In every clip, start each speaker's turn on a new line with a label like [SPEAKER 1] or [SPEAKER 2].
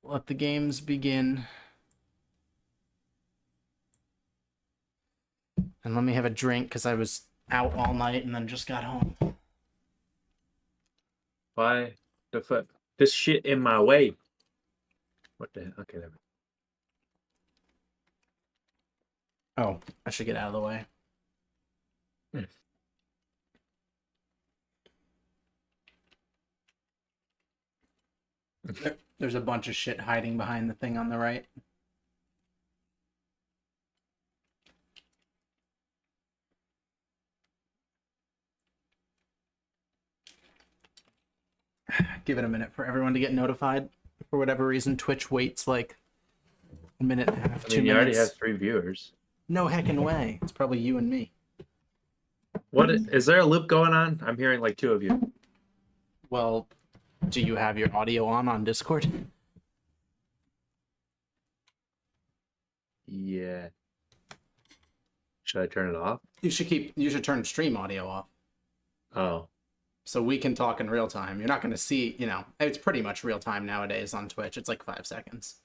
[SPEAKER 1] Let the games begin. And let me have a drink because I was out all night and then just got home.
[SPEAKER 2] Why the fuck? This shit in my way. What the hell? Okay, there.
[SPEAKER 1] Oh, I should get out of the way. There's a bunch of shit hiding behind the thing on the right. Give it a minute for everyone to get notified. For whatever reason, Twitch waits like a minute and a half, 2
[SPEAKER 2] you
[SPEAKER 1] minutes.
[SPEAKER 2] already have 3 viewers.
[SPEAKER 1] No heckin' way. It's probably you and me.
[SPEAKER 2] What is there a loop going on? I'm hearing like 2 of you.
[SPEAKER 1] Well, do you have your audio on Discord?
[SPEAKER 2] Yeah. Should I turn it off?
[SPEAKER 1] You should turn stream audio off.
[SPEAKER 2] Oh.
[SPEAKER 1] So we can talk in real time. You're not going to see, it's pretty much real time nowadays on Twitch. It's like 5 seconds.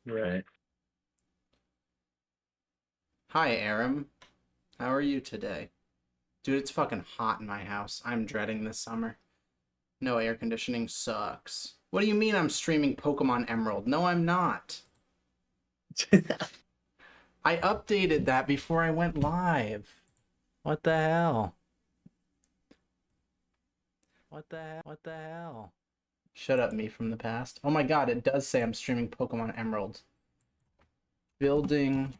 [SPEAKER 2] Right.
[SPEAKER 1] Hi, Aram. How are you today? Dude, it's fucking hot in my house. I'm dreading this summer. No air conditioning sucks. What do you mean I'm streaming Pokemon Emerald? No, I'm not. I updated that before I went live. What the hell? What the hell? Shut up, me from the past. Oh my god, it does say I'm streaming Pokemon Emerald. Building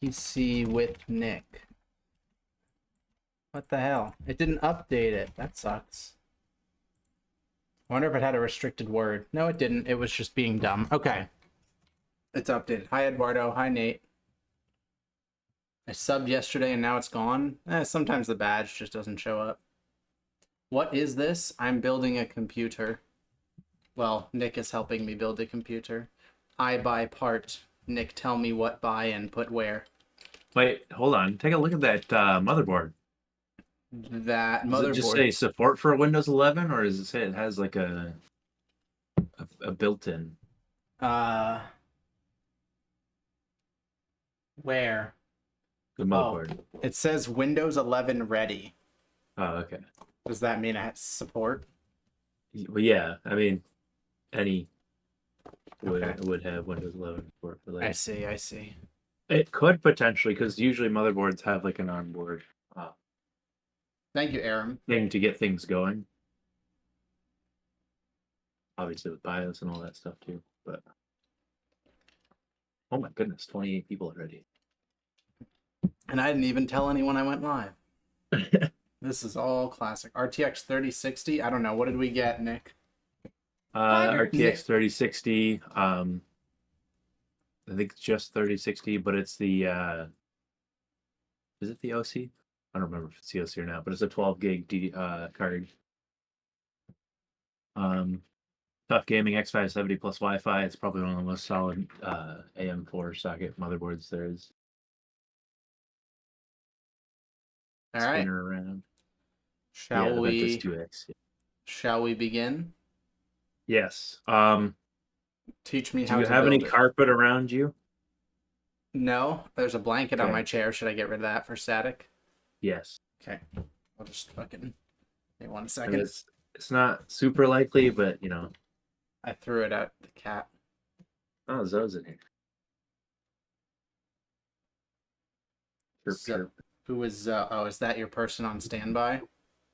[SPEAKER 1] PC with Nick. What the hell? It didn't update it. That sucks. I wonder if it had a restricted word. No, it didn't. It was just being dumb. Okay. It's updated. Hi, Eduardo. Hi, Nate. I subbed yesterday and now it's gone. Sometimes the badge just doesn't show up. What is this? I'm building a computer. Well, Nick is helping me build a computer. I buy part. Nick, tell me what buy and put where.
[SPEAKER 2] Wait, hold on. Take a look at that motherboard.
[SPEAKER 1] That
[SPEAKER 2] Does
[SPEAKER 1] motherboard.
[SPEAKER 2] it just say support for Windows 11, or does it say it has like a built-in?
[SPEAKER 1] Where?
[SPEAKER 2] The motherboard.
[SPEAKER 1] Oh, it says Windows 11 ready.
[SPEAKER 2] Oh, okay.
[SPEAKER 1] Does that mean it has support?
[SPEAKER 2] Well, yeah. I mean, any
[SPEAKER 1] Okay.
[SPEAKER 2] would have Windows 11 support for that.
[SPEAKER 1] I see.
[SPEAKER 2] It could potentially, because usually motherboards have like an onboard
[SPEAKER 1] Thank you, Aram.
[SPEAKER 2] thing to get things going. Obviously with BIOS and all that stuff too, but oh my goodness, 28 people already.
[SPEAKER 1] And I didn't even tell anyone I went live. This is all classic. RTX 3060. I don't know. What did we get, Nick?
[SPEAKER 2] RTX 3060. I think it's just 3060, but it's the is it the OC? I don't remember if it's the OC or not, but it's a 12 gig card. Tough Gaming X570 plus Wi-Fi. It's probably one of the most solid AM4 socket motherboards there is.
[SPEAKER 1] All right.
[SPEAKER 2] Spinner around.
[SPEAKER 1] Shall we?
[SPEAKER 2] Ventus 2X. Yeah.
[SPEAKER 1] Shall we begin?
[SPEAKER 2] Yes.
[SPEAKER 1] Teach me
[SPEAKER 2] Do
[SPEAKER 1] how
[SPEAKER 2] you
[SPEAKER 1] to
[SPEAKER 2] have
[SPEAKER 1] build
[SPEAKER 2] any
[SPEAKER 1] it.
[SPEAKER 2] carpet around you?
[SPEAKER 1] No, there's a blanket on
[SPEAKER 2] Okay.
[SPEAKER 1] my chair. Should I get rid of that for static?
[SPEAKER 2] Yes.
[SPEAKER 1] Okay. I'll just fucking wait 1
[SPEAKER 2] I mean,
[SPEAKER 1] second.
[SPEAKER 2] it's not super likely, but you know.
[SPEAKER 1] I threw it at the cat.
[SPEAKER 2] Oh, Zoe's in here. Chirp,
[SPEAKER 1] So,
[SPEAKER 2] chirp.
[SPEAKER 1] who is? Oh, is that your person on standby?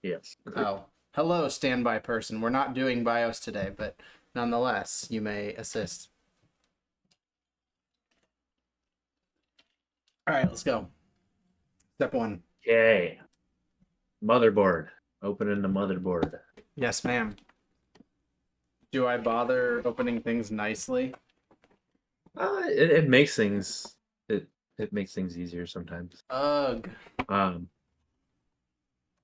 [SPEAKER 2] Yes.
[SPEAKER 1] Oh, hello, standby person. We're not doing BIOS today, but nonetheless, you may assist. All right, let's go. Step 1.
[SPEAKER 2] Okay. Motherboard. Opening the motherboard.
[SPEAKER 1] Yes, ma'am. Do I bother opening things nicely?
[SPEAKER 2] It makes things it makes things easier sometimes.
[SPEAKER 1] Ugh.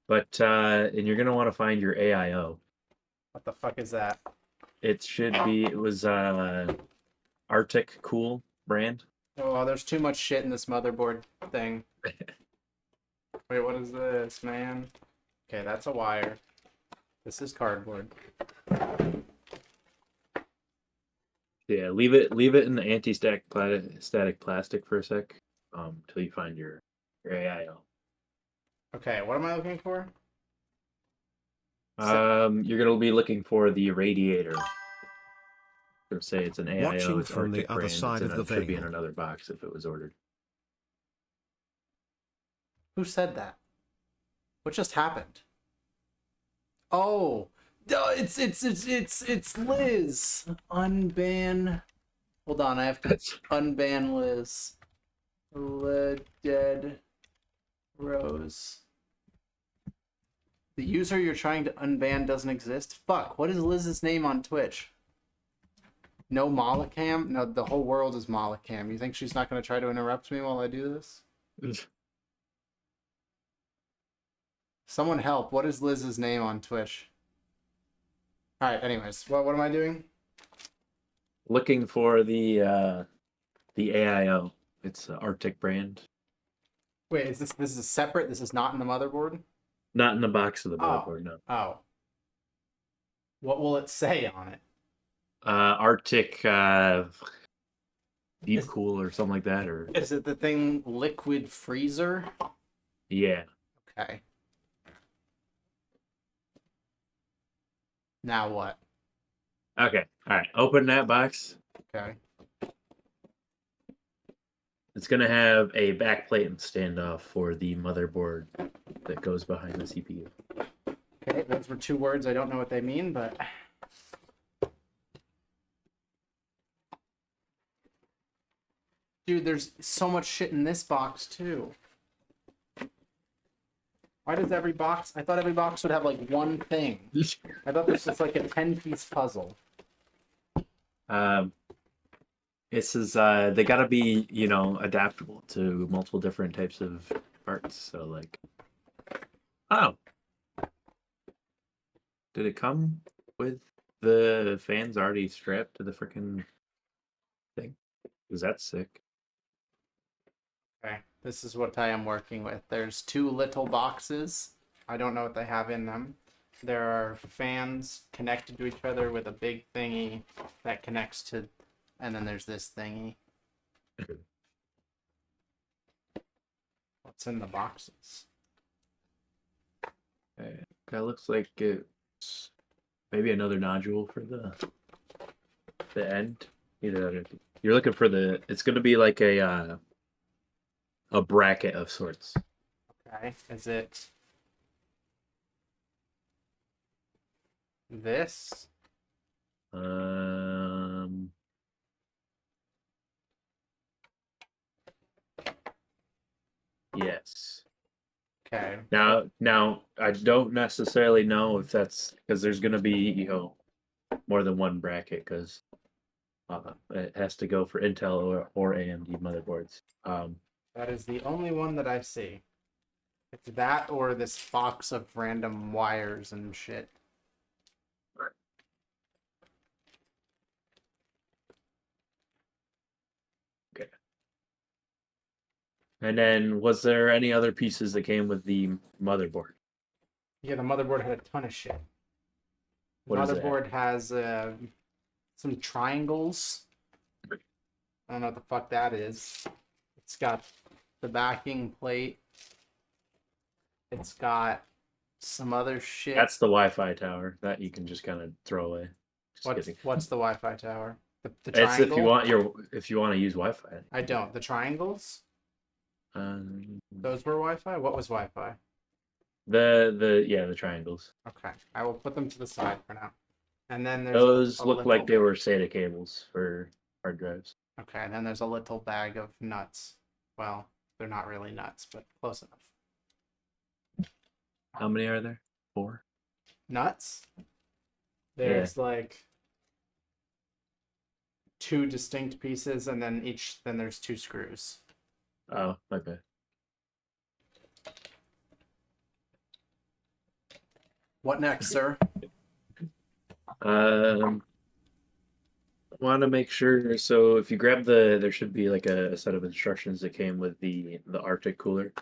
[SPEAKER 2] But and you're gonna want to find your AIO.
[SPEAKER 1] What the fuck is that?
[SPEAKER 2] It was Arctic Cool brand.
[SPEAKER 1] Oh, there's too much shit in this motherboard thing. Wait, what is this, man? Okay, that's a wire. This is cardboard.
[SPEAKER 2] Yeah, leave it in the anti-static static plastic for a sec, till you find your AIO.
[SPEAKER 1] Okay, what am I looking for?
[SPEAKER 2] You're gonna be looking for the Radiator. Gonna say it's an AIO.
[SPEAKER 3] Watching
[SPEAKER 2] It's
[SPEAKER 3] from the
[SPEAKER 2] Arctic
[SPEAKER 3] other
[SPEAKER 2] brand.
[SPEAKER 3] side of the
[SPEAKER 2] Should be in
[SPEAKER 3] veil.
[SPEAKER 2] another box if it was ordered.
[SPEAKER 1] Who said that? What just happened? Oh, it's Liz. Unban. Hold on, I have to unban Liz. Dead Rose. The user you're trying to unban doesn't exist. Fuck. What is Liz's name on Twitch? No Mollicam? No, the whole world is Mollicam. You think she's not going to try to interrupt me while I do this? Someone help. What is Liz's name on Twitch? Alright, anyways. What am I doing?
[SPEAKER 2] Looking for the AIO. It's an Arctic brand.
[SPEAKER 1] Wait, is this is separate? This is not in the motherboard?
[SPEAKER 2] Not in the box of the motherboard, no.
[SPEAKER 1] Oh. What will it say on it?
[SPEAKER 2] Arctic Deep Cool or something like that, or
[SPEAKER 1] Is it the thing Liquid Freezer?
[SPEAKER 2] yeah.
[SPEAKER 1] Okay. Now what?
[SPEAKER 2] Okay. All right. Open that box.
[SPEAKER 1] Okay.
[SPEAKER 2] It's gonna have a backplate and standoff for the motherboard that goes behind the CPU.
[SPEAKER 1] Okay, those were two words. I don't know what they mean, but... Dude, there's so much shit in this box, too. Why does every box... I thought every box would have, like, one thing. I thought this was, like, a 10-piece puzzle.
[SPEAKER 2] This is they gotta be, adaptable to multiple different types of parts. So like, oh, did it come with the fans already strapped to the freaking thing? Because that's sick.
[SPEAKER 1] Okay, this is what I am working with. There's two little boxes. I don't know what they have in them. There are fans connected to each other with a big thingy that connects to... And then there's this thingy. What's in the boxes?
[SPEAKER 2] Okay. That looks like it's maybe another nodule for the end. Either you're looking for the. It's going to be like a bracket of sorts.
[SPEAKER 1] Okay, is it this?
[SPEAKER 2] Yes.
[SPEAKER 1] Okay.
[SPEAKER 2] Now I don't necessarily know if that's because there's going to be more than one bracket because it has to go for Intel or AMD motherboards.
[SPEAKER 1] That is the only one that I see. It's that or this box of random wires and shit.
[SPEAKER 2] Okay. And then was there any other pieces that came with the motherboard?
[SPEAKER 1] Yeah, the motherboard had a ton of shit. The
[SPEAKER 2] What is that?
[SPEAKER 1] motherboard has some triangles. I don't know what the fuck that is. It's got the backing plate. It's got some other shit.
[SPEAKER 2] That's the Wi-Fi tower that you can just kind of throw away.
[SPEAKER 1] What's the Wi-Fi tower? The
[SPEAKER 2] It's
[SPEAKER 1] triangle?
[SPEAKER 2] if you want to use Wi-Fi.
[SPEAKER 1] I don't. The triangles?
[SPEAKER 2] Um,
[SPEAKER 1] Those were Wi-Fi? What was Wi-Fi?
[SPEAKER 2] the triangles.
[SPEAKER 1] Okay. I will put them to the side for now. And then there's
[SPEAKER 2] Those
[SPEAKER 1] a
[SPEAKER 2] look
[SPEAKER 1] little...
[SPEAKER 2] like they were SATA cables for hard drives.
[SPEAKER 1] Okay, and then there's a little bag of nuts. Well, they're not really nuts, but close enough.
[SPEAKER 2] How many are there? 4?
[SPEAKER 1] Nuts? There's like 2 distinct pieces, and then there's 2 screws.
[SPEAKER 2] Oh, okay.
[SPEAKER 1] What next, sir?
[SPEAKER 2] Want to make sure. So if you grab there should be like a set of instructions that came with the Arctic cooler.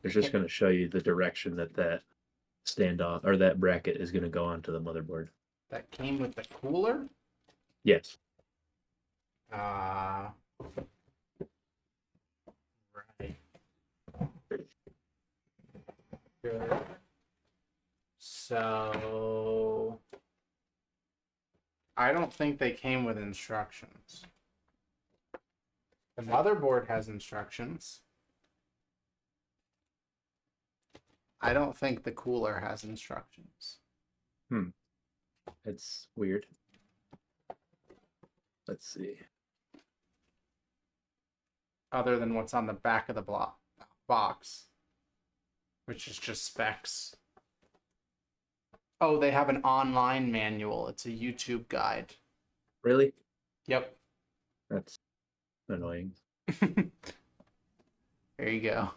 [SPEAKER 2] It's just going to show you the direction that standoff or that bracket is going to go onto the motherboard.
[SPEAKER 1] That came with the cooler?
[SPEAKER 2] Yes.
[SPEAKER 1] Right. Good. So I don't think they came with instructions. The motherboard has instructions. I don't think the cooler has instructions.
[SPEAKER 2] It's weird. Let's see.
[SPEAKER 1] Other than what's on the back of the box, which is just specs. Oh, they have an online manual. It's a YouTube guide.
[SPEAKER 2] Really?
[SPEAKER 1] Yep.
[SPEAKER 2] That's annoying.
[SPEAKER 1] There you go.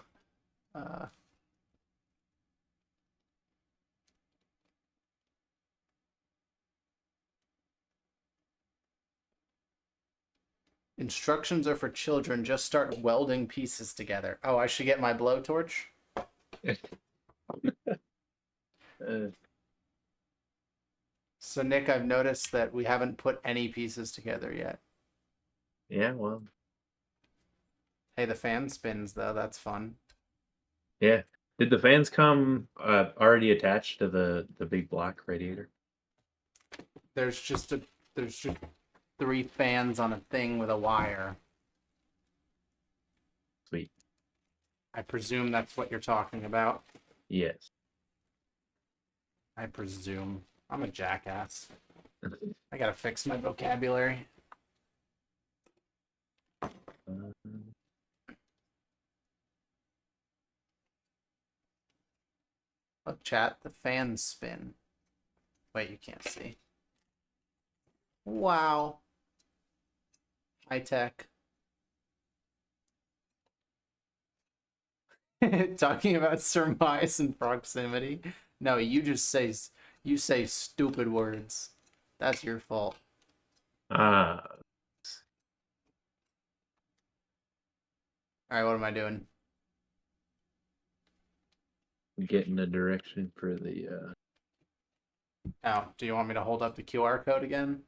[SPEAKER 1] Instructions are for children. Just start welding pieces together. Oh, I should get my blowtorch? So, Nick, I've noticed that we haven't put any pieces together yet.
[SPEAKER 2] Yeah, well.
[SPEAKER 1] Hey, the fan spins, though. That's fun.
[SPEAKER 2] Yeah. Did the fans come already attached to the big block radiator?
[SPEAKER 1] There's just 3 fans on a thing with a wire.
[SPEAKER 2] Sweet.
[SPEAKER 1] I presume that's what you're talking about.
[SPEAKER 2] Yes.
[SPEAKER 1] I presume. I'm a jackass. I gotta fix my vocabulary. Look, chat, the fans spin. Wait, you can't see. Wow. High tech. Talking about surmise and proximity. No, you say stupid words. That's your fault.
[SPEAKER 2] Ah.
[SPEAKER 1] All right, what am I doing?
[SPEAKER 2] Getting a direction for the
[SPEAKER 1] Oh, do you want me to hold up the QR code again?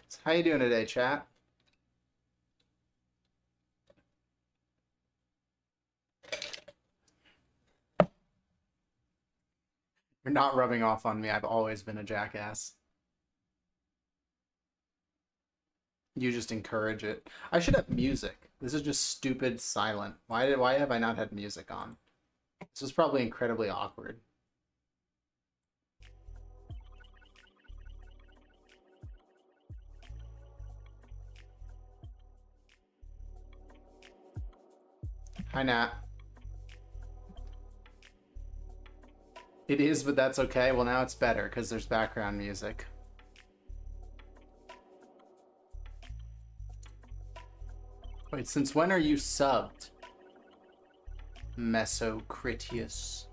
[SPEAKER 1] So how you doing today, chat? You're not rubbing off on me. I've always been a jackass. You just encourage it. I should have music. This is just stupid silent. Why have I not had music on? This is probably incredibly awkward. Hi, Nat. It is, but that's okay. Well, now it's better because there's background music. Wait, since when are you subbed? Mesocritius.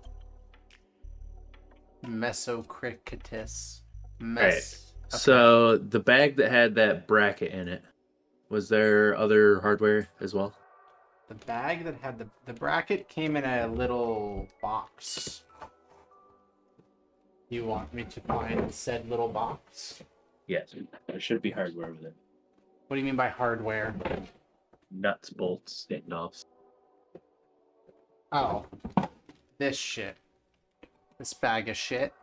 [SPEAKER 1] Mesocrititus.
[SPEAKER 2] Right. So the bag that had that bracket in it, was there other hardware as well?
[SPEAKER 1] The bag that had the bracket came in a little box. You want me to find said little box?
[SPEAKER 2] Yes. There should be hardware with it.
[SPEAKER 1] What do you mean by hardware?
[SPEAKER 2] Nuts, bolts, and knobs.
[SPEAKER 1] Oh. This shit. This bag of shit.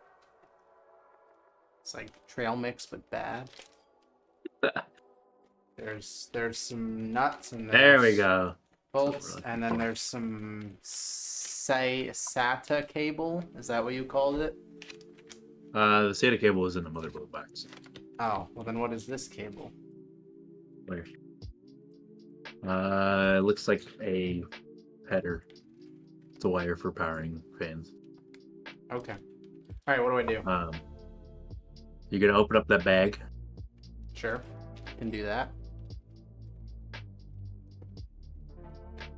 [SPEAKER 1] It's like trail mix but bad. There's some nuts and
[SPEAKER 2] There we go.
[SPEAKER 1] bolts, and then there's some SATA cable. Is that what you called it?
[SPEAKER 2] The SATA cable was in the motherboard box.
[SPEAKER 1] Oh, well then what is this cable?
[SPEAKER 2] Where? It looks like a header. It's a wire for powering fans.
[SPEAKER 1] Okay. Alright, what do I do?
[SPEAKER 2] You're gonna open up that bag.
[SPEAKER 1] Sure. Can do that.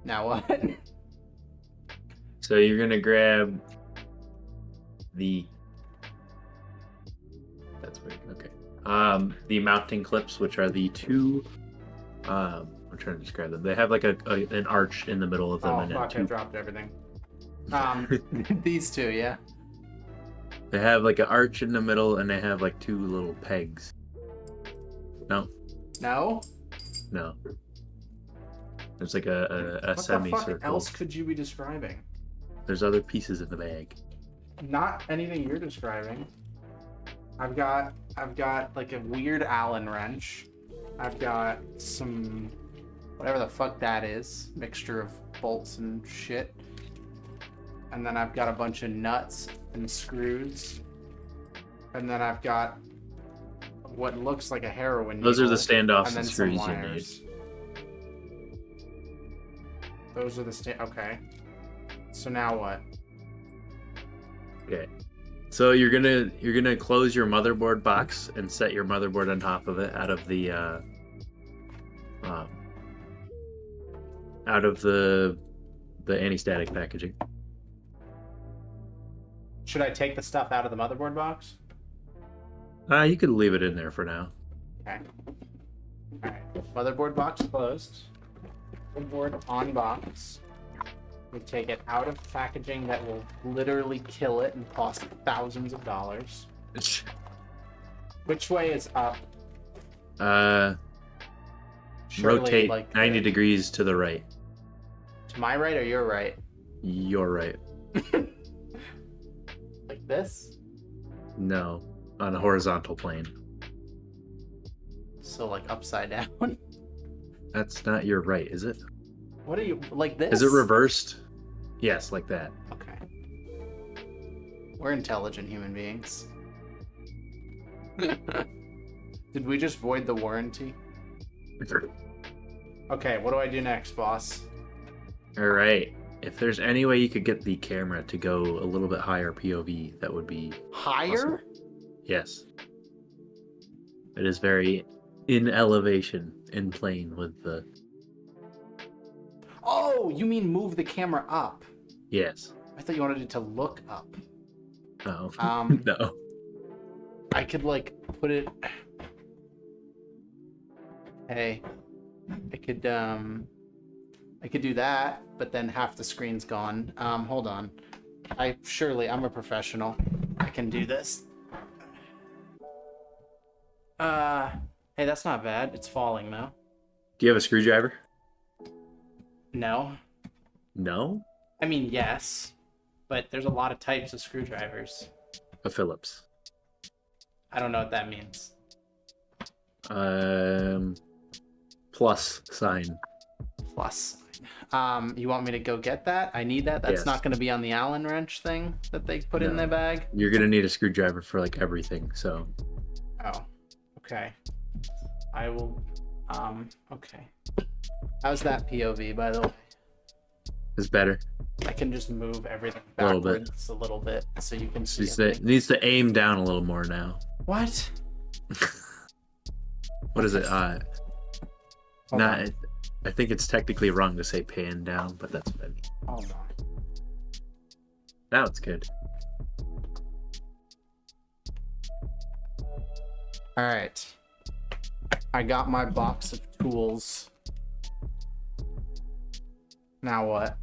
[SPEAKER 1] Now what?
[SPEAKER 2] So you're gonna grab the. That's weird. Okay. The mounting clips, which are the two. I'm trying to describe them. They have like an arch in the middle of them,
[SPEAKER 1] Oh,
[SPEAKER 2] and
[SPEAKER 1] fuck, I dropped everything. These two, yeah.
[SPEAKER 2] They have like an arch in the middle, and they have like two little pegs. No,
[SPEAKER 1] No?
[SPEAKER 2] no. There's like a
[SPEAKER 1] What the
[SPEAKER 2] semicircle.
[SPEAKER 1] fuck else could you be describing?
[SPEAKER 2] There's other pieces in the bag.
[SPEAKER 1] Not anything you're describing. I've got like a weird Allen wrench. I've got some whatever the fuck that is, mixture of bolts and shit. And then I've got a bunch of nuts and screws. And then I've got what looks like a heroin
[SPEAKER 2] Those are the
[SPEAKER 1] needle,
[SPEAKER 2] standoffs
[SPEAKER 1] and
[SPEAKER 2] and
[SPEAKER 1] then some
[SPEAKER 2] screws you
[SPEAKER 1] wires.
[SPEAKER 2] need.
[SPEAKER 1] Those are the okay. So now what?
[SPEAKER 2] Okay. So you're gonna close your motherboard box and set your motherboard on top of it out of the anti-static packaging.
[SPEAKER 1] Should I take the stuff out of the motherboard box?
[SPEAKER 2] You could leave it in there for now.
[SPEAKER 1] Okay. Alright. Motherboard box closed. Motherboard on box. We take it out of packaging that will literally kill it and cost thousands of dollars. Which way is up? Surely,
[SPEAKER 2] Rotate
[SPEAKER 1] like
[SPEAKER 2] 90 degrees to the right.
[SPEAKER 1] to my right or your right?
[SPEAKER 2] You're right.
[SPEAKER 1] Like this?
[SPEAKER 2] No, on a horizontal plane.
[SPEAKER 1] So like upside down?
[SPEAKER 2] That's not your right, is it?
[SPEAKER 1] What are you like this?
[SPEAKER 2] Is it reversed? Yes, like that.
[SPEAKER 1] Okay. We're intelligent human beings. Did we just void the warranty? Okay, what do I do next, boss?
[SPEAKER 2] All right. If there's any way you could get the camera to go a little bit higher POV, that would be
[SPEAKER 1] Higher?
[SPEAKER 2] awesome. Yes. It is very in elevation, in plane with the...
[SPEAKER 1] Oh, you mean move the camera up?
[SPEAKER 2] Yes.
[SPEAKER 1] I thought you wanted it to look up.
[SPEAKER 2] No.
[SPEAKER 1] No.
[SPEAKER 2] No.
[SPEAKER 1] I could like put it. Hey, I could do that, but then half the screen's gone. Hold on. I'm a professional. I can do this. Hey, that's not bad. It's falling though.
[SPEAKER 2] Do you have a screwdriver?
[SPEAKER 1] No.
[SPEAKER 2] No?
[SPEAKER 1] I mean, yes, but there's a lot of types of screwdrivers.
[SPEAKER 2] A Phillips.
[SPEAKER 1] I don't know what that means.
[SPEAKER 2] Plus sign.
[SPEAKER 1] Plus. You want me to go get that? I need that. That's
[SPEAKER 2] Yes.
[SPEAKER 1] not going to be on the Allen wrench thing that they put in
[SPEAKER 2] No.
[SPEAKER 1] their bag.
[SPEAKER 2] You're gonna need a screwdriver for like everything, so...
[SPEAKER 1] Oh, okay. I will. Okay. How's that POV, by the way?
[SPEAKER 2] It's better.
[SPEAKER 1] I can just move everything
[SPEAKER 2] A little bit.
[SPEAKER 1] backwards a little bit so you can see
[SPEAKER 2] It
[SPEAKER 1] everything.
[SPEAKER 2] needs to aim down a little more now.
[SPEAKER 1] What?
[SPEAKER 2] What is it?
[SPEAKER 1] Hold
[SPEAKER 2] Not.
[SPEAKER 1] on.
[SPEAKER 2] I think it's technically wrong to say pan down, but that's what I mean.
[SPEAKER 1] Hold on.
[SPEAKER 2] Now it's good.
[SPEAKER 1] All right. I got my box of tools. Now what?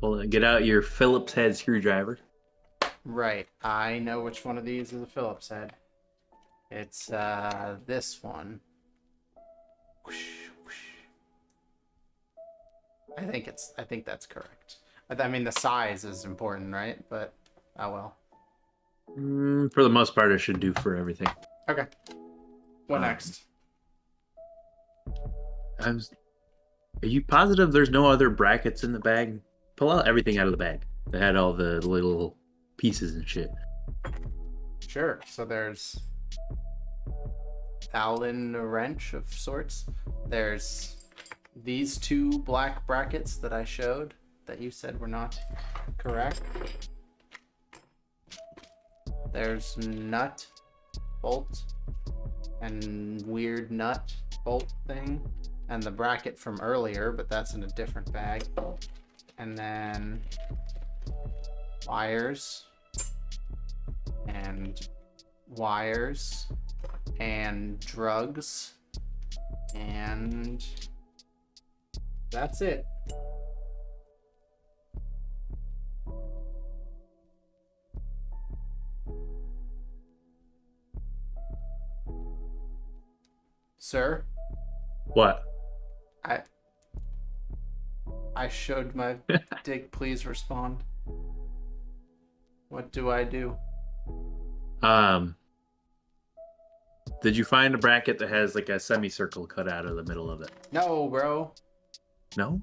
[SPEAKER 2] Well, get out your Phillips head screwdriver.
[SPEAKER 1] Right. I know which one of these is a Phillips head. It's this one. Whoosh, whoosh. I think that's correct. I mean the size is important, right? But oh well.
[SPEAKER 2] For the most part, it should do for everything.
[SPEAKER 1] Okay. What next?
[SPEAKER 2] Are you positive there's no other brackets in the bag? Pull out everything out of the bag. They had all the little pieces and shit.
[SPEAKER 1] Sure. So there's Allen wrench of sorts. There's these two black brackets that I showed that you said were not correct. There's nut, bolt, and weird nut bolt thing, and the bracket from earlier, but that's in a different bag. And then wires and drugs, and that's it. Sir,
[SPEAKER 2] What?
[SPEAKER 1] I showed my dig. Please respond. What do I do?
[SPEAKER 2] Did you find a bracket that has like a semicircle cut out of the middle of it?
[SPEAKER 1] No, bro.
[SPEAKER 2] No?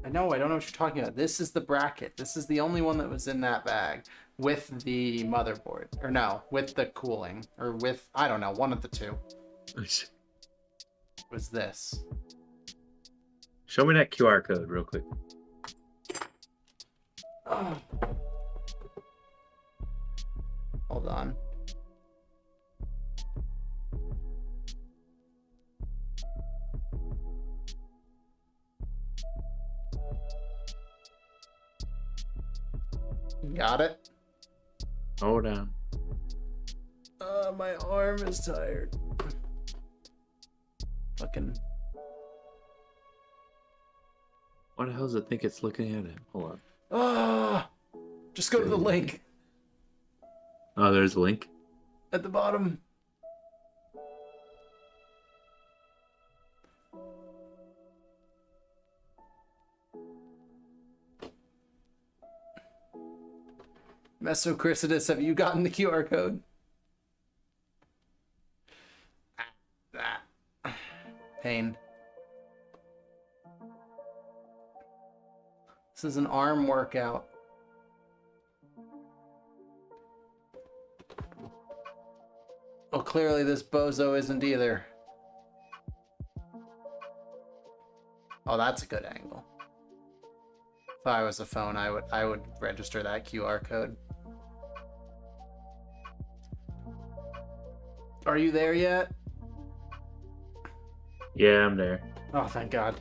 [SPEAKER 1] I know. I don't know what you're talking about. This is the bracket. This is the only one that was in that bag with the motherboard. Or no, with the cooling. Or with, I don't know, one of the two. Was this.
[SPEAKER 2] Show me that QR code real quick.
[SPEAKER 1] Oh. Hold on. Got it?
[SPEAKER 2] Hold on.
[SPEAKER 1] My arm is tired. Fucking.
[SPEAKER 2] What the hell does it think it's looking at it? Hold on.
[SPEAKER 1] Just go to the link
[SPEAKER 2] Oh, there's a link.
[SPEAKER 1] at the bottom. Mesochrysidus, have you gotten the QR code? Pain. This is an arm workout. Oh, clearly this bozo isn't either. Oh, that's a good angle. If I was a phone, I would register that QR code. Are you there yet?
[SPEAKER 2] Yeah, I'm there.
[SPEAKER 1] Oh, thank God.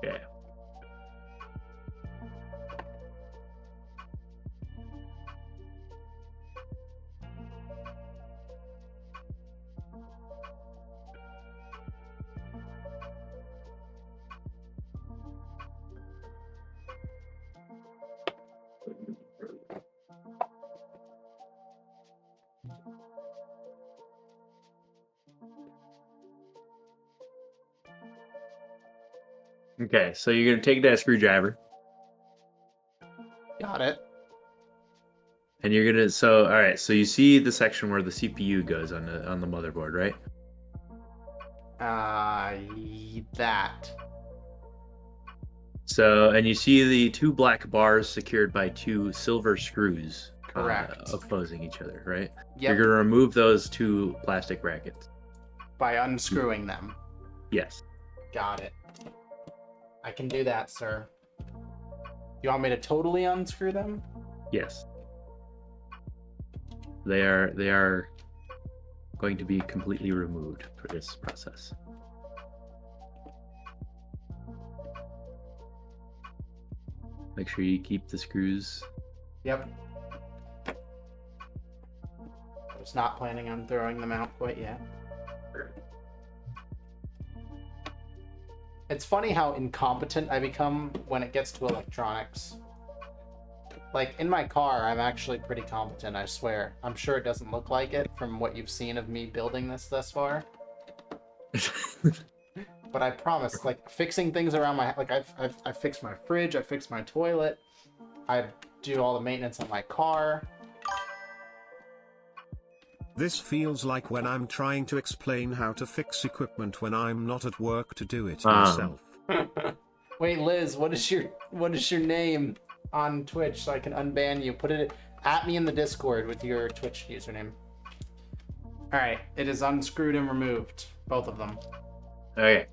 [SPEAKER 2] Yeah. Okay, so you're gonna take that screwdriver
[SPEAKER 1] Got it.
[SPEAKER 2] and you're gonna so all right, so you see the section where the CPU goes on the motherboard, right?
[SPEAKER 1] That.
[SPEAKER 2] So and you see the two black bars secured by two silver screws
[SPEAKER 1] Correct.
[SPEAKER 2] opposing each other, right?
[SPEAKER 1] Yep.
[SPEAKER 2] You're gonna remove those two plastic brackets.
[SPEAKER 1] By unscrewing them.
[SPEAKER 2] Yes.
[SPEAKER 1] Got it. I can do that, sir. You want me to totally unscrew them?
[SPEAKER 2] Yes. They are going to be completely removed for this process. Make sure you keep the screws.
[SPEAKER 1] Yep. I was not planning on throwing them out quite yet. It's funny how incompetent I become when it gets to electronics. Like, in my car, I'm actually pretty competent, I swear. I'm sure it doesn't look like it from what you've seen of me building this thus far. But I promise, like, fixing things around my... Like, I fixed my fridge, I fixed my toilet, I do all the maintenance on my car.
[SPEAKER 3] This feels like when I'm trying to explain how to fix equipment when I'm not at work to do it myself.
[SPEAKER 1] Wait, Liz, what is your name on Twitch so I can unban you? Put it at me in the Discord with your Twitch username. Alright, it is unscrewed and removed. Both of them.
[SPEAKER 2] Okay.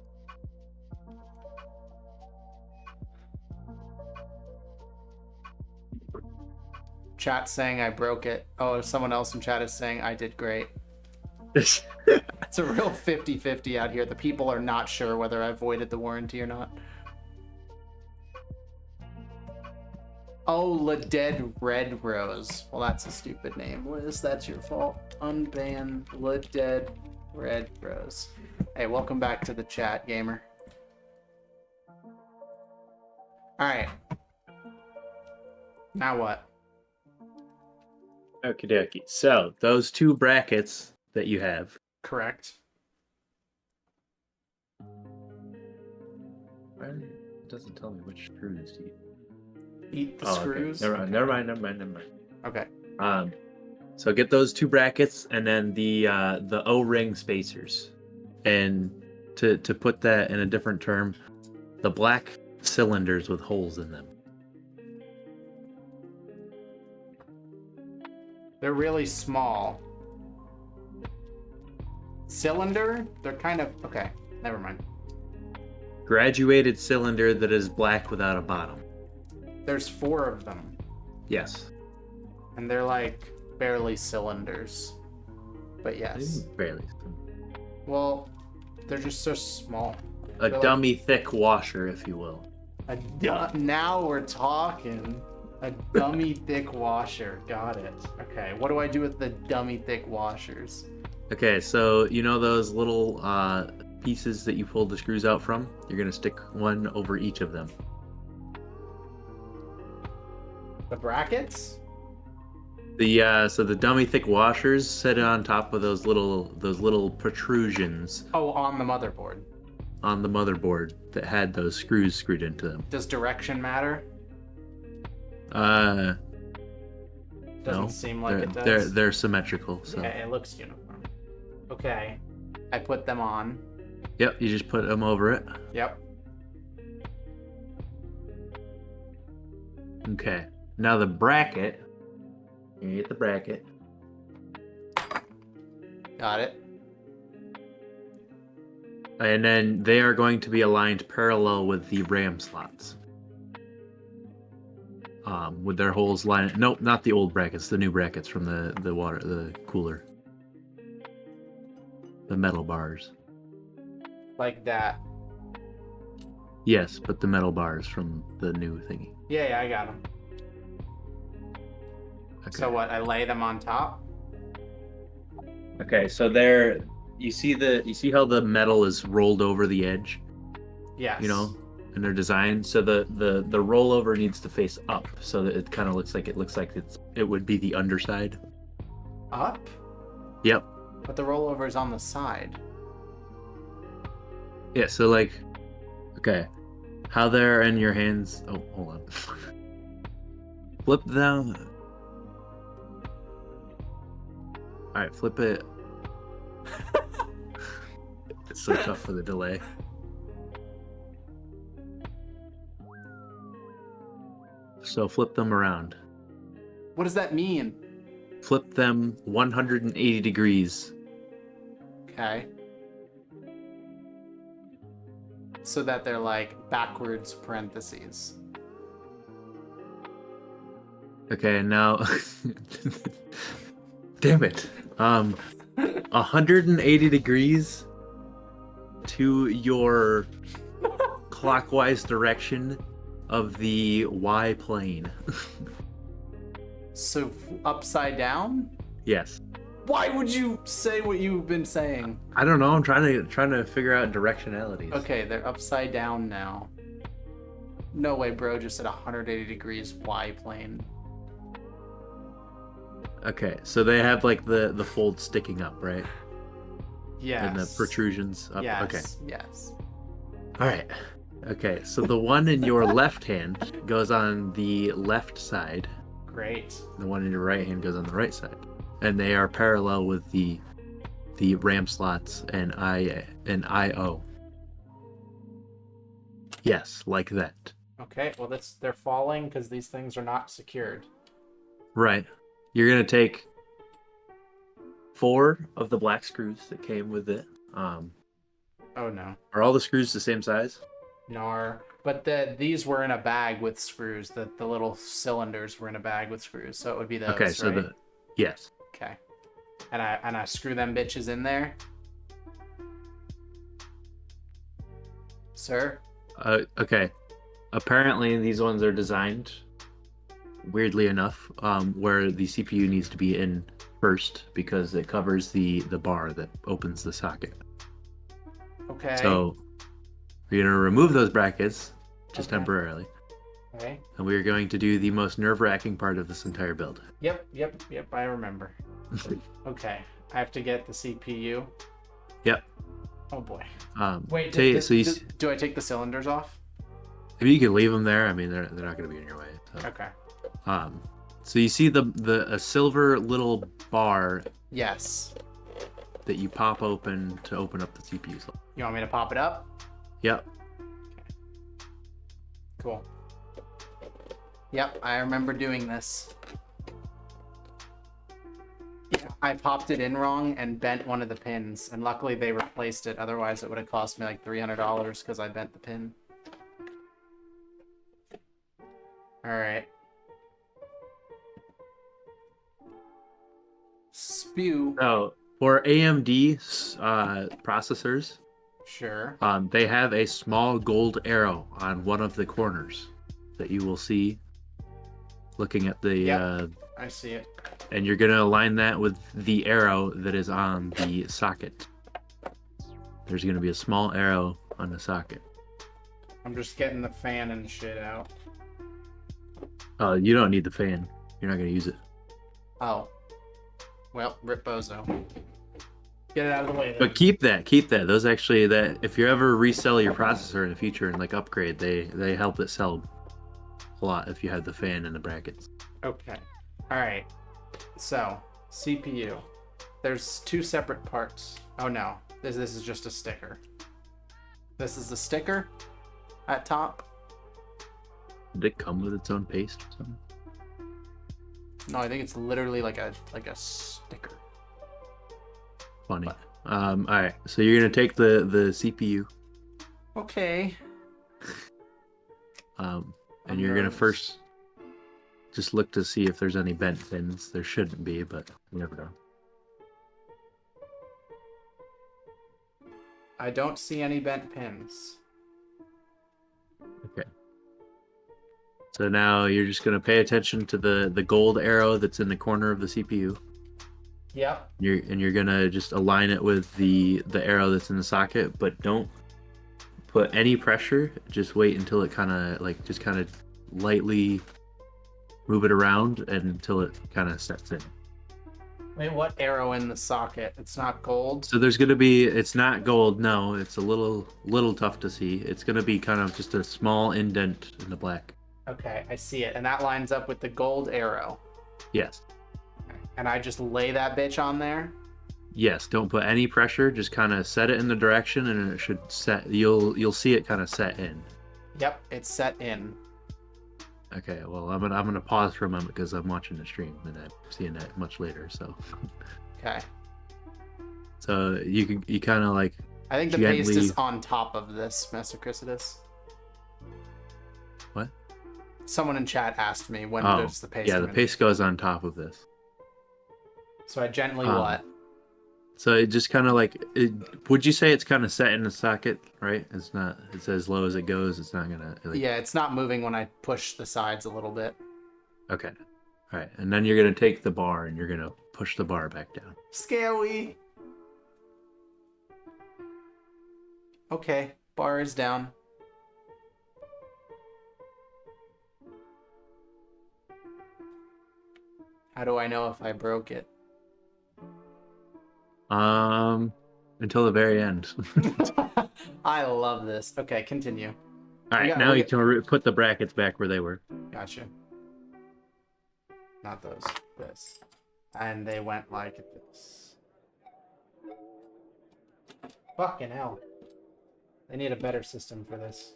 [SPEAKER 1] Chat saying I broke it. Oh, someone else in chat is saying I did great.
[SPEAKER 2] This
[SPEAKER 1] It's a real 50-50 out here. The people are not sure whether I voided the warranty or not. Oh, La Dead Red Rose. Well, that's a stupid name. Liz, that's your fault. Unban La Dead Red Rose. Hey, welcome back to the chat, gamer. Alright. Now what?
[SPEAKER 2] Okie dokie. So those two brackets that you have.
[SPEAKER 1] Correct.
[SPEAKER 2] It doesn't tell me which screws to use.
[SPEAKER 1] Eat the
[SPEAKER 2] Okay.
[SPEAKER 1] screws.
[SPEAKER 2] Never mind.
[SPEAKER 1] Okay.
[SPEAKER 2] So get those two brackets and then the O-ring spacers. And to put that in a different term, the black cylinders with holes in them.
[SPEAKER 1] They're really small. Cylinder? They're kind of... Okay, never mind.
[SPEAKER 2] Graduated cylinder that is black without a bottom.
[SPEAKER 1] There's 4 of them.
[SPEAKER 2] Yes.
[SPEAKER 1] And they're like barely cylinders. But yes.
[SPEAKER 2] Barely.
[SPEAKER 1] Well, they're just so small.
[SPEAKER 2] A
[SPEAKER 1] They're
[SPEAKER 2] dummy thick washer, if you will.
[SPEAKER 1] Now we're talking. A dummy thick washer. Got it. Okay, what do I do with the dummy thick washers?
[SPEAKER 2] Okay, so you know those little pieces that you pulled the screws out from? You're gonna stick one over each of them.
[SPEAKER 1] The brackets?
[SPEAKER 2] So the dummy thick washers sit on top of those little protrusions
[SPEAKER 1] Oh, on the motherboard.
[SPEAKER 2] on the motherboard that had those screws screwed into them.
[SPEAKER 1] Does direction matter?
[SPEAKER 2] No,
[SPEAKER 1] Doesn't seem like it does.
[SPEAKER 2] they're symmetrical. So
[SPEAKER 1] Yeah, it looks uniform. Okay. I put them on.
[SPEAKER 2] yep, you just put them over it.
[SPEAKER 1] Yep.
[SPEAKER 2] Okay, now the bracket. You get the bracket.
[SPEAKER 1] Got it.
[SPEAKER 2] And then they are going to be aligned parallel with the RAM slots. With their holes lined. Nope, not the old brackets. The new brackets from the cooler. The metal bars.
[SPEAKER 1] Like that.
[SPEAKER 2] Yes, but the metal bars from the new thingy.
[SPEAKER 1] Yeah, I got them.
[SPEAKER 2] Okay.
[SPEAKER 1] So what? I lay them on top?
[SPEAKER 2] Okay, so there. You see how the metal is rolled over the edge.
[SPEAKER 1] Yes.
[SPEAKER 2] You know, and they're designed so the rollover needs to face up, so that it kind of looks like it would be the underside.
[SPEAKER 1] Up?
[SPEAKER 2] Yep.
[SPEAKER 1] But the rollover is on the side.
[SPEAKER 2] Yeah. So like, okay, how they're in your hands. Oh, hold on. Flip them. All right, flip it. It's so tough for the delay. So flip them around.
[SPEAKER 1] What does that mean?
[SPEAKER 2] Flip them 180 degrees.
[SPEAKER 1] Okay. So that they're like backwards parentheses.
[SPEAKER 2] Okay, now damn it. 180 degrees to your clockwise direction of the Y plane.
[SPEAKER 1] So upside down?
[SPEAKER 2] Yes.
[SPEAKER 1] Why would you say what you've been saying?
[SPEAKER 2] I don't know. I'm trying to figure out directionalities.
[SPEAKER 1] Okay, they're upside down now. No way, bro. Just at 180 degrees Y plane.
[SPEAKER 2] Okay, so they have like the folds sticking up, right?
[SPEAKER 1] Yes.
[SPEAKER 2] And the protrusions up.
[SPEAKER 1] Yes.
[SPEAKER 2] Okay.
[SPEAKER 1] Yes.
[SPEAKER 2] All right. Okay, so the one in your left hand goes on the left side.
[SPEAKER 1] Great.
[SPEAKER 2] The one in your right hand goes on the right side, and they are parallel with the RAM slots and I/O. Yes, like that.
[SPEAKER 1] Okay. Well, they're falling because these things are not secured.
[SPEAKER 2] Right. You're gonna take 4 of the black screws that came with it.
[SPEAKER 1] Oh no.
[SPEAKER 2] Are all the screws the same size?
[SPEAKER 1] Nar. But these were in a bag with screws. The little cylinders were in a bag with screws. So it would be those.
[SPEAKER 2] Okay, so
[SPEAKER 1] right?
[SPEAKER 2] yes.
[SPEAKER 1] Okay. And I screw them bitches in there. Sir?
[SPEAKER 2] Okay. Apparently these ones are designed weirdly enough, where the CPU needs to be in first because it covers the bar that opens the socket.
[SPEAKER 1] Okay.
[SPEAKER 2] So we're gonna remove those brackets just
[SPEAKER 1] Okay.
[SPEAKER 2] temporarily,
[SPEAKER 1] Okay.
[SPEAKER 2] And we are going to do the most nerve-wracking part of this entire build.
[SPEAKER 1] Yep. I remember. Okay. I have to get the CPU.
[SPEAKER 2] Yep.
[SPEAKER 1] Oh boy.
[SPEAKER 2] Wait,
[SPEAKER 1] Wait.
[SPEAKER 2] so
[SPEAKER 1] Do I take the cylinders off?
[SPEAKER 2] if you can leave them there, I mean, they're not going to be in your way. So.
[SPEAKER 1] Okay.
[SPEAKER 2] So you see a silver little bar
[SPEAKER 1] Yes.
[SPEAKER 2] that you pop open to open up the CPU slot.
[SPEAKER 1] You want me to pop it up?
[SPEAKER 2] Yep.
[SPEAKER 1] Cool. Yep, I remember doing this. Yeah, I popped it in wrong and bent one of the pins, and luckily they replaced it. Otherwise, it would have cost me like $300 because I bent the pin. All right. Spew.
[SPEAKER 2] So for AMD processors,
[SPEAKER 1] Sure.
[SPEAKER 2] they have a small gold arrow on one of the corners that you will see looking at the
[SPEAKER 1] Yep. I see it.
[SPEAKER 2] and you're going to align that with the arrow that is on the socket. There's going to be a small arrow on the socket.
[SPEAKER 1] I'm just getting the fan and shit out.
[SPEAKER 2] You don't need the fan. You're not going to use it.
[SPEAKER 1] Oh. Well, rip bozo. Get it out of the way then.
[SPEAKER 2] But keep that. Those actually, that if you ever resell your processor in the future and like upgrade, they help it sell a lot if you have the fan and the brackets.
[SPEAKER 1] Okay. All right. So, CPU. There's two separate parts. Oh no. This is just a sticker. This is the sticker at top.
[SPEAKER 2] Did it come with its own paste or something?
[SPEAKER 1] No, I think it's literally like a sticker.
[SPEAKER 2] Funny.
[SPEAKER 1] What?
[SPEAKER 2] All right. So you're gonna take the CPU.
[SPEAKER 1] Okay.
[SPEAKER 2] And you're gonna first just look to see if there's any bent pins. There shouldn't be, but you never know.
[SPEAKER 1] I don't see any bent pins.
[SPEAKER 2] Okay. So now you're just gonna pay attention to the gold arrow that's in the corner of the CPU.
[SPEAKER 1] Yep.
[SPEAKER 2] You're gonna just align it with the arrow that's in the socket, but don't put any pressure. Just wait until it kind of lightly move it around until it kind of sets in.
[SPEAKER 1] Wait, what arrow in the socket? It's not gold?
[SPEAKER 2] So there's gonna be, it's not gold, no, it's a little tough to see. It's gonna be kind of just a small indent in the black.
[SPEAKER 1] Okay, I see it. And that lines up with the gold arrow.
[SPEAKER 2] Yes.
[SPEAKER 1] And I just lay that bitch on there?
[SPEAKER 2] Yes, don't put any pressure, just kind of set it in the direction and it should set, you'll see it kind of set in.
[SPEAKER 1] Yep, it's set in.
[SPEAKER 2] Okay, well, I'm gonna pause for a moment because I'm watching the stream and I'm seeing that much later. So,
[SPEAKER 1] Okay.
[SPEAKER 2] so you kind of like.
[SPEAKER 1] I think the paste is on top of this, Master Chrysidus.
[SPEAKER 2] What?
[SPEAKER 1] Someone in chat asked me when does the paste.
[SPEAKER 2] Yeah, the paste goes on top of this.
[SPEAKER 1] So I gently what?
[SPEAKER 2] So it just kind of like, would you say it's kind of set in the socket, right? It's not. It's as low as it goes. It's not gonna. Like...
[SPEAKER 1] Yeah, it's not moving when I push the sides a little bit.
[SPEAKER 2] Okay. All right, and then you're gonna take the bar and you're gonna push the bar back down.
[SPEAKER 1] Scary. Okay, bar is down. How do I know if I broke it?
[SPEAKER 2] Until the very end.
[SPEAKER 1] I love this. Okay, continue.
[SPEAKER 2] All right, now you can put the brackets back where they were.
[SPEAKER 1] Gotcha. Not those. This. And they went like this. Fucking hell. They need a better system for this.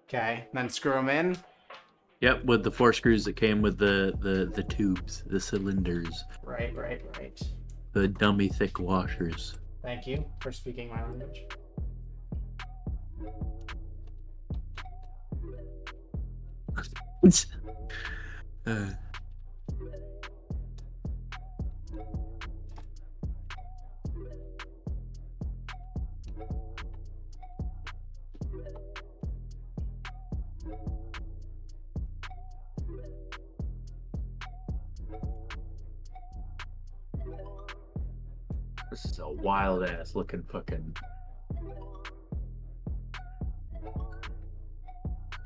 [SPEAKER 1] Okay, then screw them in.
[SPEAKER 2] Yep, with the 4 screws that came with the tubes, the cylinders.
[SPEAKER 1] Right.
[SPEAKER 2] The dummy thick washers.
[SPEAKER 1] Thank you for speaking my language.
[SPEAKER 2] It's a wild ass looking fucking.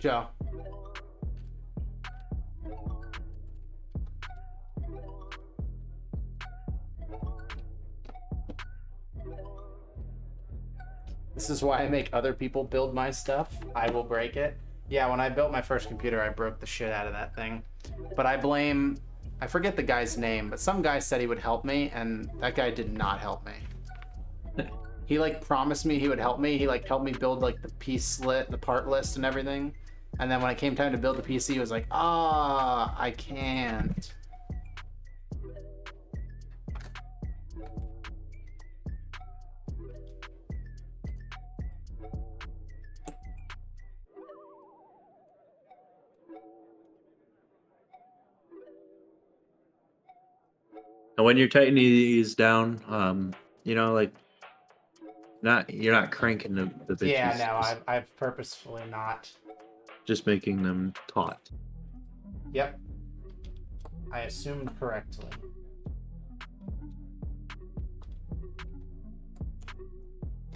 [SPEAKER 1] Joe. This is why I make other people build my stuff. I will break it. Yeah, when I built my first computer, I broke the shit out of that thing. But I forget the guy's name, but some guy said he would help me, and that guy did not help me. He like promised me he would help me. He like helped me build like the part list and everything. And then when it came time to build the PC, he was like, I can't.
[SPEAKER 2] And when you're tightening these down, like you're not cranking the bitches.
[SPEAKER 1] Yeah, no, I've purposefully not.
[SPEAKER 2] Just making them taut.
[SPEAKER 1] Yep. I assumed correctly.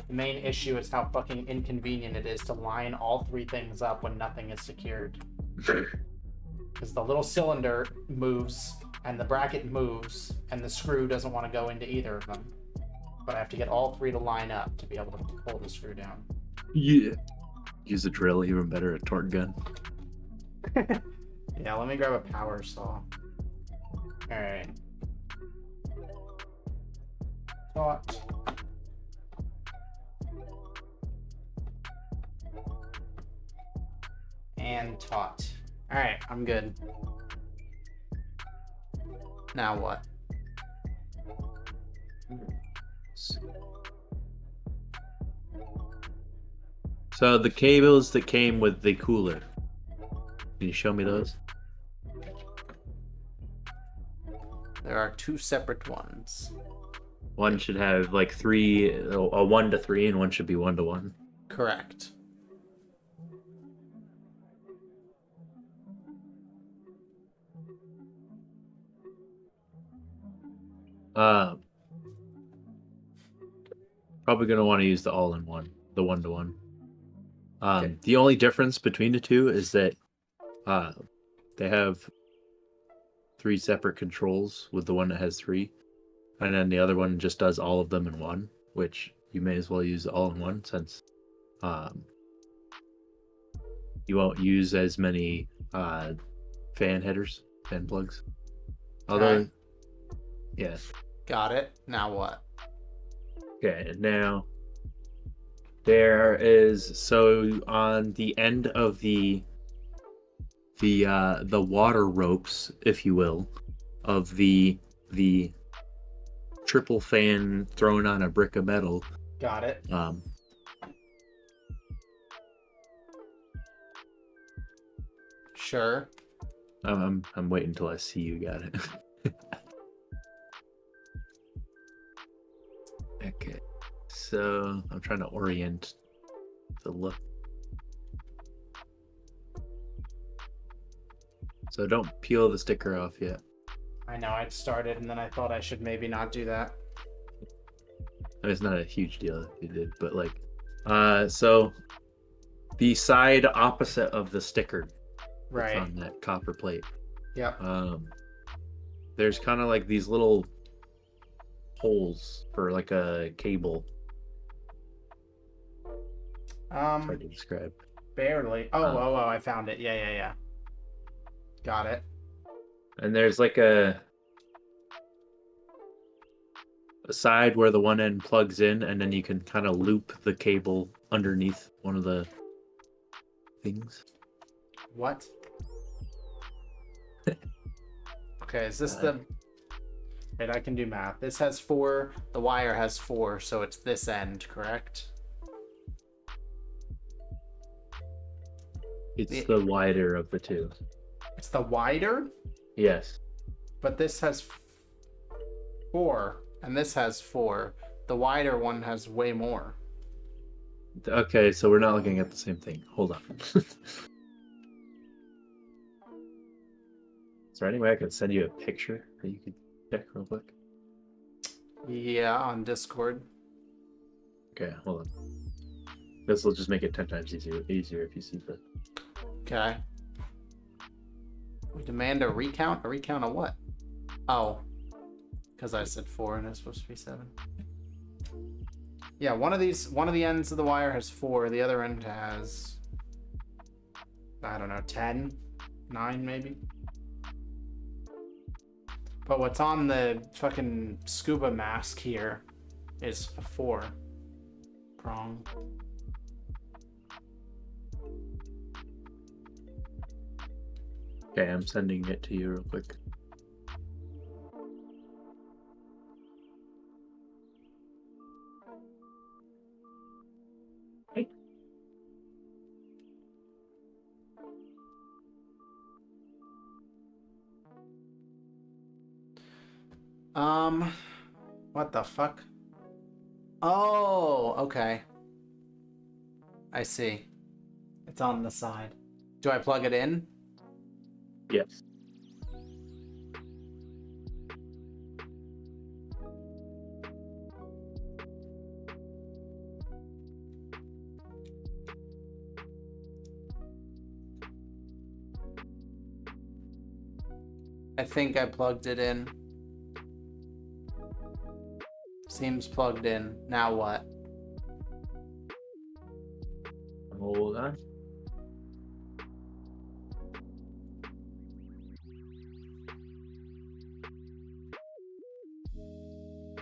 [SPEAKER 1] The main issue is how fucking inconvenient it is to line all three things up when nothing is secured. Because the little cylinder moves, and the bracket moves, and the screw doesn't want to go into either of them. But I have to get all three to line up to be able to pull the screw down.
[SPEAKER 2] Yeah. Use a drill, even better, a torque gun.
[SPEAKER 1] Yeah, let me grab a power saw. Alright. Taut. And taut. Alright, I'm good. Now what?
[SPEAKER 2] So the cables that came with the cooler. Can you show me those?
[SPEAKER 1] There are two separate ones.
[SPEAKER 2] One should have like a 1 to 3, and one should be 1 to 1.
[SPEAKER 1] Correct.
[SPEAKER 2] Probably gonna want to use the all-in-one, the 1 to 1.
[SPEAKER 1] Okay.
[SPEAKER 2] The only difference between the two is that they have 3 separate controls, with the one that has 3, and then the other one just does all of them in one, which you may as well use all-in-one, since you won't use as many fan plugs. Although,
[SPEAKER 1] Okay.
[SPEAKER 2] yeah.
[SPEAKER 1] Got it. Now what?
[SPEAKER 2] Okay, now there is, so on the end of the water ropes, if you will, of the triple fan thrown on a brick of metal.
[SPEAKER 1] Got it. Sure.
[SPEAKER 2] I'm waiting until I see you got it. Okay, so I'm trying to orient the look. So don't peel the sticker off yet.
[SPEAKER 1] I know, I'd started and then I thought I should maybe not do that.
[SPEAKER 2] I mean, it's not a huge deal if you did, but like, so the side opposite of the sticker,
[SPEAKER 1] Right.
[SPEAKER 2] on that copper plate.
[SPEAKER 1] Yep.
[SPEAKER 2] There's kind of like these little holes for like a cable. Hard to describe.
[SPEAKER 1] Barely. Oh, I found it. Yeah. Got it.
[SPEAKER 2] And there's like a side where the one end plugs in, and then you can kind of loop the cable underneath one of the things.
[SPEAKER 1] What? Okay, is this the... Wait, I can do math. This has 4, the wire has 4, so it's this end, correct?
[SPEAKER 2] It's the wider of the two.
[SPEAKER 1] It's the wider?
[SPEAKER 2] Yes.
[SPEAKER 1] But this has 4, and this has 4. The wider one has way more.
[SPEAKER 2] Okay, so we're not looking at the same thing. Hold on. Is there any way I could send you a picture that you could check real quick?
[SPEAKER 1] Yeah, on Discord.
[SPEAKER 2] Okay, hold on. This will just make it 10 times easier if you see the.
[SPEAKER 1] Okay. We demand a recount? A recount of what? Oh. Because I said 4 and it's supposed to be 7. Yeah, one of the ends of the wire has 4, the other end has, I don't know, 10? 9 maybe? But what's on the fucking scuba mask here is a 4 prong.
[SPEAKER 2] Okay, I'm sending it to you real quick.
[SPEAKER 1] What the fuck? Oh, okay. I see. It's on the side. Do I plug it in?
[SPEAKER 2] Yes.
[SPEAKER 1] I think I plugged it in. Seems plugged in. Now what?
[SPEAKER 2] Hold on.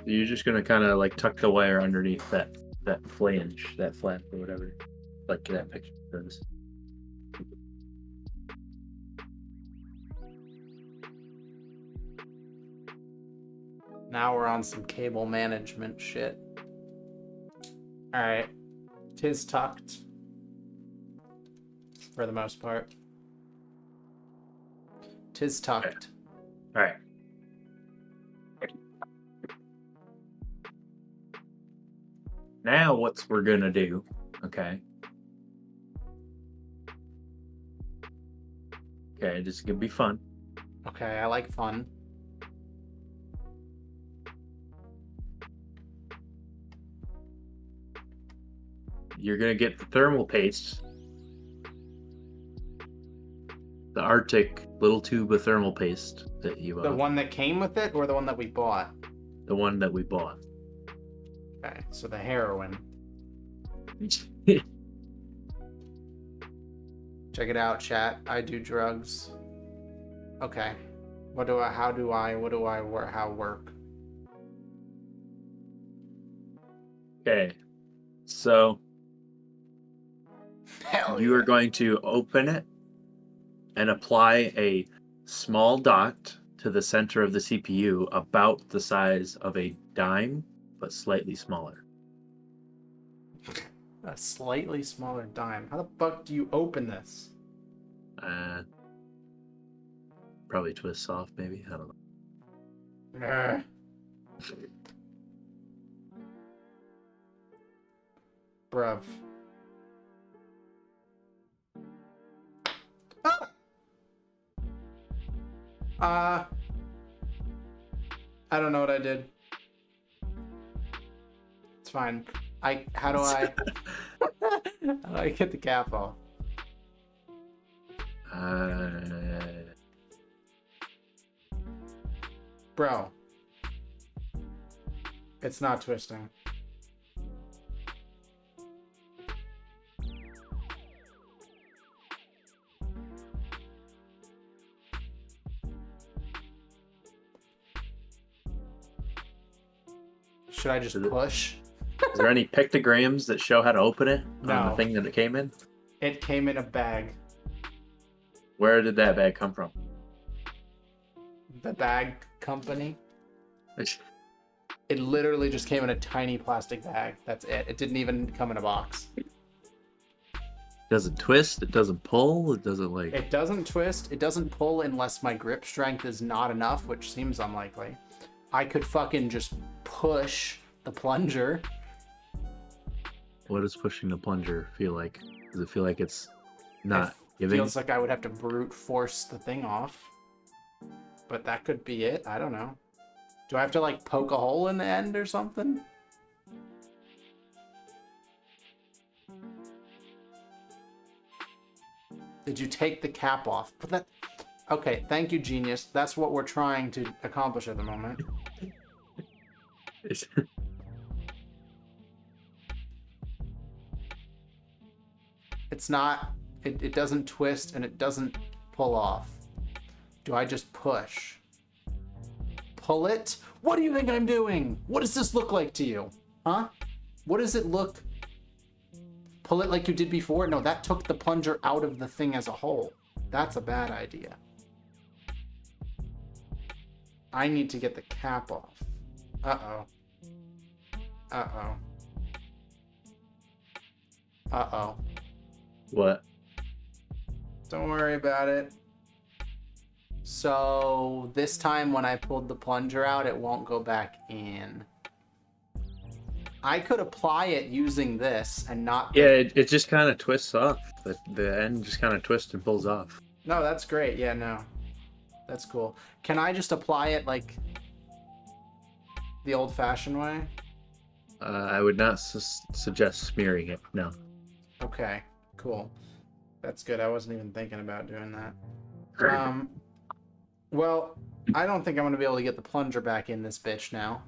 [SPEAKER 2] You're just gonna kind of like tuck the wire underneath that flange, that flap or whatever, like that picture does.
[SPEAKER 1] Now we're on some cable management shit. Alright. Tis tucked. For the most part. Tis tucked.
[SPEAKER 2] All right. Now what we're gonna do, okay? Okay, this is gonna be fun.
[SPEAKER 1] Okay, I like fun.
[SPEAKER 2] You're gonna get the thermal paste, the Arctic little tube of thermal paste that you
[SPEAKER 1] The one that came with it or the one that we bought?
[SPEAKER 2] the one that we bought.
[SPEAKER 1] Okay, so the heroin. Check it out, chat. I do drugs. Okay. How work?
[SPEAKER 2] Okay, so
[SPEAKER 1] Hell
[SPEAKER 2] you are going to open it and apply a small dot to the center of the CPU about the size of a dime, but slightly smaller.
[SPEAKER 1] A slightly smaller dime. How the fuck do you open this?
[SPEAKER 2] Probably twist soft, maybe. I don't know.
[SPEAKER 1] Ugh. Bruv. Ah! I don't know what I did. It's fine. How do I get the cap off? Bro. It's not twisting. Should I just push?
[SPEAKER 2] Is there any pictograms that show how to open it on
[SPEAKER 1] No.
[SPEAKER 2] the thing that it came in?
[SPEAKER 1] It came in a bag.
[SPEAKER 2] Where did that bag come from?
[SPEAKER 1] The bag company. It literally just came in a tiny plastic bag. That's it. It didn't even come in a box.
[SPEAKER 2] Doesn't twist, it doesn't pull, it doesn't like...
[SPEAKER 1] It doesn't twist. It doesn't pull unless my grip strength is not enough, which seems unlikely. I could fucking just push the plunger.
[SPEAKER 2] What does pushing the plunger feel like? Does it feel like it's not
[SPEAKER 1] It
[SPEAKER 2] giving?
[SPEAKER 1] feels like I would have to brute force the thing off. But that could be it. I don't know. Do I have to like poke a hole in the end or something? Did you take the cap off? But that... Okay, thank you, genius. That's what we're trying to accomplish at the moment. It's not... It doesn't twist and it doesn't pull off. Do I just push? Pull it? What do you think I'm doing? What does this look like to you? Huh? What does it look... Pull it like you did before? No, that took the plunger out of the thing as a whole. That's a bad idea. I need to get the cap off. Uh-oh. Uh-oh. Uh-oh.
[SPEAKER 2] What?
[SPEAKER 1] Don't worry about it. So this time when I pulled the plunger out, it won't go back in. I could apply it using this and not...
[SPEAKER 2] Yeah, it just kind of twists off. The end just kind of twists and pulls off.
[SPEAKER 1] No, that's great. Yeah, no. That's cool. Can I just apply it like the old-fashioned way?
[SPEAKER 2] I would not suggest smearing it. No.
[SPEAKER 1] Okay, cool. That's good. I wasn't even thinking about doing that. Well, I don't think I'm going to be able to get the plunger back in this bitch now.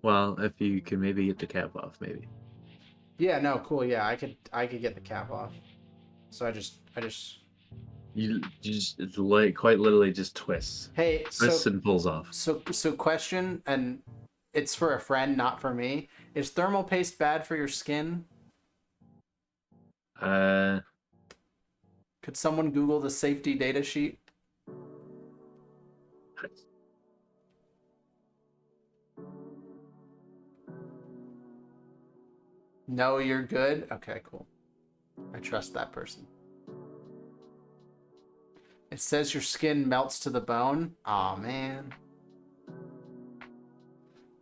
[SPEAKER 2] Well, if you can maybe get the cap off, maybe.
[SPEAKER 1] Yeah, no, cool. Yeah, I could get the cap off. So I just
[SPEAKER 2] You just it's like quite literally just twists.
[SPEAKER 1] Hey,
[SPEAKER 2] Twists and pulls off.
[SPEAKER 1] So question, and it's for a friend, not for me. Is thermal paste bad for your skin? Could someone Google the safety data sheet? No, you're good? Okay, cool. I trust that person. It says your skin melts to the bone. Aw, man.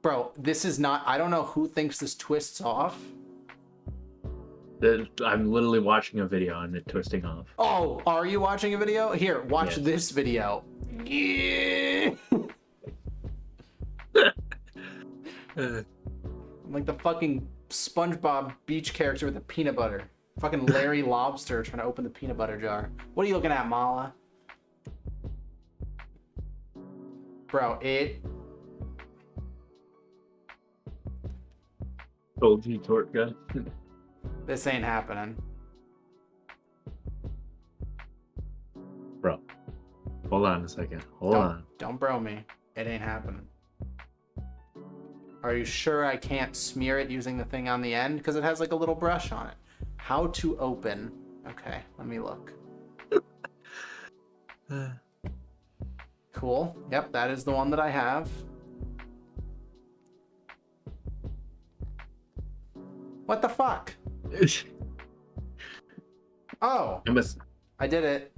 [SPEAKER 1] Bro, this is not... I don't know who thinks this twists off.
[SPEAKER 2] I'm literally watching a video on it twisting off.
[SPEAKER 1] Oh, are you watching a video? Here, watch
[SPEAKER 2] Yes.
[SPEAKER 1] this video. Yeah. I'm like the fucking SpongeBob beach character with the peanut butter. Fucking Larry Lobster trying to open the peanut butter jar. What are you looking at, Mala? Bro, it...
[SPEAKER 2] Told you, Torque guy.
[SPEAKER 1] This ain't happening.
[SPEAKER 2] Bro. Hold on a second. Hold on.
[SPEAKER 1] Don't bro me. It ain't happening. Are you sure I can't smear it using the thing on the end? Because it has like a little brush on it. How to open. Okay, let me look. Cool. Yep, that is the one that I have. What the fuck? Oh, I did it.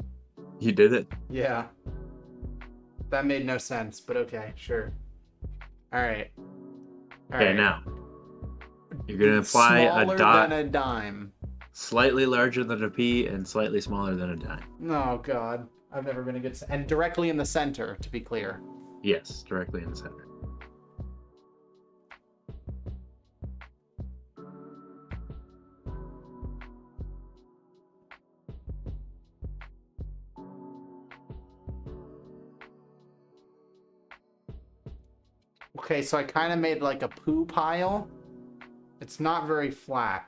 [SPEAKER 2] You did it?
[SPEAKER 1] Yeah. That made no sense, but okay, sure. All right.
[SPEAKER 2] Okay, now. You're going to apply
[SPEAKER 1] Smaller
[SPEAKER 2] a dot
[SPEAKER 1] than a dime.
[SPEAKER 2] slightly larger than a pea and slightly smaller than a dime.
[SPEAKER 1] Oh, God. I've never been a good... And directly in the center, to be clear.
[SPEAKER 2] Yes, directly in the center.
[SPEAKER 1] Okay, so I kind of made like a poo pile. It's not very flat.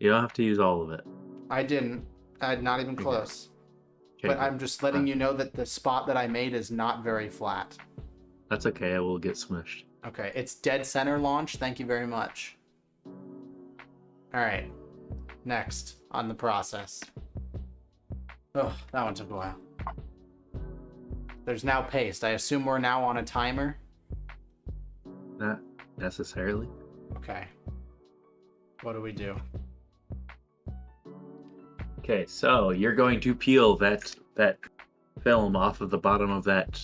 [SPEAKER 2] You don't have to use all of it.
[SPEAKER 1] I didn't. Not even close.
[SPEAKER 2] Okay,
[SPEAKER 1] But I'm just letting you know that the spot that I made is not very flat.
[SPEAKER 2] That's okay. I will get smushed.
[SPEAKER 1] Okay, it's dead center launch. Thank you very much. All right. Next on the process. Oh, that one took a while. There's now paste. I assume we're now on a timer.
[SPEAKER 2] Not necessarily.
[SPEAKER 1] Okay. What do we do?
[SPEAKER 2] Okay, so you're going to peel that film off of the bottom of that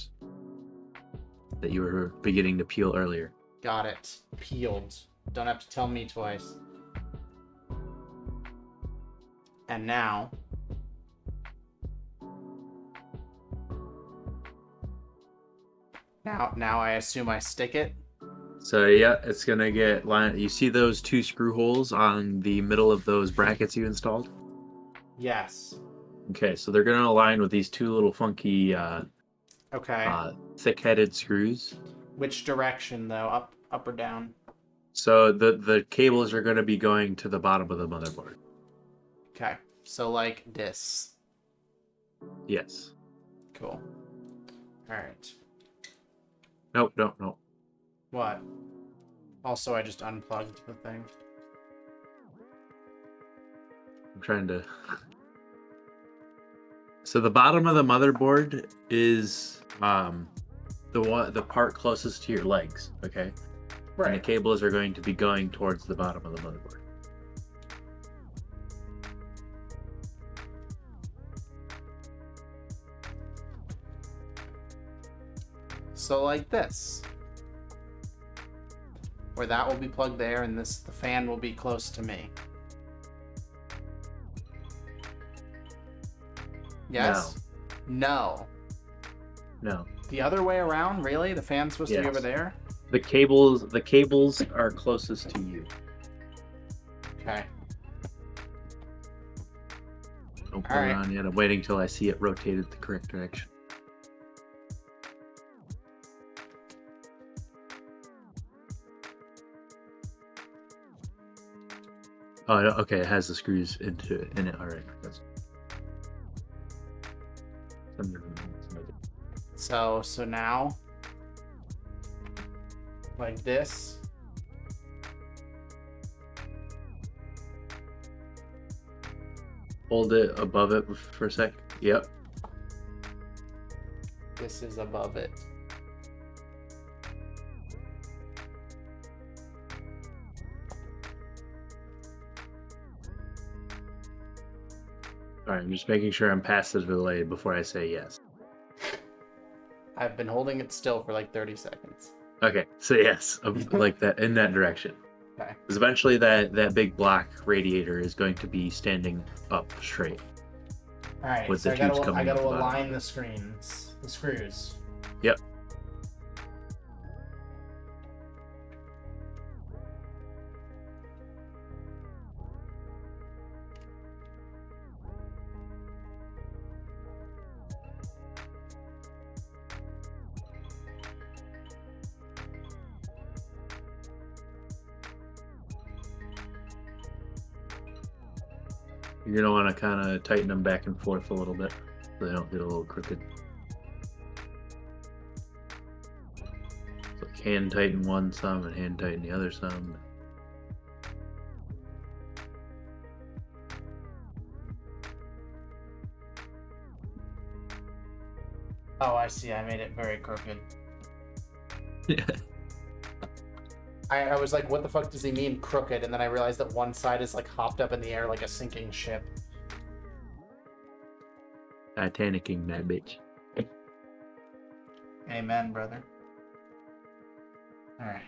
[SPEAKER 2] you were beginning to peel earlier.
[SPEAKER 1] Got it. Peeled. Don't have to tell me twice. And now... Now I assume I stick it.
[SPEAKER 2] So yeah, it's gonna get line. You see those 2 screw holes on the middle of those brackets you installed?
[SPEAKER 1] Yes.
[SPEAKER 2] Okay, so they're gonna align with these 2 little funky
[SPEAKER 1] Okay.
[SPEAKER 2] thick-headed screws.
[SPEAKER 1] Which direction though? Up or down?
[SPEAKER 2] So the cables are gonna be going to the bottom of the motherboard.
[SPEAKER 1] Okay. So like this.
[SPEAKER 2] Yes.
[SPEAKER 1] Cool. All right.
[SPEAKER 2] Nope. Nope.
[SPEAKER 1] What? Also, I just unplugged the thing.
[SPEAKER 2] I'm trying to. So the bottom of the motherboard is the part closest to your legs. Okay. And the cables are going to be going towards the bottom of the motherboard.
[SPEAKER 1] So like this. Where that will be plugged there, and the fan will be close to me. Yes? No.
[SPEAKER 2] No.
[SPEAKER 1] The other way around? Really? The fan's supposed to be
[SPEAKER 2] Yes.
[SPEAKER 1] over there?
[SPEAKER 2] The cables are closest to you.
[SPEAKER 1] Okay.
[SPEAKER 2] Don't put
[SPEAKER 1] All
[SPEAKER 2] it
[SPEAKER 1] right.
[SPEAKER 2] on yet. I'm waiting till I see it rotated the correct direction. Oh, okay. It has the screws in it. All right.
[SPEAKER 1] So now, like this.
[SPEAKER 2] Hold it above it for a sec. Yep.
[SPEAKER 1] This is above it.
[SPEAKER 2] All right. I'm just making sure I'm past the delay before I say yes.
[SPEAKER 1] I've been holding it still for like 30 seconds.
[SPEAKER 2] Okay. So yes, like that in that direction.
[SPEAKER 1] Okay.
[SPEAKER 2] Because eventually that big black radiator is going to be standing up straight.
[SPEAKER 1] All right.
[SPEAKER 2] With
[SPEAKER 1] So
[SPEAKER 2] the
[SPEAKER 1] I
[SPEAKER 2] tubes
[SPEAKER 1] gotta
[SPEAKER 2] coming out the bottom.
[SPEAKER 1] align the screws.
[SPEAKER 2] Yep. You're gonna want to kind of tighten them back and forth a little bit so they don't get a little crooked. So hand tighten one some and hand tighten the other some.
[SPEAKER 1] Oh, I see. I made it very crooked.
[SPEAKER 2] Yeah.
[SPEAKER 1] I was like, what the fuck does he mean crooked? And then I realized that one side is like hopped up in the air like a sinking ship.
[SPEAKER 2] Titanicing that bitch.
[SPEAKER 1] Amen, brother. Alright.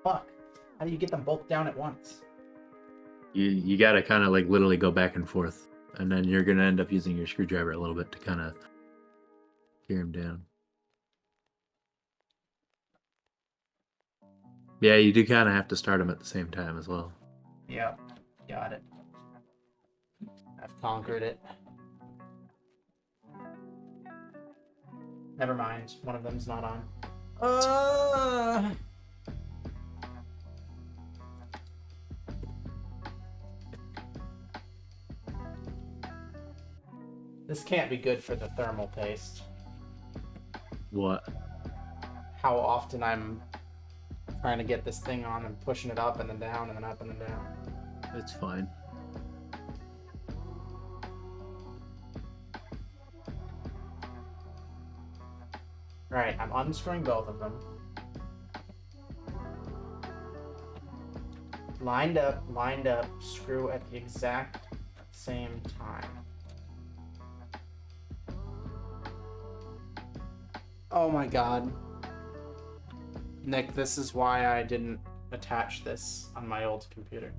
[SPEAKER 1] Fuck. How do you get them both down at once?
[SPEAKER 2] You gotta kind of like literally go back and forth, and then you're gonna end up using your screwdriver a little bit to kind of gear them down. Yeah, you do kind of have to start them at the same time as well.
[SPEAKER 1] Yep. Got it. I've conquered it. Never mind. One of them's not on. This can't be good for the thermal paste.
[SPEAKER 2] What?
[SPEAKER 1] How often I'm trying to get this thing on and pushing it up and then down and then up and then down.
[SPEAKER 2] It's fine.
[SPEAKER 1] Alright, I'm unscrewing both of them. Lined up, screw at the exact same time. Oh my god. Nick, this is why I didn't attach this on my old computer.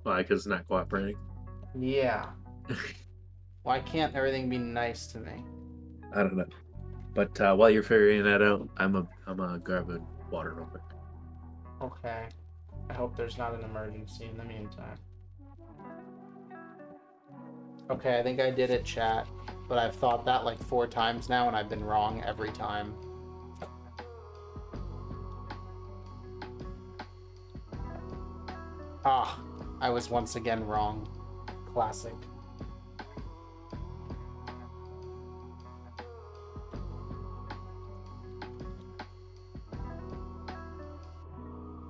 [SPEAKER 2] Why? Because it's not cooperating.
[SPEAKER 1] Yeah. Why can't everything be nice to me?
[SPEAKER 2] I don't know. But while you're figuring that out, I'm a grab a water real quick.
[SPEAKER 1] Okay. I hope there's not an emergency in the meantime. Okay, I think I did it, chat. But I've thought that like 4 times now, and I've been wrong every time. Ah, I was once again wrong. Classic.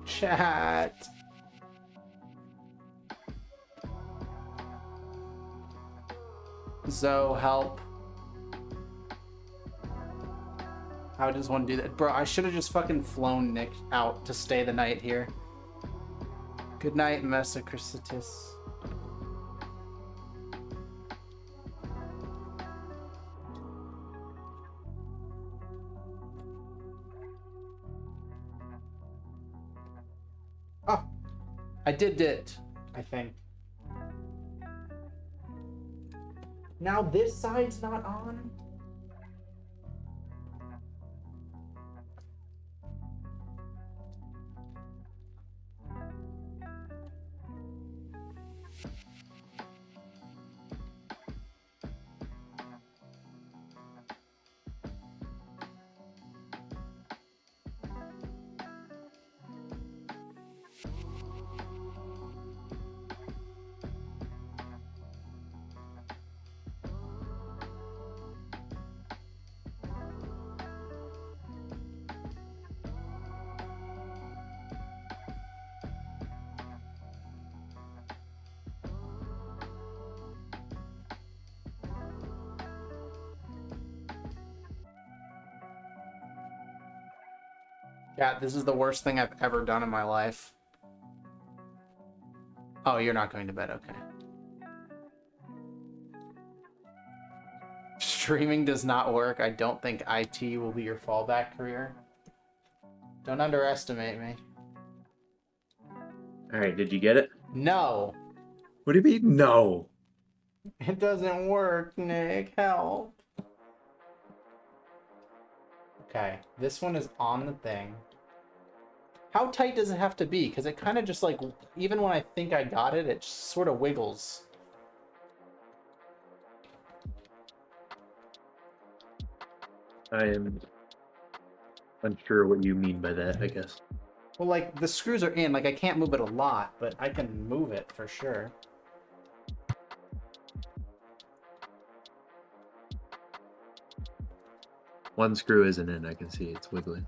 [SPEAKER 1] Chat. Zoe, help. How does one do that? Bro, I should have just fucking flown Nick out to stay the night here. Good night, Mesochrysitis. Oh, I did it, I think. Now this side's not on? Yeah, this is the worst thing I've ever done in my life. Oh, you're not going to bed, okay. Streaming does not work. I don't think IT will be your fallback career. Don't underestimate me.
[SPEAKER 2] All right, did you get it?
[SPEAKER 1] No.
[SPEAKER 2] What do you mean no?
[SPEAKER 1] It doesn't work, Nick. Help. Okay, this one is on the thing. How tight does it have to be? Because it kind of just like, even when I think I got it, it just sort of wiggles.
[SPEAKER 2] I am unsure what you mean by that, I guess.
[SPEAKER 1] Well, like, the screws are in. Like, I can't move it a lot, but I can move it for sure.
[SPEAKER 2] One screw isn't in, I can see it's wiggling.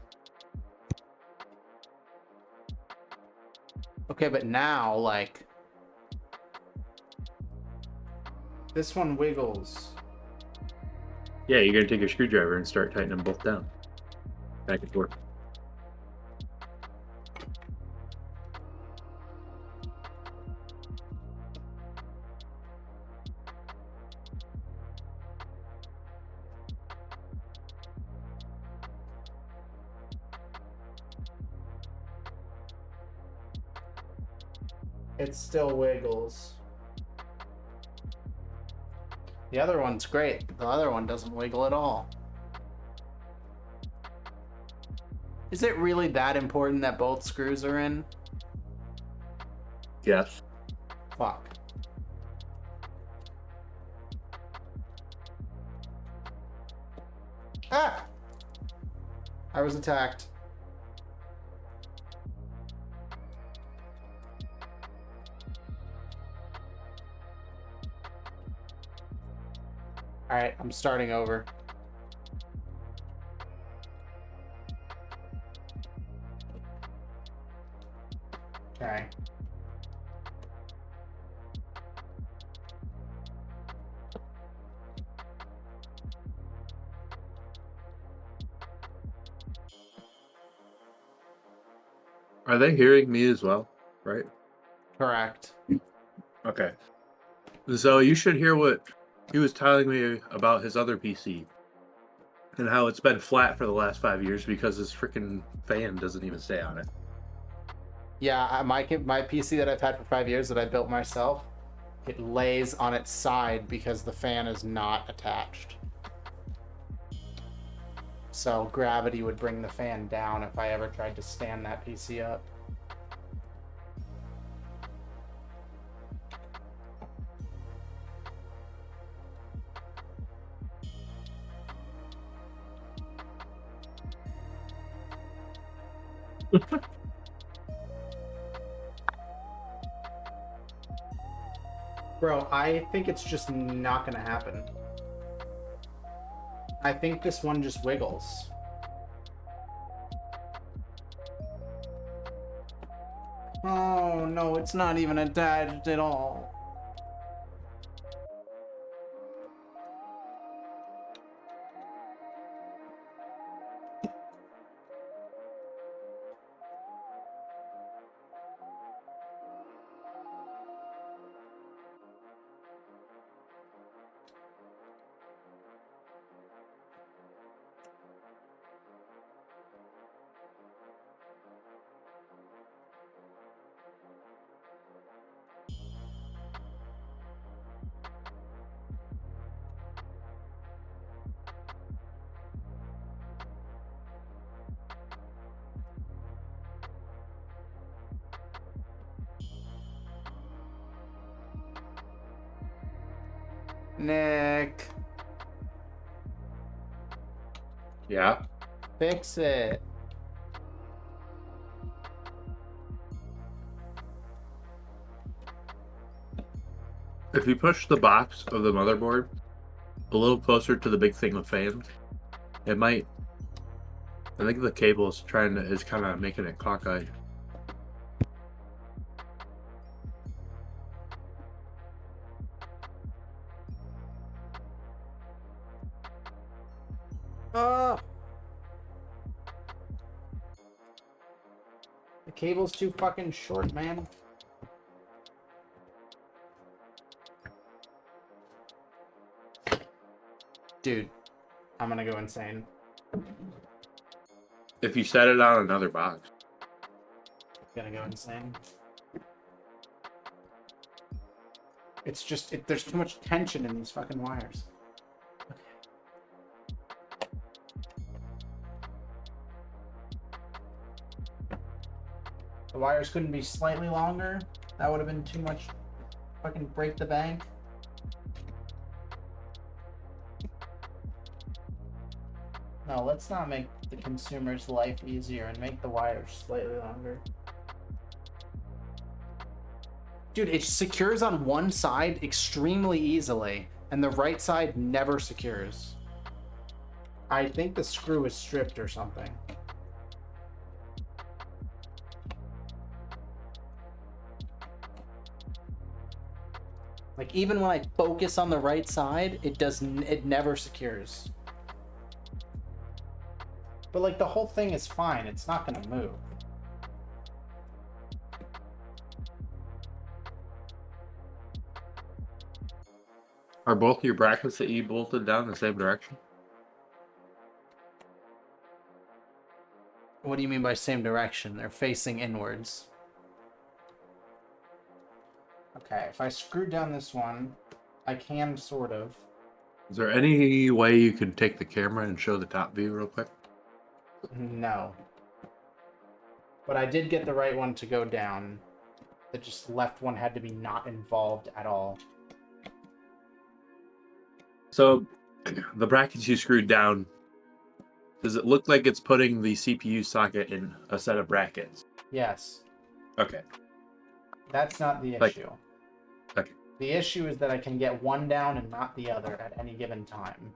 [SPEAKER 1] Okay, but now, like, this one wiggles.
[SPEAKER 2] Yeah, you're gonna take your screwdriver and start tightening them both down. Back and forth.
[SPEAKER 1] It still wiggles. The other one's great. The other one doesn't wiggle at all. Is it really that important that both screws are in?
[SPEAKER 2] Yes.
[SPEAKER 1] Fuck. Ah! I was attacked. Alright, I'm starting over. Okay.
[SPEAKER 2] Are they hearing me as well? Right?
[SPEAKER 1] Correct.
[SPEAKER 2] Okay. So you should hear what he was telling me about his other PC and how it's been flat for the last 5 years because his freaking fan doesn't even stay on it.
[SPEAKER 1] Yeah, my PC that I've had for 5 years that I built myself, It lays on its side because the fan is not attached. So gravity would bring the fan down if I ever tried to stand that PC up. Bro, I think it's just not gonna happen. I think this one just wiggles. Oh, no, it's not even attached at all. Nick,
[SPEAKER 2] Yeah.
[SPEAKER 1] fix it.
[SPEAKER 2] If you push the box of the motherboard a little closer to the big thing with fans, it might. I think the cable is kind of making it cockeyed.
[SPEAKER 1] Oh. The cable's too fucking short, man. Dude, I'm gonna go insane.
[SPEAKER 2] If you set it on another box.
[SPEAKER 1] Gonna go insane. It's just, there's too much tension in these fucking wires. The wires couldn't be slightly longer. That would have been too much. Fucking break the bank. No, let's not make the consumer's life easier and make the wires slightly longer. Dude, it secures on one side extremely easily, and the right side never secures. I think the screw is stripped or something. Like, even when I focus on the right side, it never secures. But like, the whole thing is fine. It's not gonna move.
[SPEAKER 2] Are both your brackets that you bolted down the same direction?
[SPEAKER 1] What do you mean by same direction? They're facing inwards. Okay, if I screw down this one, I can sort of.
[SPEAKER 2] Is there any way you can take the camera and show the top view real quick?
[SPEAKER 1] No. But I did get the right one to go down. The just left one had to be not involved at all.
[SPEAKER 2] So, the brackets you screwed down, does it look like it's putting the CPU socket in a set of brackets?
[SPEAKER 1] Yes.
[SPEAKER 2] Okay.
[SPEAKER 1] That's not the
[SPEAKER 2] Like-
[SPEAKER 1] issue.
[SPEAKER 2] Okay.
[SPEAKER 1] The issue is that I can get one down and not the other at any given time.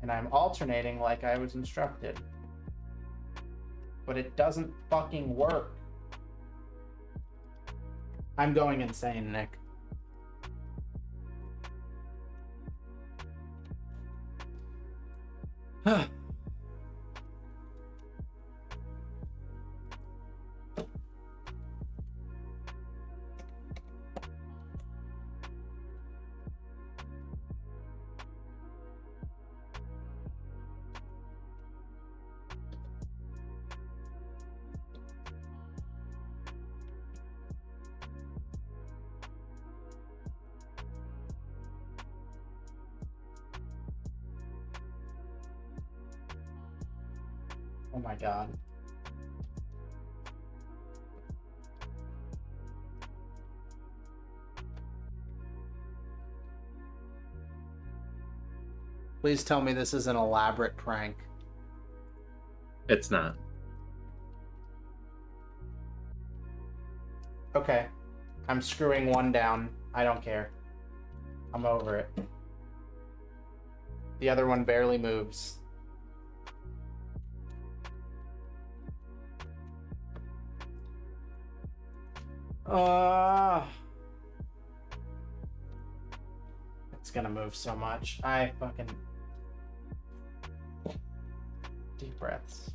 [SPEAKER 1] And I'm alternating like I was instructed. But it doesn't fucking work. I'm going insane, Nick. Oh my god. Please tell me this is an elaborate prank.
[SPEAKER 2] It's not.
[SPEAKER 1] Okay. I'm screwing one down. I don't care. I'm over it. The other one barely moves. It's gonna move so much. I fucking... Deep breaths.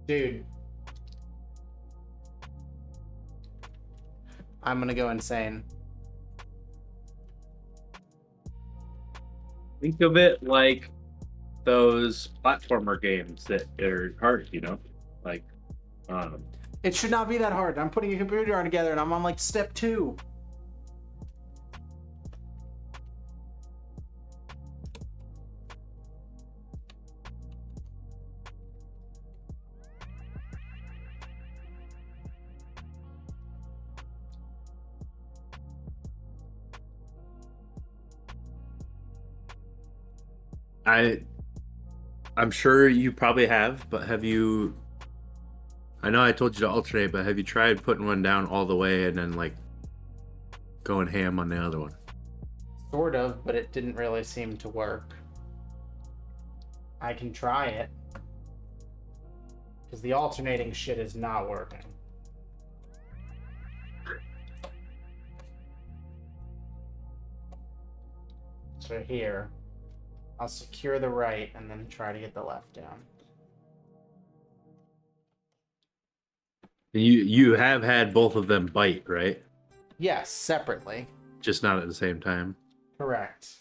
[SPEAKER 1] Dude. I'm gonna go insane.
[SPEAKER 2] Think of it like those platformer games that are hard, you know? Like,
[SPEAKER 1] It should not be that hard. I'm putting a computer together and I'm on like step 2.
[SPEAKER 2] I'm sure you probably have, but have you... I know I told you to alternate, but have you tried putting one down all the way and then, like, going ham on the other one?
[SPEAKER 1] Sort of, but it didn't really seem to work. I can try it. Because the alternating shit is not working. So here, I'll secure the right and then try to get the left down.
[SPEAKER 2] You have had both of them bite, right?
[SPEAKER 1] Yes, separately.
[SPEAKER 2] Just not at the same time.
[SPEAKER 1] Correct.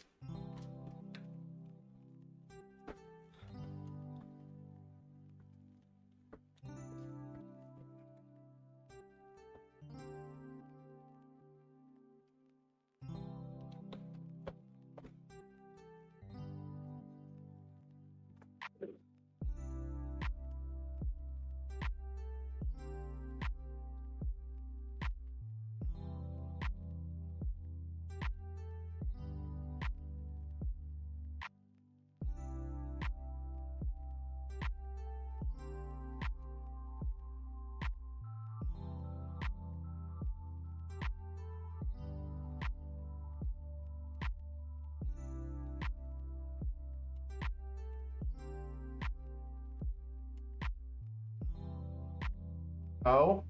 [SPEAKER 1] Oh?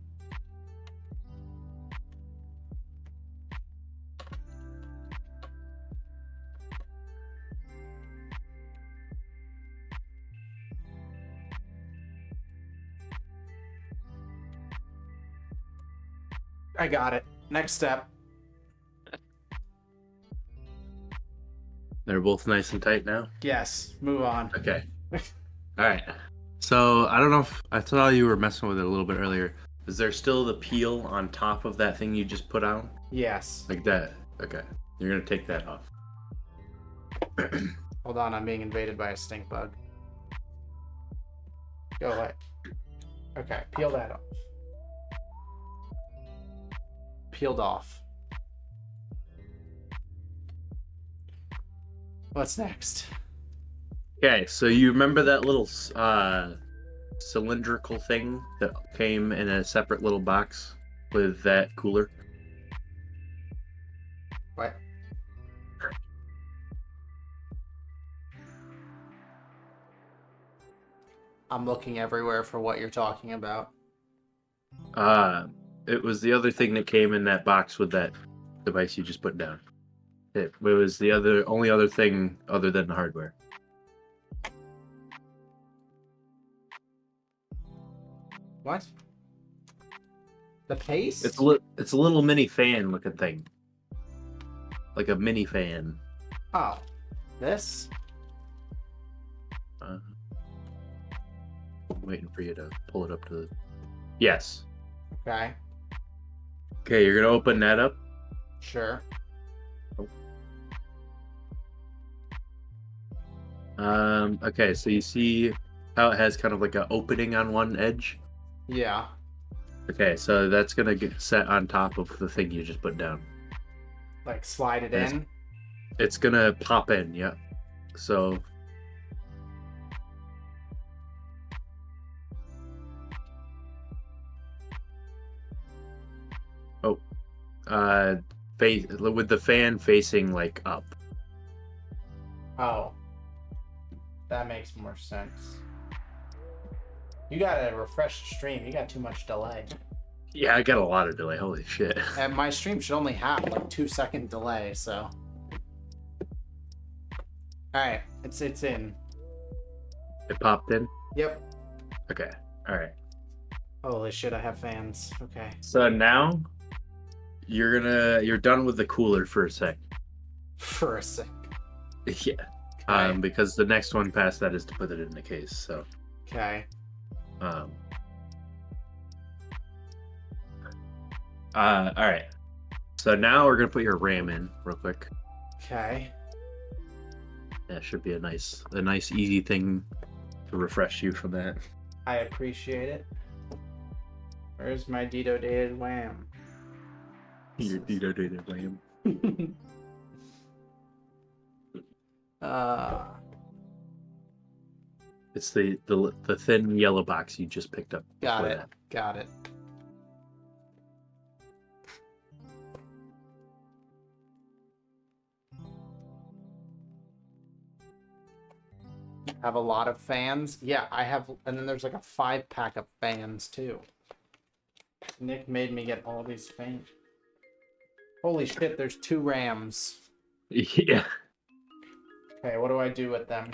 [SPEAKER 1] I got it. Next step.
[SPEAKER 2] They're both nice and tight now?
[SPEAKER 1] Yes, move on.
[SPEAKER 2] Okay. All right. So I don't know if I saw you were messing with it a little bit earlier. Is there still the peel on top of that thing you just put on?
[SPEAKER 1] Yes.
[SPEAKER 2] Like that? Okay. You're going to take that off.
[SPEAKER 1] Hold on, I'm being invaded by a stink bug. Go away. Okay, peel that off. Peeled off. What's next?
[SPEAKER 2] Okay, so you remember that little cylindrical thing that came in a separate little box with that cooler?
[SPEAKER 1] What? I'm looking everywhere for what you're talking about.
[SPEAKER 2] It was the other thing that came in that box with that device you just put down. It was the only other thing other than the hardware.
[SPEAKER 1] What? The paste?
[SPEAKER 2] It's a little mini fan looking thing, like a mini fan.
[SPEAKER 1] Oh, this?
[SPEAKER 2] I'm waiting for you to pull it up to the. Yes.
[SPEAKER 1] Okay,
[SPEAKER 2] Okay, you're gonna open that up.
[SPEAKER 1] sure.
[SPEAKER 2] Okay, so you see how it has kind of like an opening on one edge?
[SPEAKER 1] Yeah.
[SPEAKER 2] Okay, so that's gonna get set on top of the thing you just put down.
[SPEAKER 1] Like slide it
[SPEAKER 2] Yes.
[SPEAKER 1] in.
[SPEAKER 2] It's gonna pop in, yeah. So face with the fan facing like up.
[SPEAKER 1] Oh. That makes more sense. You gotta refresh the stream. You got too much delay.
[SPEAKER 2] Yeah, I got a lot of delay. Holy shit.
[SPEAKER 1] And my stream should only have like 2-second delay, so. Alright, it's in.
[SPEAKER 2] It popped in?
[SPEAKER 1] Yep.
[SPEAKER 2] Okay. Alright.
[SPEAKER 1] Holy shit, I have fans. Okay.
[SPEAKER 2] So now you're done with the cooler for a sec.
[SPEAKER 1] For a sec.
[SPEAKER 2] Yeah.
[SPEAKER 1] Okay.
[SPEAKER 2] Because the next one past that is to put it in the case. So
[SPEAKER 1] Okay.
[SPEAKER 2] all right. So now we're gonna put your RAM in real quick.
[SPEAKER 1] Okay.
[SPEAKER 2] That should be a nice easy thing to refresh you from that.
[SPEAKER 1] I appreciate it. Where's my Dito dated wham?
[SPEAKER 2] Your denotated RAM. It's the thin yellow box you just picked up.
[SPEAKER 1] Got
[SPEAKER 2] before
[SPEAKER 1] it.
[SPEAKER 2] that.
[SPEAKER 1] Got it. Have a lot of fans. Yeah, I have, and then there's like a 5-pack of fans too. Nick made me get all these fans. Holy shit, there's 2 RAMs.
[SPEAKER 2] Yeah.
[SPEAKER 1] Okay, what do I do with them?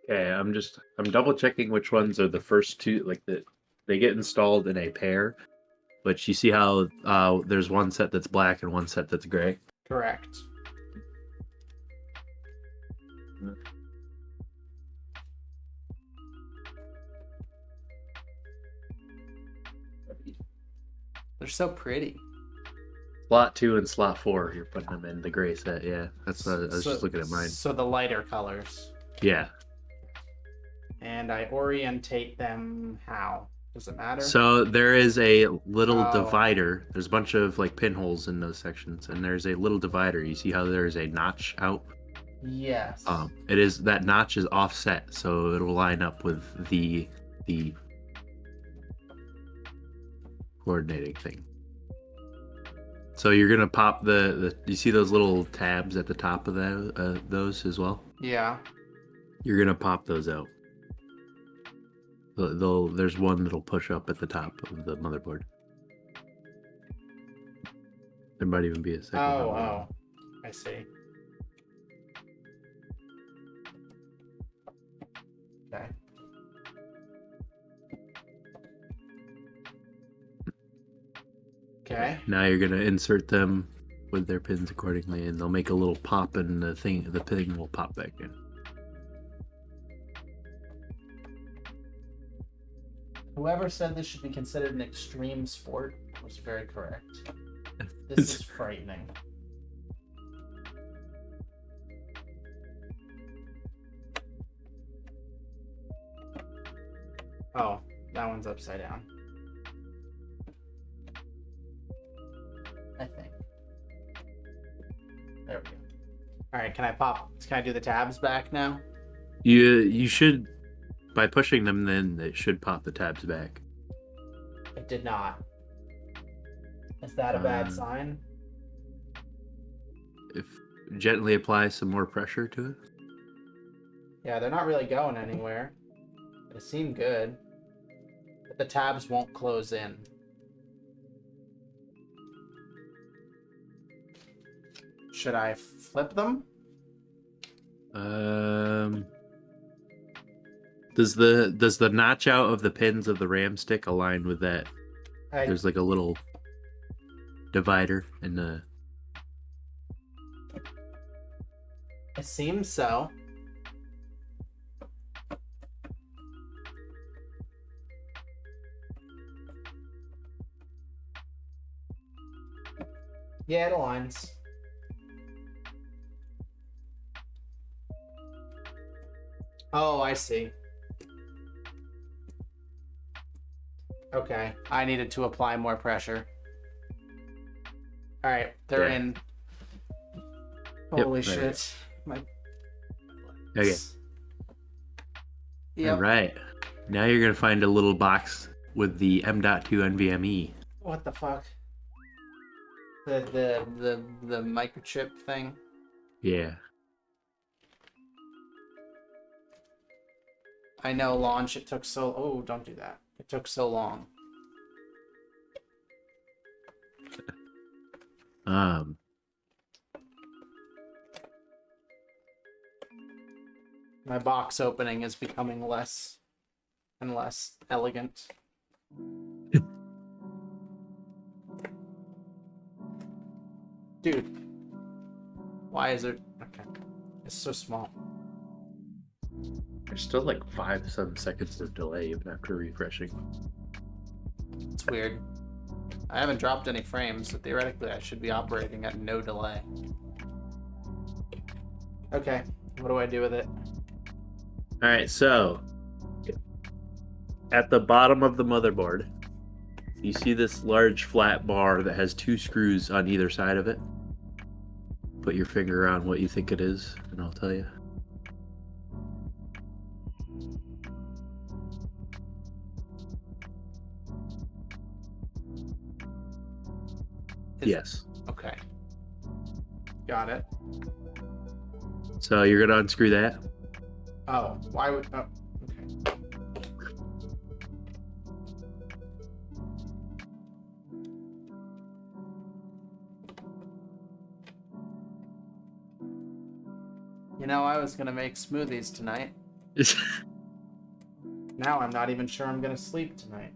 [SPEAKER 2] Okay, I'm double checking which ones are the first two, like they get installed in a pair. But you see how there's one set that's black and one set that's gray?
[SPEAKER 1] Correct. They're so pretty.
[SPEAKER 2] Slot 2 and slot 4, you're putting them in the gray set, yeah. That's I was just looking at mine.
[SPEAKER 1] So the lighter colors.
[SPEAKER 2] Yeah.
[SPEAKER 1] And I orientate them how? Does it matter?
[SPEAKER 2] So there is a little
[SPEAKER 1] Oh.
[SPEAKER 2] divider. There's a bunch of like pinholes in those sections, and there's a little divider. You see how there's a notch out?
[SPEAKER 1] Yes.
[SPEAKER 2] That notch is offset, so it'll line up with the coordinating thing. So you're gonna pop the you see those little tabs at the top of those as well?
[SPEAKER 1] Yeah.
[SPEAKER 2] You're gonna pop those out. There's one that'll push up at the top of the motherboard. There might even be a second.
[SPEAKER 1] Oh, I see. Okay. Okay.
[SPEAKER 2] Now you're gonna insert them with their pins accordingly, and they'll make a little pop, and the pin will pop back in.
[SPEAKER 1] Whoever said this should be considered an extreme sport was very correct. This is frightening. Oh, that one's upside down. I think. There we go. Alright, can I do the tabs back now?
[SPEAKER 2] You should, by pushing them, then it should pop the tabs back.
[SPEAKER 1] It did not. Is that a bad sign?
[SPEAKER 2] gently apply some more pressure to it?
[SPEAKER 1] Yeah, they're not really going anywhere. They seem good. But the tabs won't close in. Should I flip them?
[SPEAKER 2] Does the notch out of the pins of the RAM stick align with that? There's like a little divider in the.
[SPEAKER 1] It seems so. Yeah, it aligns. Oh, I see. Okay, I needed to apply more pressure. All right, they're
[SPEAKER 2] Yeah.
[SPEAKER 1] in.
[SPEAKER 2] Yep,
[SPEAKER 1] Holy
[SPEAKER 2] there it
[SPEAKER 1] shit! My.
[SPEAKER 2] Okay.
[SPEAKER 1] Yep.
[SPEAKER 2] All right. Now you're gonna find a little box with the M.2 NVMe.
[SPEAKER 1] What the fuck? The microchip thing.
[SPEAKER 2] Yeah.
[SPEAKER 1] I know launch. It took so. Oh, don't do that. It took so long. My box opening is becoming less and less elegant. Dude, why is it? Okay, it's so small.
[SPEAKER 2] There's still like 5-7 seconds of delay even after refreshing.
[SPEAKER 1] It's weird. I haven't dropped any frames, so theoretically I should be operating at no delay. Okay, what do I do with it?
[SPEAKER 2] All right, so at the bottom of the motherboard, you see this large flat bar that has 2 screws on either side of it. Put your finger on what you think it is, and I'll tell you. Yes.
[SPEAKER 1] Okay. Got it.
[SPEAKER 2] So you're gonna unscrew that.
[SPEAKER 1] Oh, why would... Oh, okay. You know, I was gonna make smoothies tonight. Now I'm not even sure I'm gonna sleep tonight.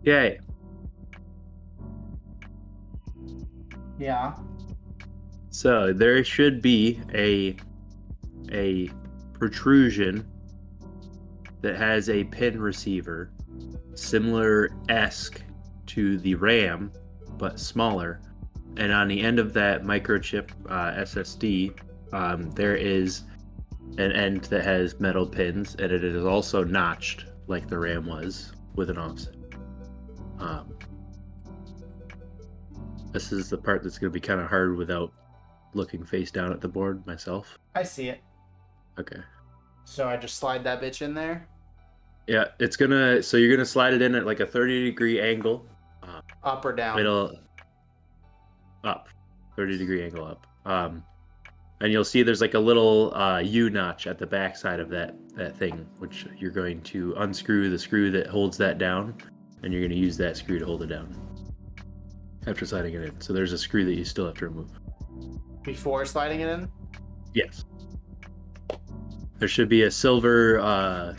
[SPEAKER 2] Okay.
[SPEAKER 1] Yeah.
[SPEAKER 2] So there should be a protrusion that has a pin receiver similar-esque to the RAM, but smaller. And on the end of that microchip SSD, there is an end that has metal pins, and it is also notched like the RAM was with an offset. This is the part that's going to be kind of hard without looking face down at the board myself.
[SPEAKER 1] I see it.
[SPEAKER 2] Okay.
[SPEAKER 1] So I just slide that bitch in there?
[SPEAKER 2] Yeah, it's gonna. So you're gonna slide it in at like a 30-degree angle.
[SPEAKER 1] Up or down?
[SPEAKER 2] It'll up, 30-degree angle up. And you'll see there's like a little U notch at the back side of that thing, which you're going to unscrew the screw that holds that down, and you're going to use that screw to hold it down after sliding it in. So there's a screw that you still have to remove.
[SPEAKER 1] Before sliding it in?
[SPEAKER 2] Yes. There should be a silver or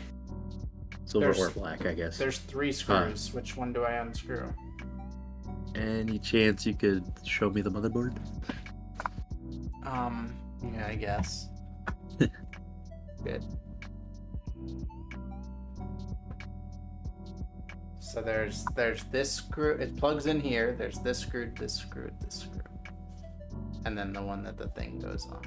[SPEAKER 2] black, I guess.
[SPEAKER 1] There's 3 screws. Which one do I unscrew?
[SPEAKER 2] Any chance you could show me the motherboard?
[SPEAKER 1] Yeah, I guess. Good. So there's this screw. It plugs in here. There's this screw, this screw, this screw, and then the one that the thing goes on.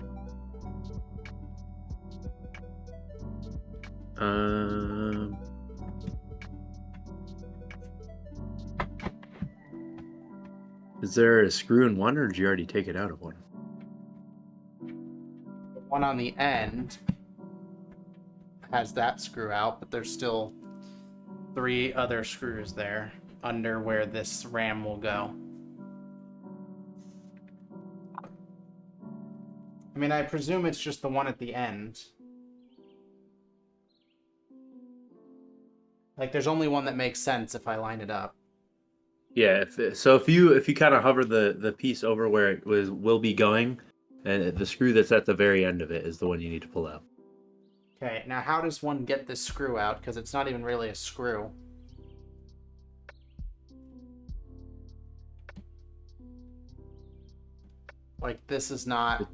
[SPEAKER 2] Is there a screw in one, or did you already take it out of one?
[SPEAKER 1] One on the end has that screw out, but there's still 3 other screws there under where this ram will go. I mean, I presume it's just the one at the end. Like, there's only one that makes sense if I line it up.
[SPEAKER 2] Yeah. If you kind of hover the piece over where it will be going, and the screw that's at the very end of it is the one you need to pull out.
[SPEAKER 1] Okay, now how does one get this screw out? Because it's not even really a screw. Like, this is not...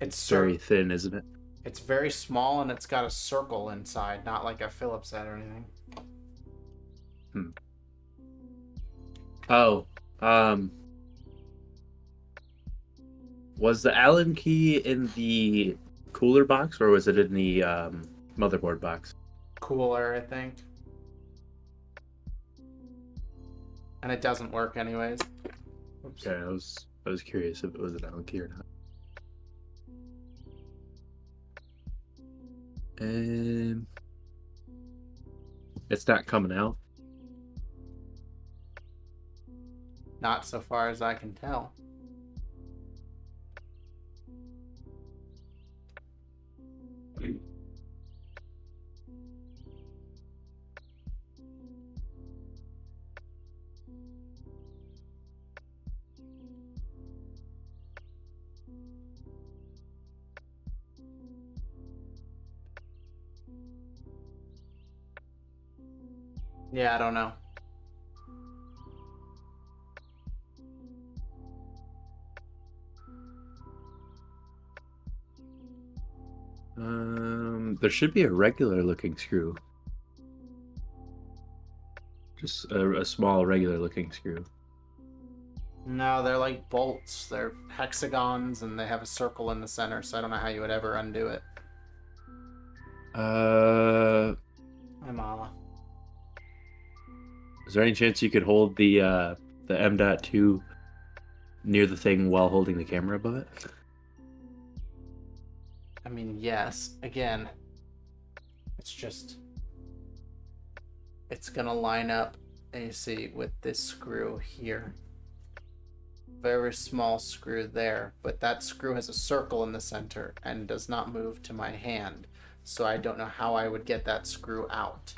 [SPEAKER 1] It's
[SPEAKER 2] very thin, isn't it?
[SPEAKER 1] It's very small, and it's got a circle inside, not like a Phillips head or anything.
[SPEAKER 2] Oh, was the Allen key in the cooler box, or was it in the motherboard box?
[SPEAKER 1] Cooler, I think. And it doesn't work anyways. Oops.
[SPEAKER 2] Okay, I was curious if it was an Allen key or not. And it's not coming out.
[SPEAKER 1] Not so far as I can tell. Yeah, I don't know.
[SPEAKER 2] There should be a regular looking screw. Just a small regular looking screw.
[SPEAKER 1] No, they're like bolts. They're hexagons, and they have a circle in the center, so I don't know how you would ever undo it. Hi, Mala.
[SPEAKER 2] Is there any chance you could hold the M.2 near the thing while holding the camera above it?
[SPEAKER 1] I mean, yes. Again, it's just... It's gonna line up, you see, with this screw here. Very small screw there, but that screw has a circle in the center and does not move to my hand. So I don't know how I would get that screw out.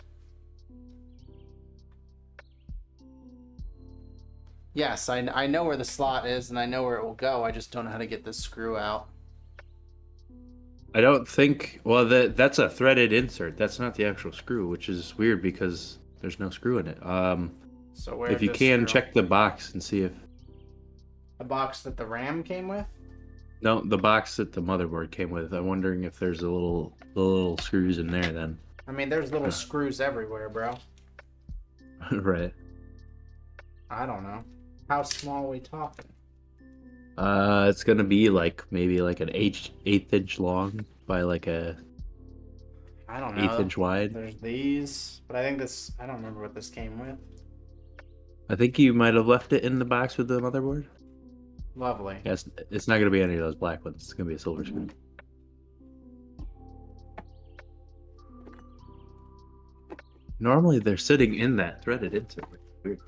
[SPEAKER 1] Yes, I know where the slot is and I know where it will go. I just don't know how to get this screw out.
[SPEAKER 2] I don't think... Well, that's a threaded insert. That's not the actual screw, which is weird because there's no screw in it.
[SPEAKER 1] So where
[SPEAKER 2] if you can, check the box and see if...
[SPEAKER 1] The box that the RAM came with?
[SPEAKER 2] No, the box that the motherboard came with. I'm wondering if there's the little screws in there then.
[SPEAKER 1] I mean, there's little screws everywhere, bro.
[SPEAKER 2] Right.
[SPEAKER 1] I don't know. How small are we talking?
[SPEAKER 2] It's gonna be like maybe like an eighth inch long by like a...
[SPEAKER 1] I don't know.
[SPEAKER 2] 1/8 inch wide.
[SPEAKER 1] There's these, but I think this... I don't remember what this came with.
[SPEAKER 2] I think you might have left it in the box with the motherboard.
[SPEAKER 1] Lovely.
[SPEAKER 2] Yes, it's not gonna be any of those black ones. It's gonna be a silver screw. Normally they're sitting in that threaded insert. Weird.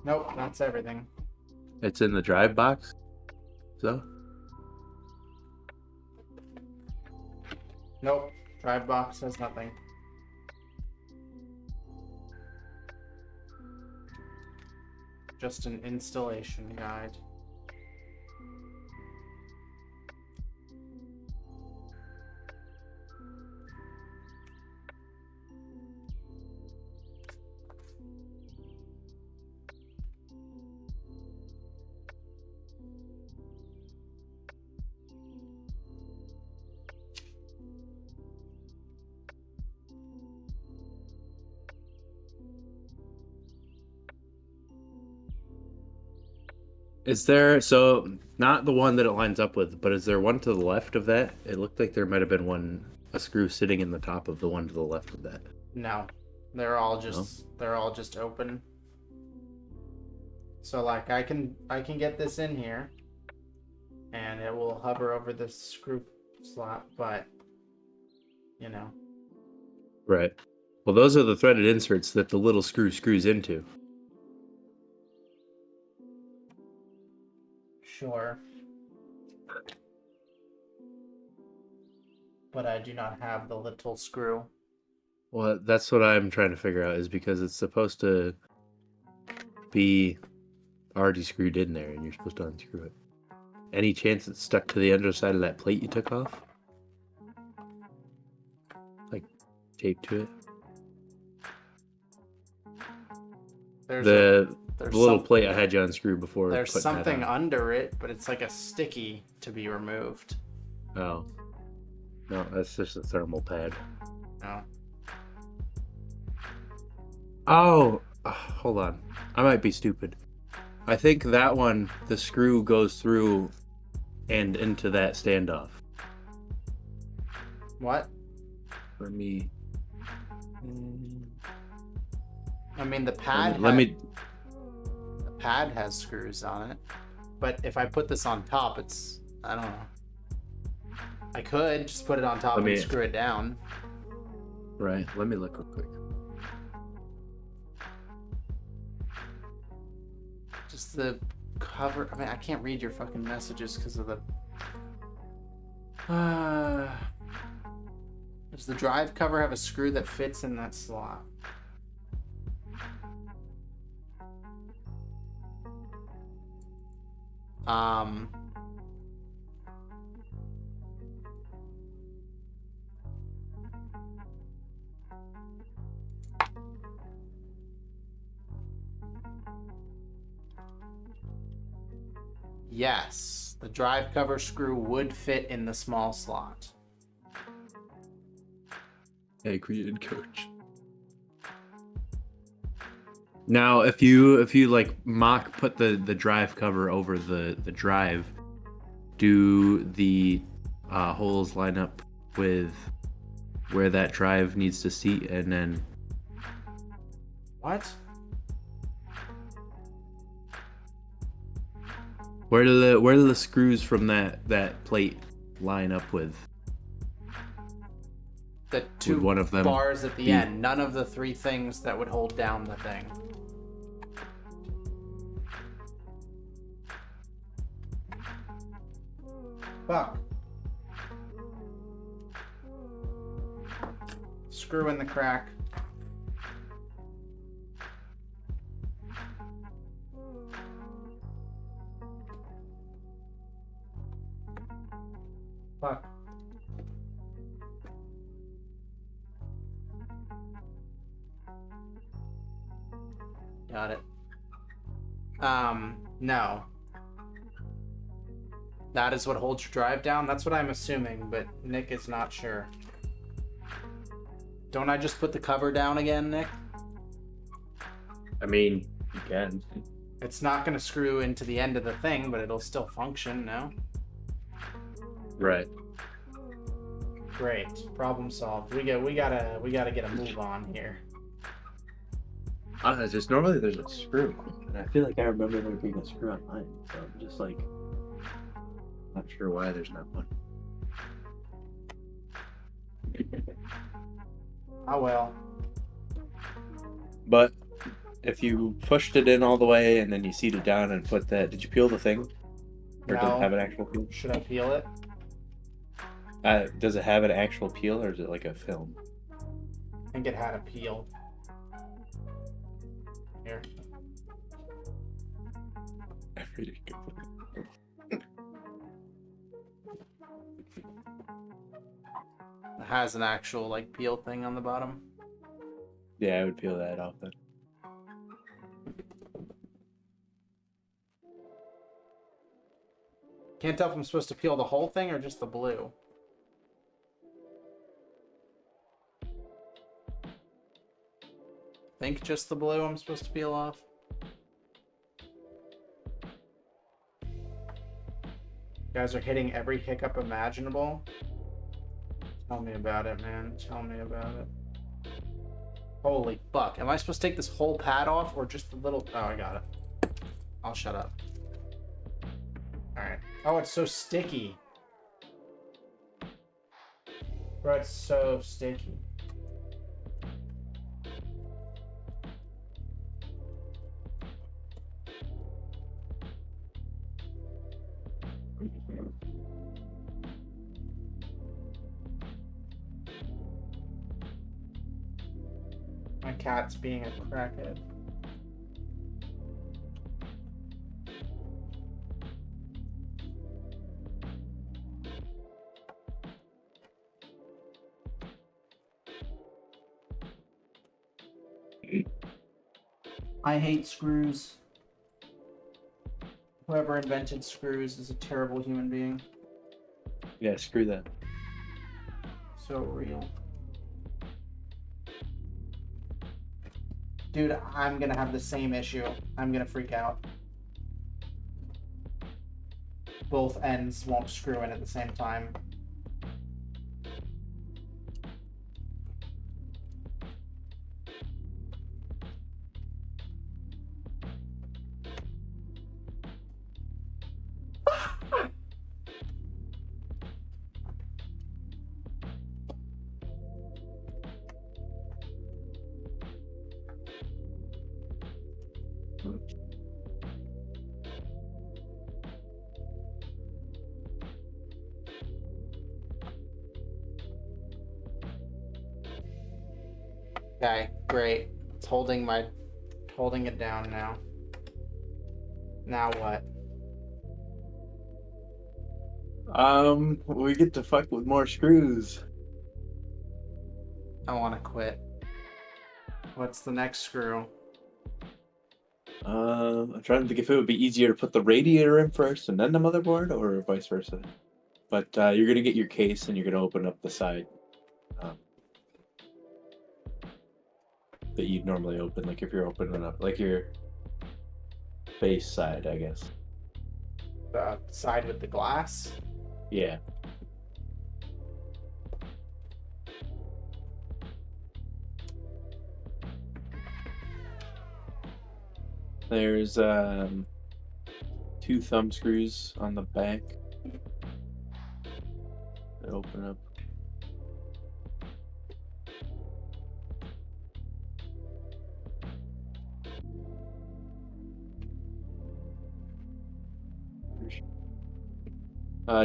[SPEAKER 1] Nope, that's everything.
[SPEAKER 2] It's in the drive box. So
[SPEAKER 1] Nope. Drive box has nothing. Just an installation guide.
[SPEAKER 2] is there, so not the one that it lines up with, but is there one to the left of that? It looked like there might have been a screw sitting in the top of the one to the left of that.
[SPEAKER 1] No. They're all just open. So like I can get this in here and it will hover over this screw slot, but you know.
[SPEAKER 2] Right. Well, those are the threaded inserts that the little screw screws into.
[SPEAKER 1] Sure. But I do not have the little screw.
[SPEAKER 2] Well, that's what I'm trying to figure out, is because it's supposed to be already screwed in there and you're supposed to unscrew it. Any chance it's stuck to the underside of that plate you took off? Like taped to it?
[SPEAKER 1] There's
[SPEAKER 2] The little
[SPEAKER 1] some-
[SPEAKER 2] plate I had you unscrew before.
[SPEAKER 1] There's
[SPEAKER 2] putting that
[SPEAKER 1] something
[SPEAKER 2] on.
[SPEAKER 1] under it, but it's like a sticky to be removed.
[SPEAKER 2] Oh. No, that's just a thermal pad.
[SPEAKER 1] No.
[SPEAKER 2] Oh, hold on. I might be stupid. I think that one, the screw goes through and into that standoff.
[SPEAKER 1] What?
[SPEAKER 2] Let me...
[SPEAKER 1] I mean, the pad the pad has screws on it. But if I put this on top, it's... I don't know. I could just put it on top and screw it down.
[SPEAKER 2] Right, let me look real quick.
[SPEAKER 1] Just the cover... I mean, I can't read your fucking messages because of the... Does the drive cover have a screw that fits in that slot? Yes, the drive cover screw would fit in the small slot.
[SPEAKER 2] Hey, created coach. Now, if you like mock put the drive cover over the drive, do the holes line up with where that drive needs to seat, and then
[SPEAKER 1] What?
[SPEAKER 2] where do the screws from that plate line up with?
[SPEAKER 1] The two
[SPEAKER 2] Would one of them
[SPEAKER 1] bars at the
[SPEAKER 2] be-
[SPEAKER 1] end. None of the three things that would hold down the thing. Fuck. Screw in the crack. Fuck. Got it. No. That is what holds your drive down? That's what I'm assuming, but Nick is not sure. Don't I just put the cover down again, Nick?
[SPEAKER 2] I mean, you can.
[SPEAKER 1] It's not going to screw into the end of the thing, but it'll still function, no?
[SPEAKER 2] Right.
[SPEAKER 1] Great. Problem solved. We gotta get a move on here.
[SPEAKER 2] I don't know, just normally there's a screw, and I feel like I remember there being a screw on mine, so I'm just like not sure why there's not one.
[SPEAKER 1] Oh well.
[SPEAKER 2] But if you pushed it in all the way and then you seated down and put that, did you peel the thing? Or does
[SPEAKER 1] No.
[SPEAKER 2] it have an actual peel?
[SPEAKER 1] Should I peel it?
[SPEAKER 2] Does it have an actual peel, or is it like a film?
[SPEAKER 1] I think it had a peel. Here. It has an actual like peel thing on the bottom.
[SPEAKER 2] Yeah, I would peel that off then.
[SPEAKER 1] Can't tell if I'm supposed to peel the whole thing or just the blue. Think just the blue I'm supposed to peel off. You guys are hitting every hiccup imaginable. Tell me about it, man. Tell me about it. Holy fuck. Am I supposed to take this whole pad off or just the little... Oh, I got it. I'll shut up. Alright. Oh, it's so sticky. Bro, it's so sticky. My cat's being a crackhead. I hate screws. Whoever invented screws is a terrible human being.
[SPEAKER 2] Yeah, screw that.
[SPEAKER 1] So real. Dude, I'm gonna have the same issue. I'm gonna freak out. Both ends won't screw in at the same time. Okay, great. It's holding it down now. Now what?
[SPEAKER 2] We get to fuck with more screws.
[SPEAKER 1] I want to quit. What's the next screw?
[SPEAKER 2] I'm trying to think if it would be easier to put the radiator in first and then the motherboard, or vice versa. But you're gonna get your case and you're gonna open up the side that you'd normally open, like if you're opening up, like your base side, I guess.
[SPEAKER 1] The side with the glass?
[SPEAKER 2] Yeah. There's 2 thumb screws on the back that open up.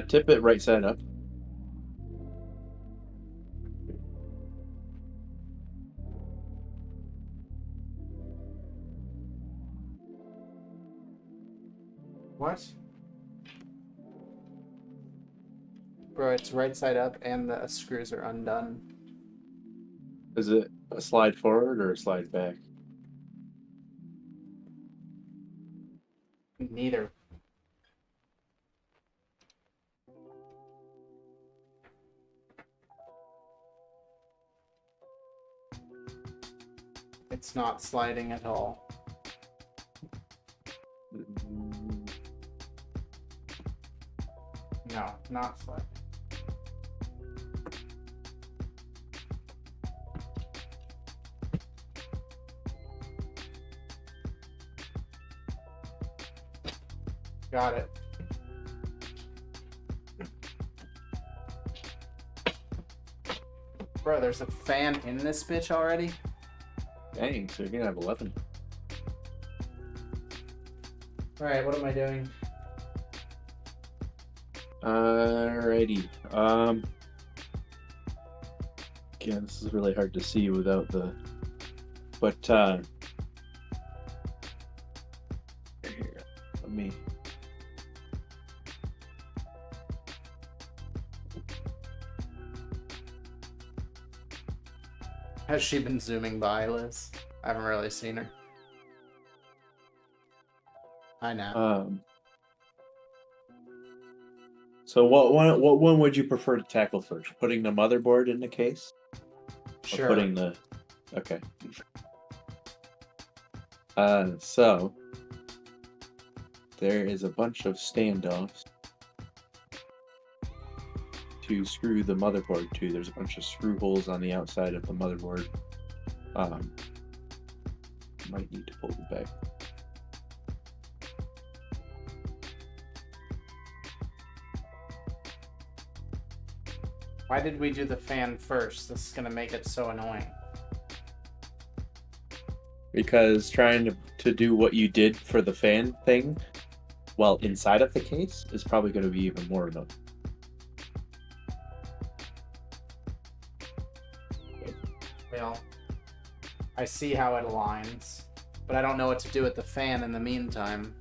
[SPEAKER 2] Tip it right side up.
[SPEAKER 1] What? Bro, it's right side up and the screws are undone.
[SPEAKER 2] Is it a slide forward or a slide back?
[SPEAKER 1] Neither. It's not sliding at all. No, not sliding. Got it. Bro, there's a fan in this bitch already?
[SPEAKER 2] Dang, so you're gonna have 11.
[SPEAKER 1] Alright, what am I doing?
[SPEAKER 2] Alrighty. Again, this is really hard to see without the. But here, let me.
[SPEAKER 1] Has she been zooming by, Liz? I haven't really seen her. I know.
[SPEAKER 2] So what one would you prefer to tackle first? Putting the motherboard in the case?
[SPEAKER 1] Sure.
[SPEAKER 2] Or putting the. Okay. So there is a bunch of standoffs to screw the motherboard to. There's a bunch of screw holes on the outside of the motherboard. Might need to pull it back.
[SPEAKER 1] Why did we do the fan first? This is gonna make it so annoying.
[SPEAKER 2] Because trying to do what you did for the fan thing while inside of the case is probably going to be even more annoying.
[SPEAKER 1] Well, I see how it aligns, but I don't know what to do with the fan in the meantime.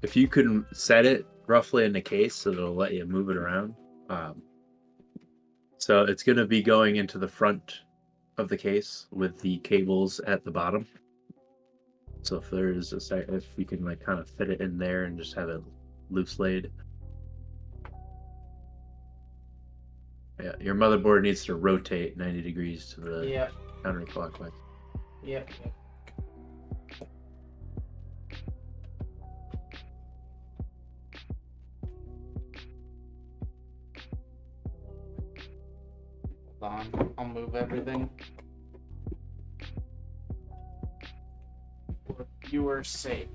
[SPEAKER 2] If you can set it roughly in the case so it'll let you move it around. So it's going to be going into the front of the case with the cables at the bottom. So if there's if you can like kind of fit it in there and just have it loose laid. Yeah, your motherboard needs to rotate 90 degrees to the counterclockwise.
[SPEAKER 1] Yep. Hold on, I'll move everything. For viewer's sake.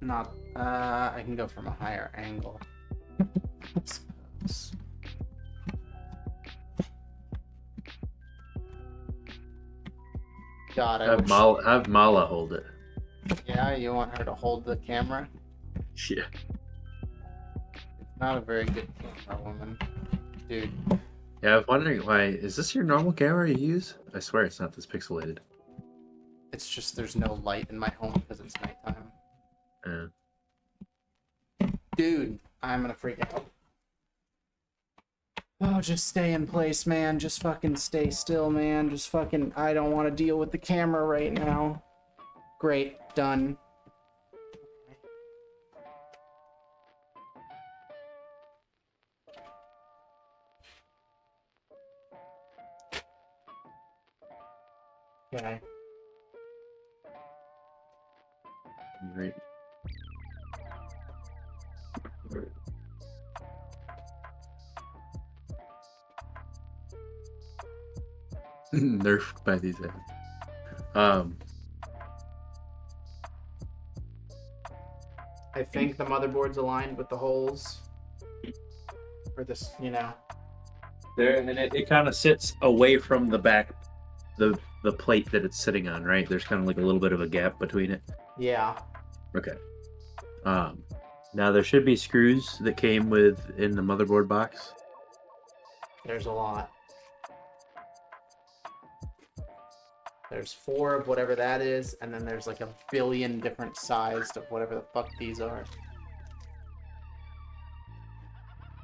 [SPEAKER 1] Not, I can go from a higher angle. I suppose. God, I wish...
[SPEAKER 2] Have Mala hold it.
[SPEAKER 1] Yeah, you want her to hold the camera?
[SPEAKER 2] Yeah.
[SPEAKER 1] It's not a very good camera, woman. Dude.
[SPEAKER 2] Yeah, I was wondering why. Is this your normal camera you use? I swear it's not this pixelated.
[SPEAKER 1] It's just there's no light in my home because it's nighttime. Dude, I'm gonna freak out. Oh, just stay in place, man. Just fucking stay still, man. Just fucking... I don't want to deal with the camera right now. Great. Done. Okay.
[SPEAKER 2] Great. Nerfed by these ends.
[SPEAKER 1] I think the motherboard's aligned with the holes. For this, you know.
[SPEAKER 2] There, and it kind of sits away from the back, the plate that it's sitting on, right? There's kind of like a little bit of a gap between it.
[SPEAKER 1] Yeah.
[SPEAKER 2] Okay. Now there should be screws that came with in the motherboard box.
[SPEAKER 1] There's a lot. There's 4 of whatever that is, and then there's like a billion different sized of whatever the fuck these are.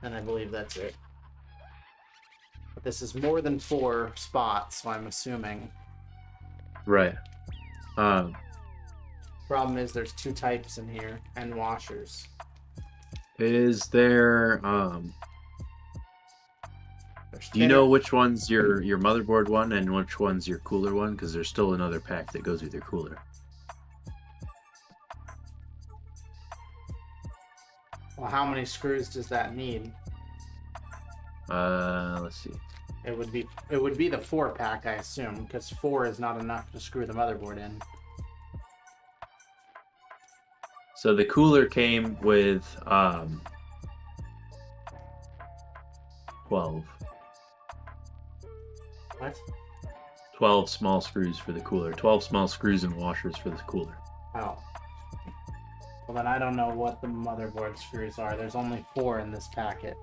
[SPEAKER 1] And I believe that's it. But this is more than 4 spots, so I'm assuming.
[SPEAKER 2] Right.
[SPEAKER 1] Problem is there's 2 types in here, and washers.
[SPEAKER 2] Is there
[SPEAKER 1] There's
[SPEAKER 2] do you know which one's your motherboard one and which one's your cooler one? Because there's still another pack that goes with your cooler.
[SPEAKER 1] Well, how many screws does that need?
[SPEAKER 2] Let's see.
[SPEAKER 1] It would be the 4-pack, I assume, because 4 is not enough to screw the motherboard in.
[SPEAKER 2] So the cooler came with 12.
[SPEAKER 1] What?
[SPEAKER 2] 12 small screws for the cooler. 12 small screws and washers for the cooler.
[SPEAKER 1] Oh. Well, then I don't know what the motherboard screws are. There's only 4 in this packet.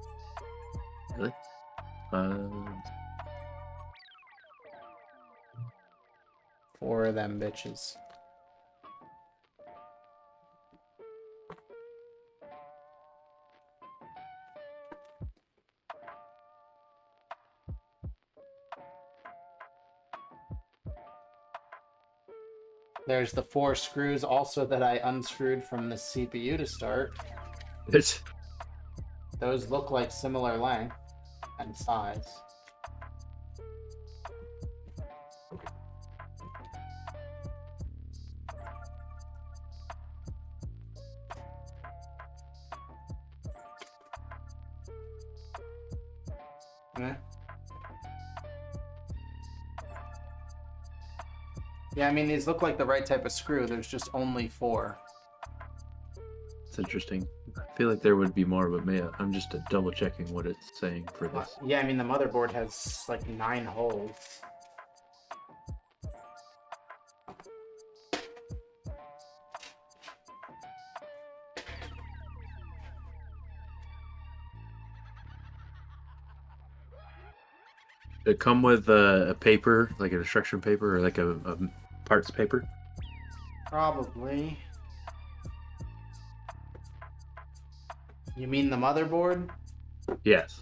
[SPEAKER 2] Really?
[SPEAKER 1] 4 of them bitches. There's the 4 screws also that I unscrewed from the CPU to start.
[SPEAKER 2] It's
[SPEAKER 1] Those look like similar length and size. Eh. Yeah, I mean, these look like the right type of screw. There's just only 4.
[SPEAKER 2] That's interesting. I feel like there would be more, but I'm just double checking what it's saying for this.
[SPEAKER 1] Yeah, I mean the motherboard has like 9 holes.
[SPEAKER 2] Did it come with a paper, like an instruction paper, or like a parts paper?
[SPEAKER 1] Probably. You mean the motherboard?
[SPEAKER 2] Yes.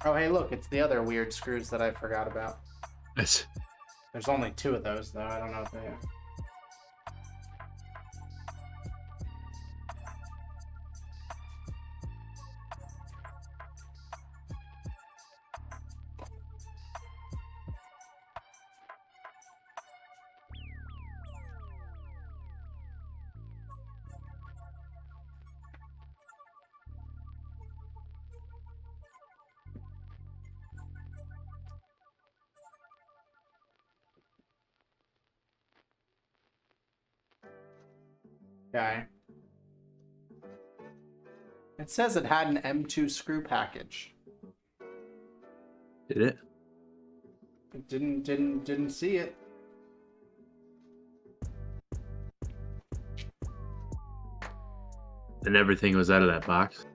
[SPEAKER 1] Oh, hey, look, it's the other weird screws that I forgot about.
[SPEAKER 2] It's,
[SPEAKER 1] There's only 2 of those, though. I don't know if they are. Okay. It says it had an M2 screw package.
[SPEAKER 2] did it?
[SPEAKER 1] It didn't see it.
[SPEAKER 2] And everything was out of that box?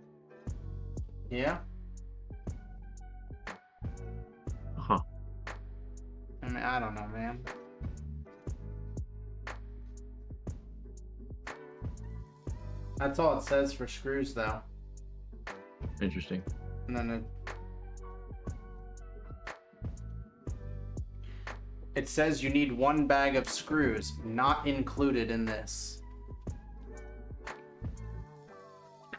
[SPEAKER 1] Yeah.
[SPEAKER 2] Huh.
[SPEAKER 1] I mean, I don't know, man. That's all it says for screws, though.
[SPEAKER 2] Interesting.
[SPEAKER 1] And then it says you need 1 bag of screws, not included in this.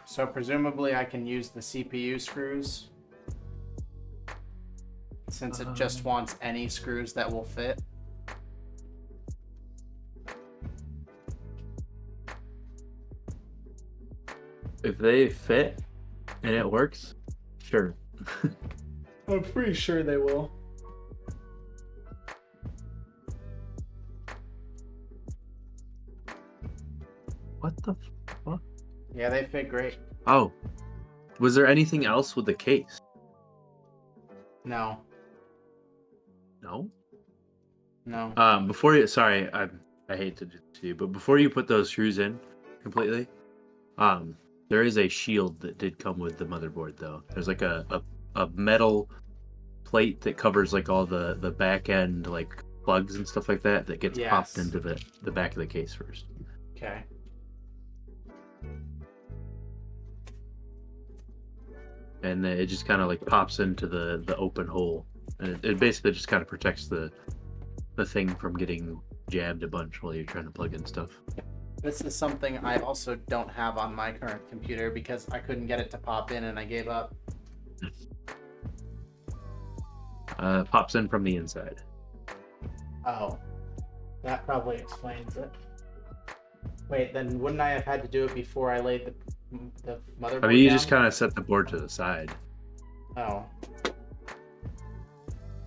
[SPEAKER 1] So presumably I can use the CPU screws, since it just wants any screws that will fit.
[SPEAKER 2] If they fit and it works, sure.
[SPEAKER 1] I'm pretty sure they will.
[SPEAKER 2] What the fuck?
[SPEAKER 1] Yeah, they fit great.
[SPEAKER 2] Oh. Was there anything else with the case?
[SPEAKER 1] No.
[SPEAKER 2] No?
[SPEAKER 1] No.
[SPEAKER 2] Before you, sorry, I hate to do this to you, but before you put those screws in completely, there is a shield that did come with the motherboard though. There's like a metal plate that covers like all the back end like plugs and stuff like that that gets popped
[SPEAKER 1] Yes.
[SPEAKER 2] into the back of the case first.
[SPEAKER 1] Okay.
[SPEAKER 2] And it just kind of like pops into the open hole, and it basically just kind of protects the thing from getting jabbed a bunch while you're trying to plug in stuff.
[SPEAKER 1] This is something I also don't have on my current computer because I couldn't get it to pop in and I gave up.
[SPEAKER 2] Pops in from the inside.
[SPEAKER 1] Oh. That probably explains it. Wait, then wouldn't I have had to do it before I laid the motherboard
[SPEAKER 2] I mean, you
[SPEAKER 1] down?
[SPEAKER 2] just kind of set the board to the side.
[SPEAKER 1] Oh.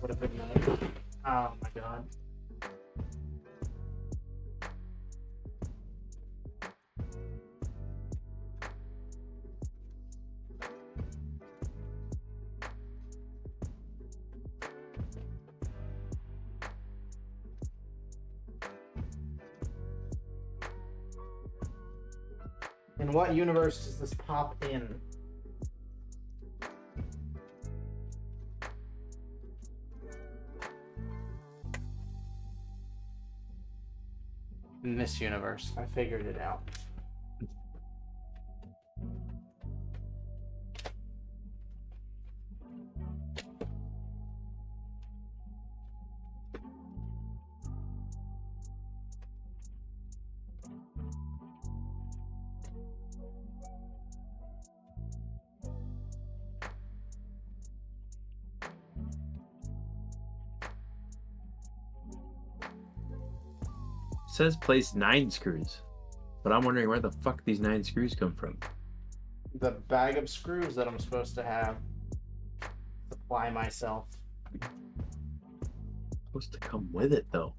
[SPEAKER 1] Would have been nice. Oh my god. In what universe does this pop in? In this universe, I figured it out.
[SPEAKER 2] It says place 9 screws, but I'm wondering where the fuck these 9 screws come from.
[SPEAKER 1] The bag of screws that I'm supposed to have. Supply myself.
[SPEAKER 2] Supposed to come with it though.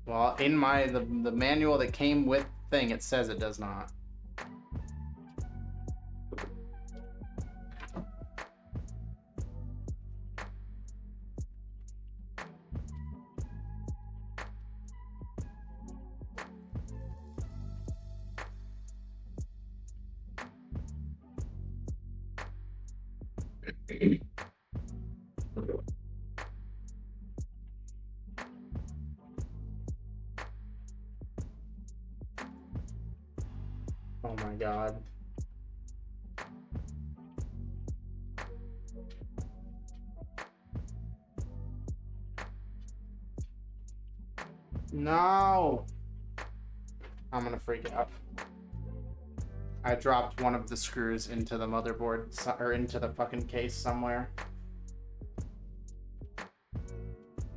[SPEAKER 1] Well, in my the manual that came with thing, it says it does not. Oh my god. No! I'm gonna freak out. I dropped one of the screws into the motherboard, or into the fucking case somewhere.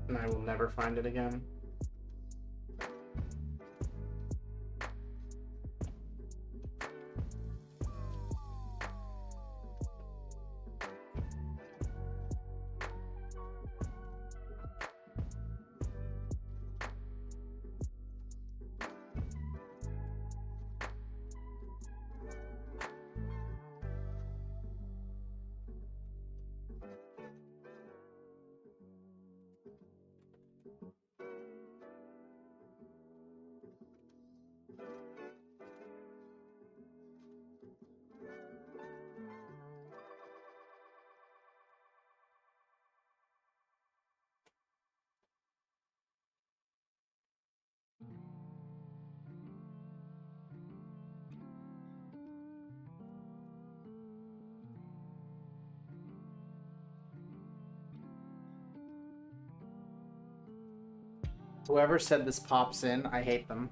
[SPEAKER 1] And I will never find it again. Whoever said this pops in, I hate them.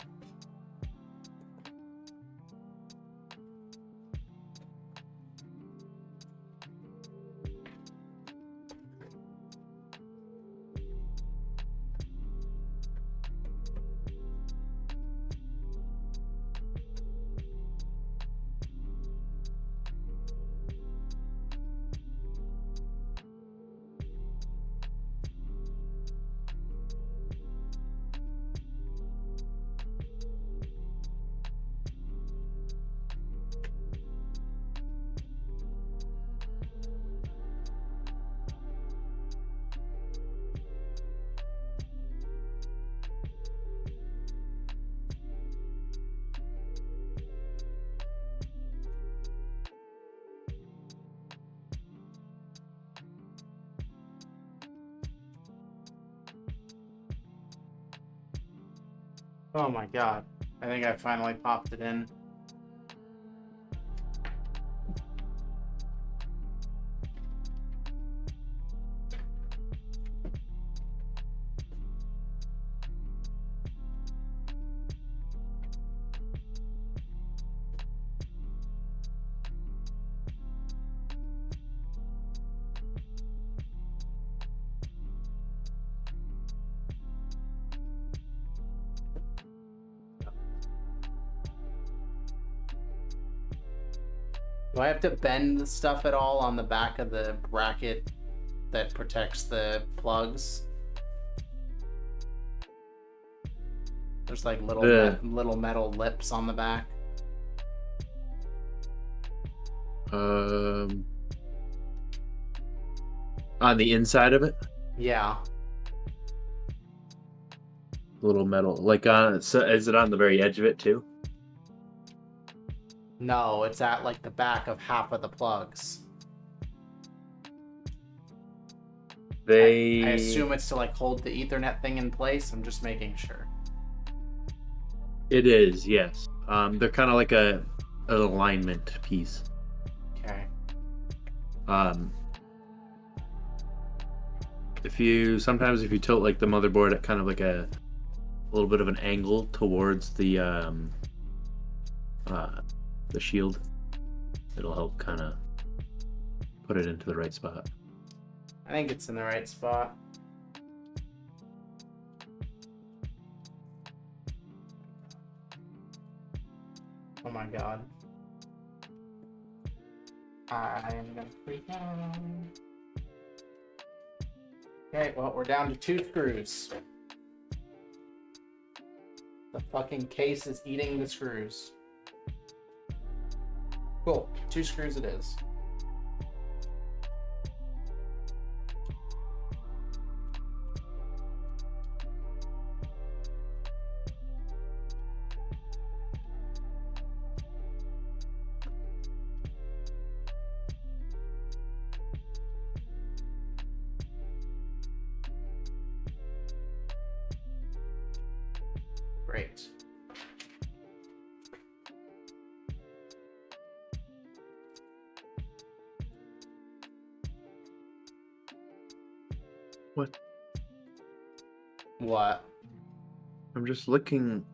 [SPEAKER 1] Oh my god. I think I finally popped it in. Do I have to bend the stuff at all on the back of the bracket that protects the plugs? There's like little metal lips on the back.
[SPEAKER 2] On the inside of it,
[SPEAKER 1] Yeah.
[SPEAKER 2] little metal, like on. So is it on the very edge of it too?
[SPEAKER 1] No, it's at like the back of half of the plugs. I assume it's to like hold the Ethernet thing in place. I'm just making sure.
[SPEAKER 2] It is, yes. They're kind of like an alignment piece.
[SPEAKER 1] Okay.
[SPEAKER 2] If you tilt like the motherboard at kind of like a little bit of an angle towards the shield, it'll help kind of put it into the right spot.
[SPEAKER 1] I think it's in the right spot. Oh my god. I am gonna freak out. Okay, well, we're down to 2 screws. fucking case is eating the screws. Cool. 2 screws it is. Great.
[SPEAKER 2] What?
[SPEAKER 1] What?
[SPEAKER 2] I'm just looking.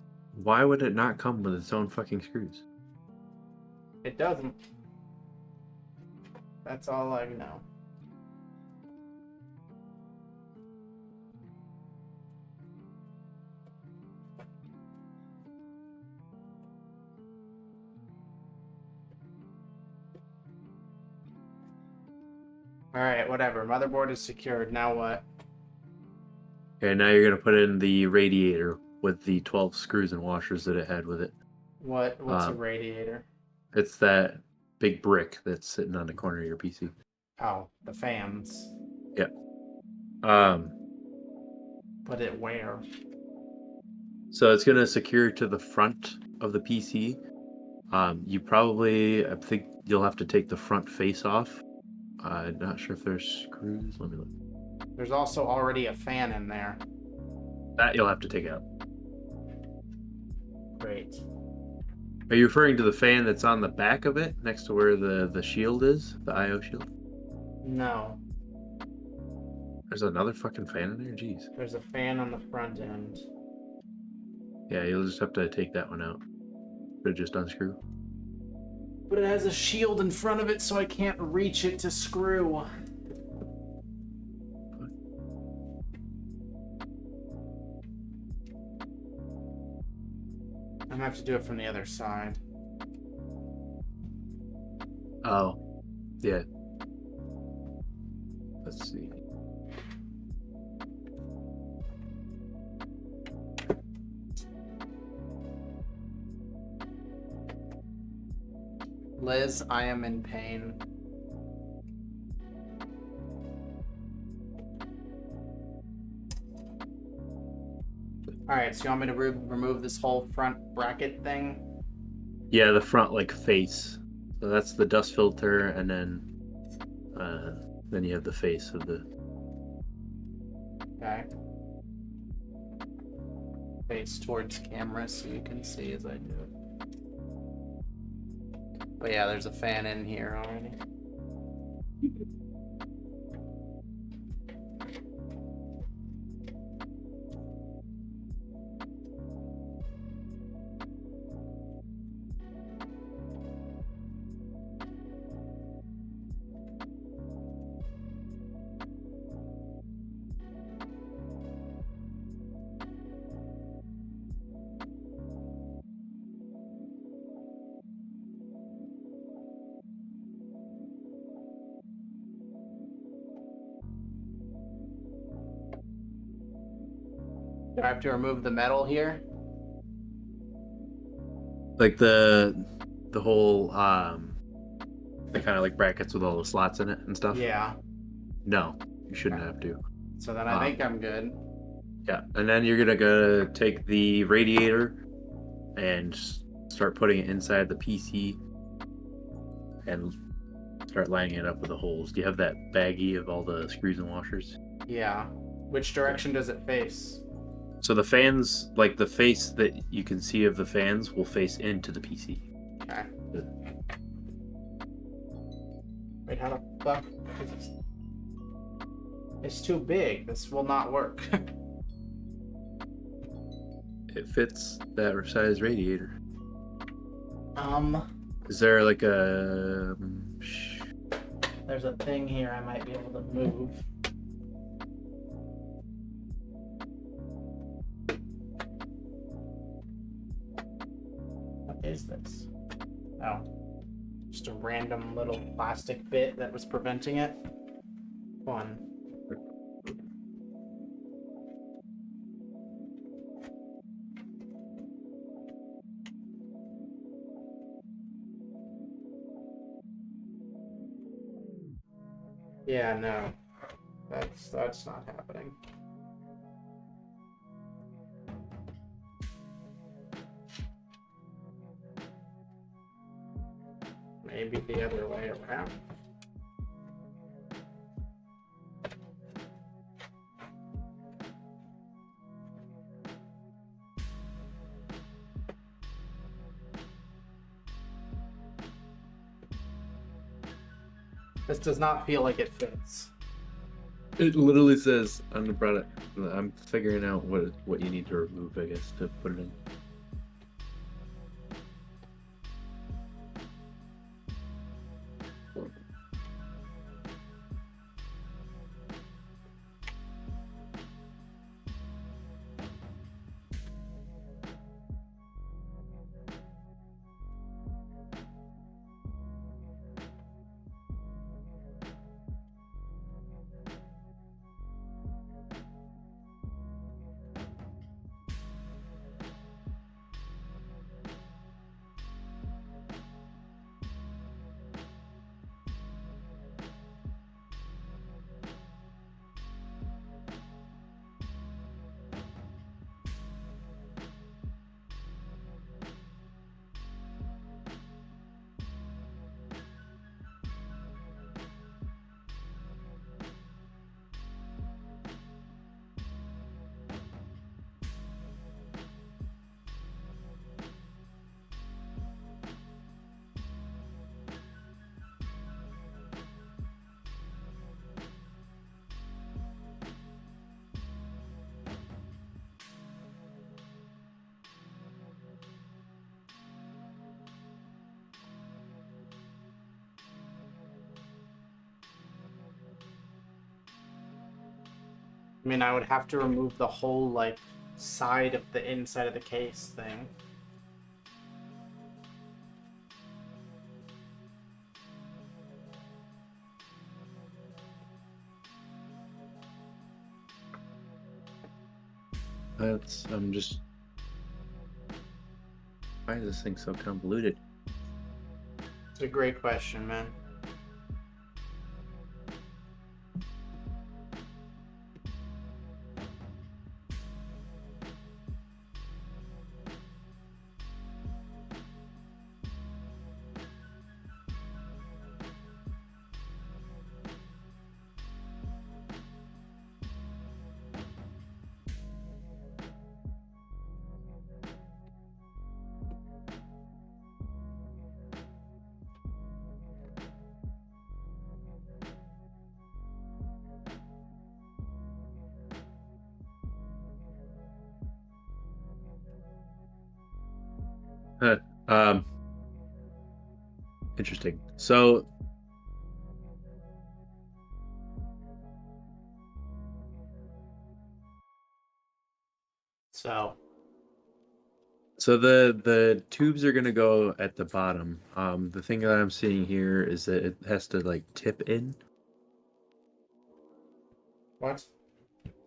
[SPEAKER 2] Why would it not come with its own fucking screws?
[SPEAKER 1] It doesn't. That's all I know. Alright, whatever. Motherboard is secured. Now what?
[SPEAKER 2] Okay, now you're gonna put in the radiator with the 12 screws and washers that it had with it.
[SPEAKER 1] What's a radiator?
[SPEAKER 2] It's that big brick that's sitting on the corner of your PC.
[SPEAKER 1] Oh, the fans.
[SPEAKER 2] Yep.
[SPEAKER 1] Put it where?
[SPEAKER 2] So it's gonna secure to the front of the PC. You probably, I think you'll have to take the front face off. I'm not sure if there's screws. Let me look.
[SPEAKER 1] There's also already a fan in there.
[SPEAKER 2] That you'll have to take out.
[SPEAKER 1] Great.
[SPEAKER 2] Are you referring to the fan that's on the back of it, next to where the shield is? The IO shield?
[SPEAKER 1] No.
[SPEAKER 2] There's another fucking fan in there? Jeez.
[SPEAKER 1] There's a fan on the front end.
[SPEAKER 2] Yeah, you'll just have to take that one out. Or just unscrew.
[SPEAKER 1] But it has a shield in front of it, so I can't reach it to screw. I'm gonna have to do it from the other side.
[SPEAKER 2] Oh. Yeah. Let's see.
[SPEAKER 1] Liz, I am in pain. Alright, so you want me to remove this whole front bracket thing?
[SPEAKER 2] Yeah, the front like face. So that's the dust filter, and then you have the face of the.
[SPEAKER 1] Okay. Face towards camera so you can see as I do it. But yeah, there's a fan in here already. Do I have to remove the metal here?
[SPEAKER 2] Like the whole the kind of like brackets with all the slots in it and stuff.
[SPEAKER 1] Yeah.
[SPEAKER 2] No, you shouldn't have to.
[SPEAKER 1] So then I think I'm good.
[SPEAKER 2] Yeah, and then you're gonna go take the radiator and start putting it inside the PC and start lining it up with the holes. Do you have that baggie of all the screws and washers?
[SPEAKER 1] Yeah. Which direction does it face?
[SPEAKER 2] So the fans, like the face that you can see of the fans, will face into the PC.
[SPEAKER 1] Okay. Wait, how the fuck? It's too big. This will not work.
[SPEAKER 2] It fits that size radiator. Is there like a?
[SPEAKER 1] There's a thing here I might be able to move. What is this? Oh. Just a random little plastic bit that was preventing it. Fun. Yeah, no. That's not happening. Maybe the other way around. This does not feel like it fits.
[SPEAKER 2] It literally says on the product. I'm figuring out what you need to remove, I guess, to put it in. I mean, I would have to remove the whole, like, side of the inside of the case thing. I'm just. Why is this thing so convoluted?
[SPEAKER 1] It's a great question, man.
[SPEAKER 2] Huh. Interesting. So the tubes are gonna go at the bottom. The thing that I'm seeing here is that it has to like tip in
[SPEAKER 1] What?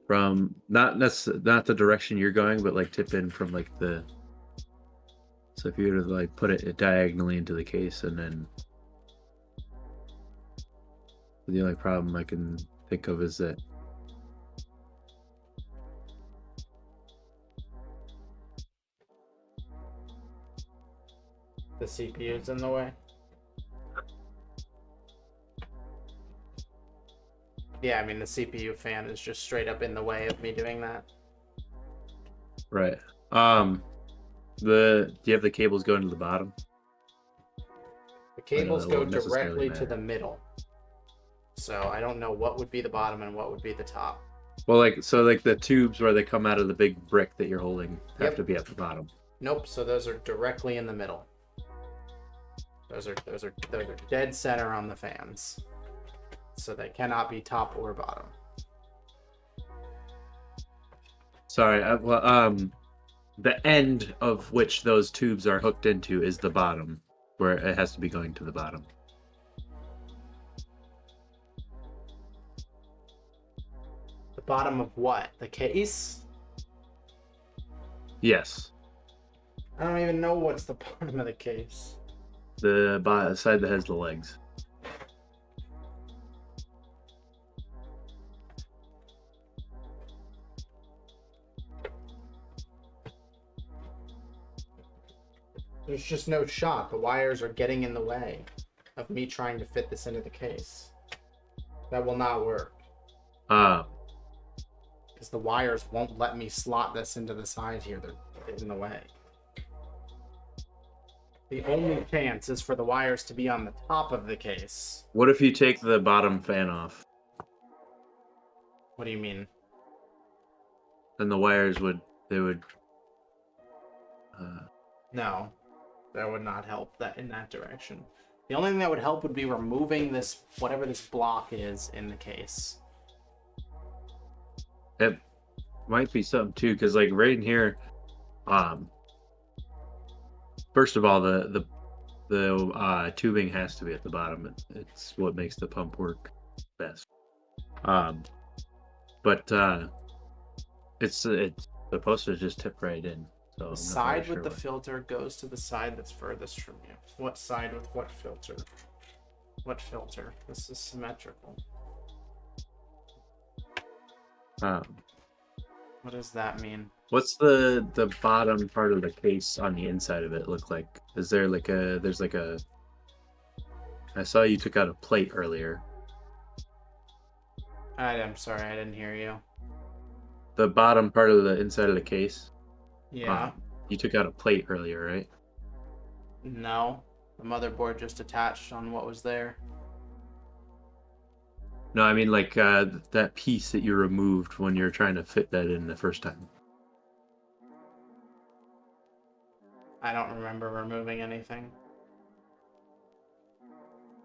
[SPEAKER 2] from not the direction you're going, but like tip in from like the. So if you were to like put it diagonally into the case, and then the only problem I can think of is that
[SPEAKER 1] The CPU's in the way? Yeah, I mean, the CPU fan is just straight up in the way of me doing that.
[SPEAKER 2] right. Do you have the cables going to the bottom?
[SPEAKER 1] The cables go
[SPEAKER 2] won't necessarily
[SPEAKER 1] directly to
[SPEAKER 2] matter.
[SPEAKER 1] the middle. So I don't know what would be the bottom and what would be the top.
[SPEAKER 2] Well, like the tubes where they come out of the big brick that you're holding have
[SPEAKER 1] Yep.
[SPEAKER 2] to be at the bottom.
[SPEAKER 1] Nope, so those are directly in the middle. Those are dead center on the fans. So they cannot be top or bottom.
[SPEAKER 2] Sorry, the end of which those tubes are hooked into is the bottom, where it has to be going to the bottom.
[SPEAKER 1] The bottom of what? The case?
[SPEAKER 2] Yes,
[SPEAKER 1] I don't even know what's the bottom of the case.
[SPEAKER 2] the side that has the legs.
[SPEAKER 1] There's just no shot. The wires are getting in the way of me trying to fit this into the case. That will not work.
[SPEAKER 2] Uh,
[SPEAKER 1] Because the wires won't let me slot this into the side here. They're in the way. The only chance is for the wires to be on the top of the case.
[SPEAKER 2] what if you take the bottom fan off?
[SPEAKER 1] What do you mean?
[SPEAKER 2] Then the wires would
[SPEAKER 1] No, that would not help that in that direction. The only thing that would help would be removing this, whatever this block is in the case.
[SPEAKER 2] it might be something too, because like right in here, first of all, the tubing has to be at the bottom. It's what makes the pump work best. But it's supposed to just tip right in. So
[SPEAKER 1] The side with the filter goes to the side that's furthest from you. What side with what filter? What filter? This is symmetrical. What does that mean?
[SPEAKER 2] What's the bottom part of the case on the inside of it look like? Is there like there's like a? I saw you took out a plate earlier.
[SPEAKER 1] I'm sorry, I didn't hear you.
[SPEAKER 2] The bottom part of the inside of the case.
[SPEAKER 1] Yeah.
[SPEAKER 2] You took out a plate earlier, right?
[SPEAKER 1] No. The motherboard just attached on what was there.
[SPEAKER 2] No, I mean like that piece that you removed when you were trying to fit that in the first time.
[SPEAKER 1] I don't remember removing anything.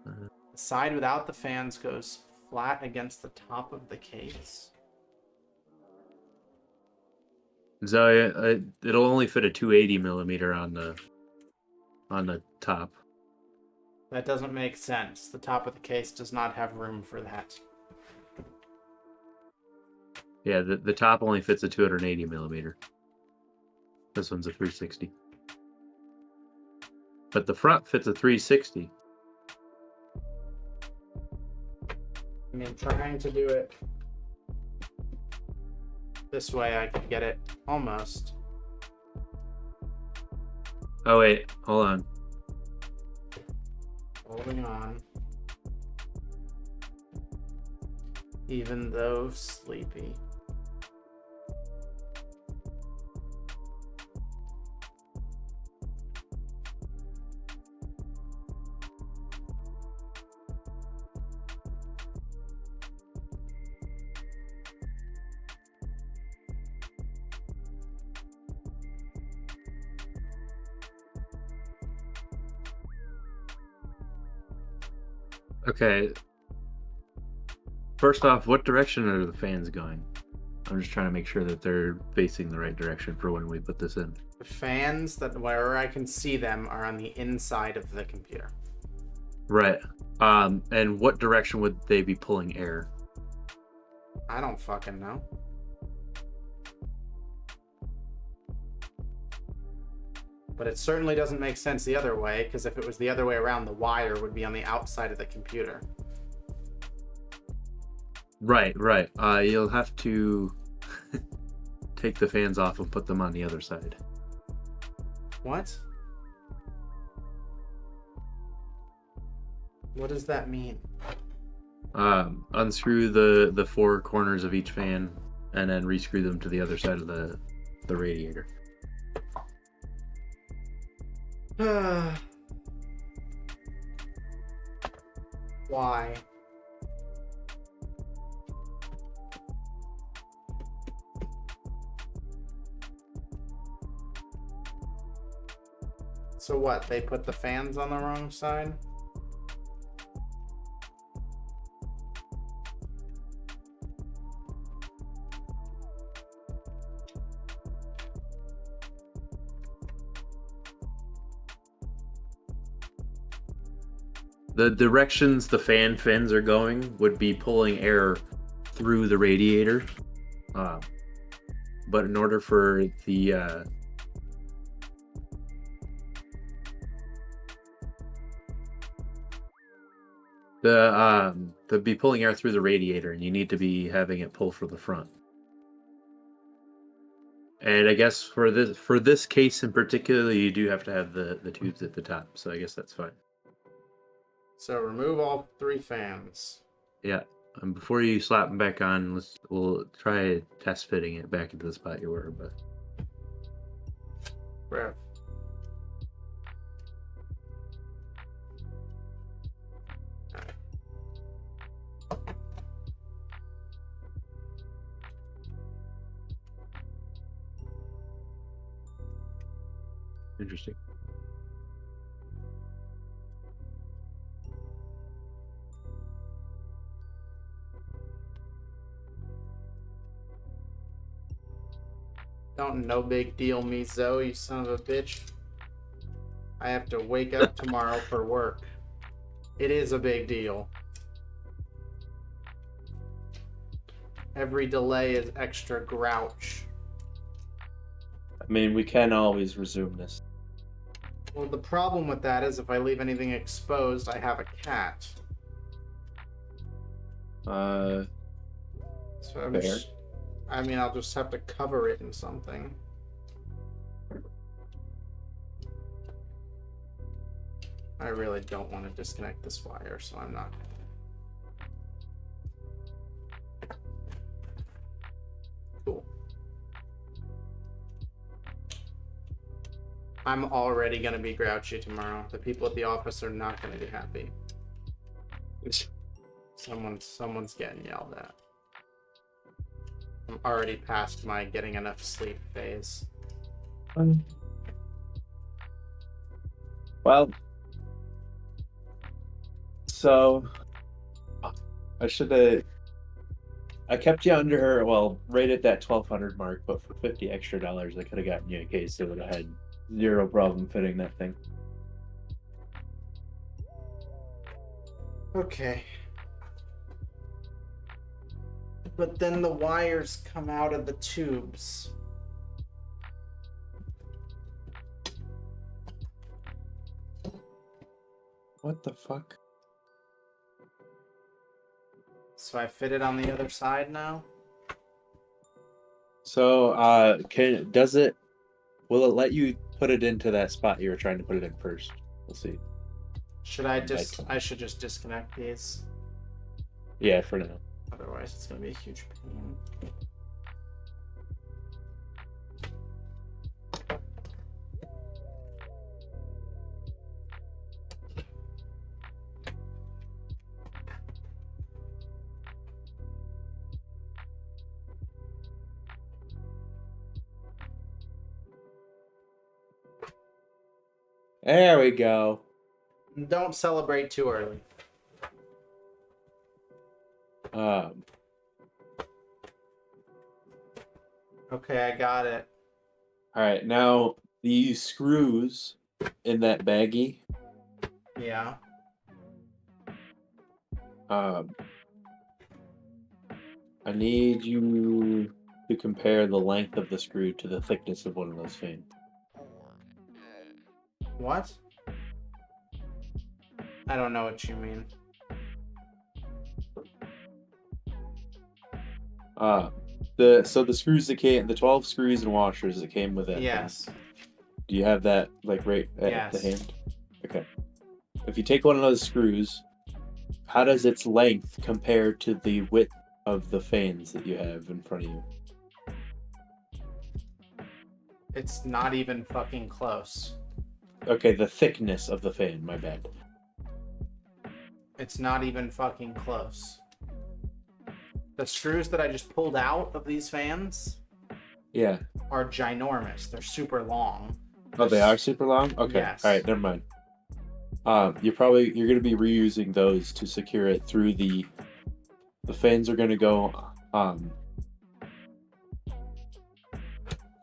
[SPEAKER 2] Uh,
[SPEAKER 1] The side without the fans goes flat against the top of the case.
[SPEAKER 2] So it'll only fit a 280 millimeter on the top.
[SPEAKER 1] That doesn't make sense. The top of the case does not have room for that.
[SPEAKER 2] Yeah, the top only fits a 280 millimeter. This one's a 360. But the front fits a 360.
[SPEAKER 1] I mean, trying to do it this way, I could get it almost.
[SPEAKER 2] Oh wait, hold on.
[SPEAKER 1] Holding on. Even though sleepy.
[SPEAKER 2] Okay. First off, what direction are the fans going? I'm just trying to make sure that they're facing the right direction for when we put this in.
[SPEAKER 1] The fans, that wherever I can see them, are on the inside of the computer.
[SPEAKER 2] Right. And what direction would they be pulling air?
[SPEAKER 1] I don't fucking know. But it certainly doesn't make sense the other way, because if it was the other way around, the wire would be on the outside of the computer.
[SPEAKER 2] Right. You'll have to take the fans off and put them on the other side.
[SPEAKER 1] What? What does that mean?
[SPEAKER 2] Unscrew the four corners of each fan and then rescrew them to the other side of the radiator.
[SPEAKER 1] Why? So what? They put the fans on the wrong side?
[SPEAKER 2] The directions the fan fins are going would be pulling air through the radiator. But in order for the be pulling air through the radiator, and you need to be having it pull from the front. And I guess for this case in particular, you do have to have the tubes at the top. So I guess that's fine.
[SPEAKER 1] So remove all 3 fans.
[SPEAKER 2] Yeah. And before you slap them back on, we'll try test fitting it back into the spot you were. But
[SPEAKER 1] Rev.
[SPEAKER 2] interesting.
[SPEAKER 1] Don't no big deal me, Zoe, you son of a bitch. I have to wake up tomorrow for work. It is a big deal. Every delay is extra grouch.
[SPEAKER 2] I mean, we can always resume this.
[SPEAKER 1] Well, the problem with that is if I leave anything exposed, I have a cat. So
[SPEAKER 2] Fair.
[SPEAKER 1] I'll just have to cover it in something. I really don't want to disconnect this wire, so I'm not. Cool. I'm already going to be grouchy tomorrow. The people at the office are not going to be happy. Someone's getting yelled at. I'm already past my getting enough sleep phase.
[SPEAKER 2] Well, so I should have. I kept you under her. Well, right at that 1,200 mark, but for $50 extra, I could have gotten you a case that would have had zero problem fitting that thing.
[SPEAKER 1] Okay. But then the wires come out of the tubes.
[SPEAKER 2] What the fuck?
[SPEAKER 1] So I fit it on the other side now?
[SPEAKER 2] So, will it let you put it into that spot you were trying to put it in first? We'll see.
[SPEAKER 1] I should just disconnect these.
[SPEAKER 2] Yeah, for now.
[SPEAKER 1] Otherwise it's gonna be a huge pain.
[SPEAKER 2] There we go.
[SPEAKER 1] Don't celebrate too early. Okay, I got it.
[SPEAKER 2] All right, now these screws in that baggie.
[SPEAKER 1] Yeah.
[SPEAKER 2] I need you to compare the length of the screw to the thickness of one of those fans.
[SPEAKER 1] What? I don't know what you mean.
[SPEAKER 2] The screws that came, the 12 screws and washers that came with it.
[SPEAKER 1] Yes.
[SPEAKER 2] Do you have that like right at the
[SPEAKER 1] Yes.
[SPEAKER 2] hand? Okay. If you take one of those screws, how does its length compare to the width of the fans that you have in front of you?
[SPEAKER 1] It's not even fucking close.
[SPEAKER 2] Okay, the thickness of the fan, my bad.
[SPEAKER 1] It's not even fucking close. The screws that I just pulled out of these fans
[SPEAKER 2] Yeah.
[SPEAKER 1] are ginormous. They're super long.
[SPEAKER 2] Oh, they are super long? Okay.
[SPEAKER 1] Yes.
[SPEAKER 2] All right, never mind. You're going to be reusing those to secure it through the fans are going to go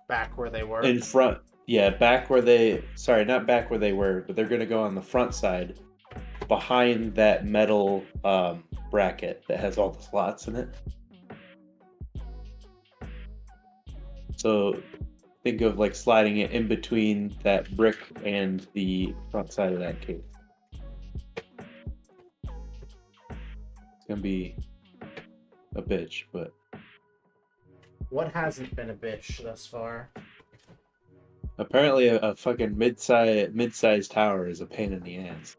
[SPEAKER 1] Back where they were.
[SPEAKER 2] in front. Yeah, not back where they were, but they're going to go on the front side behind that metal bracket that has all the slots in it. So think of like sliding it in between that brick and the front side of that case. It's gonna be a bitch, but
[SPEAKER 1] What hasn't been a bitch thus far?
[SPEAKER 2] Apparently, a fucking mid-sized tower is a pain in the ass.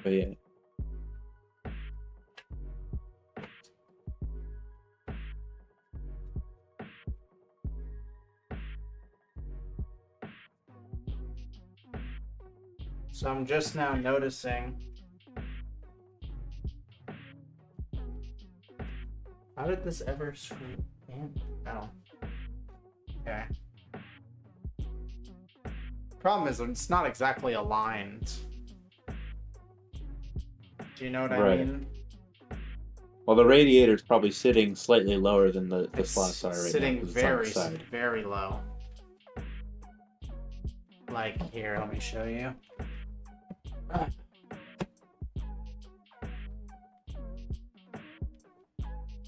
[SPEAKER 2] But yeah.
[SPEAKER 1] So I'm just now noticing. How did this ever screw in? Oh. Okay. Problem is, it's not exactly aligned. Do you know what I
[SPEAKER 2] Right.
[SPEAKER 1] mean?
[SPEAKER 2] Well, the radiator's probably sitting slightly lower than the
[SPEAKER 1] It's
[SPEAKER 2] slots are right
[SPEAKER 1] sitting
[SPEAKER 2] now. 'Cause it's on the
[SPEAKER 1] very,
[SPEAKER 2] side.
[SPEAKER 1] very low. Like here, let me show you.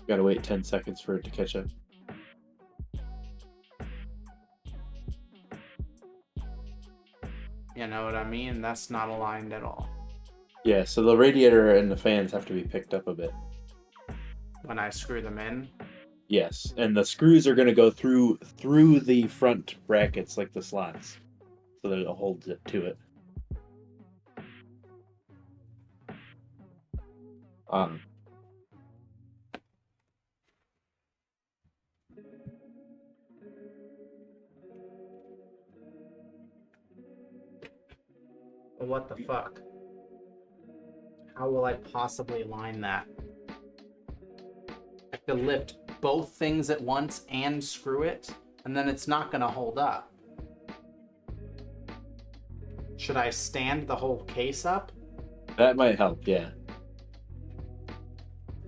[SPEAKER 2] Gotta wait 10 seconds for it to catch up.
[SPEAKER 1] You know what I mean? That's not aligned at all.
[SPEAKER 2] Yeah, so the radiator and the fans have to be picked up a bit.
[SPEAKER 1] When I screw them in.
[SPEAKER 2] Yes, and the screws are going to go through the front brackets like the slots, so that it holds it to it. Um,
[SPEAKER 1] But what the fuck? How will I possibly line that? I have to lift both things at once and screw it, and then it's not gonna hold up. Should I stand the whole case up?
[SPEAKER 2] that might help, yeah.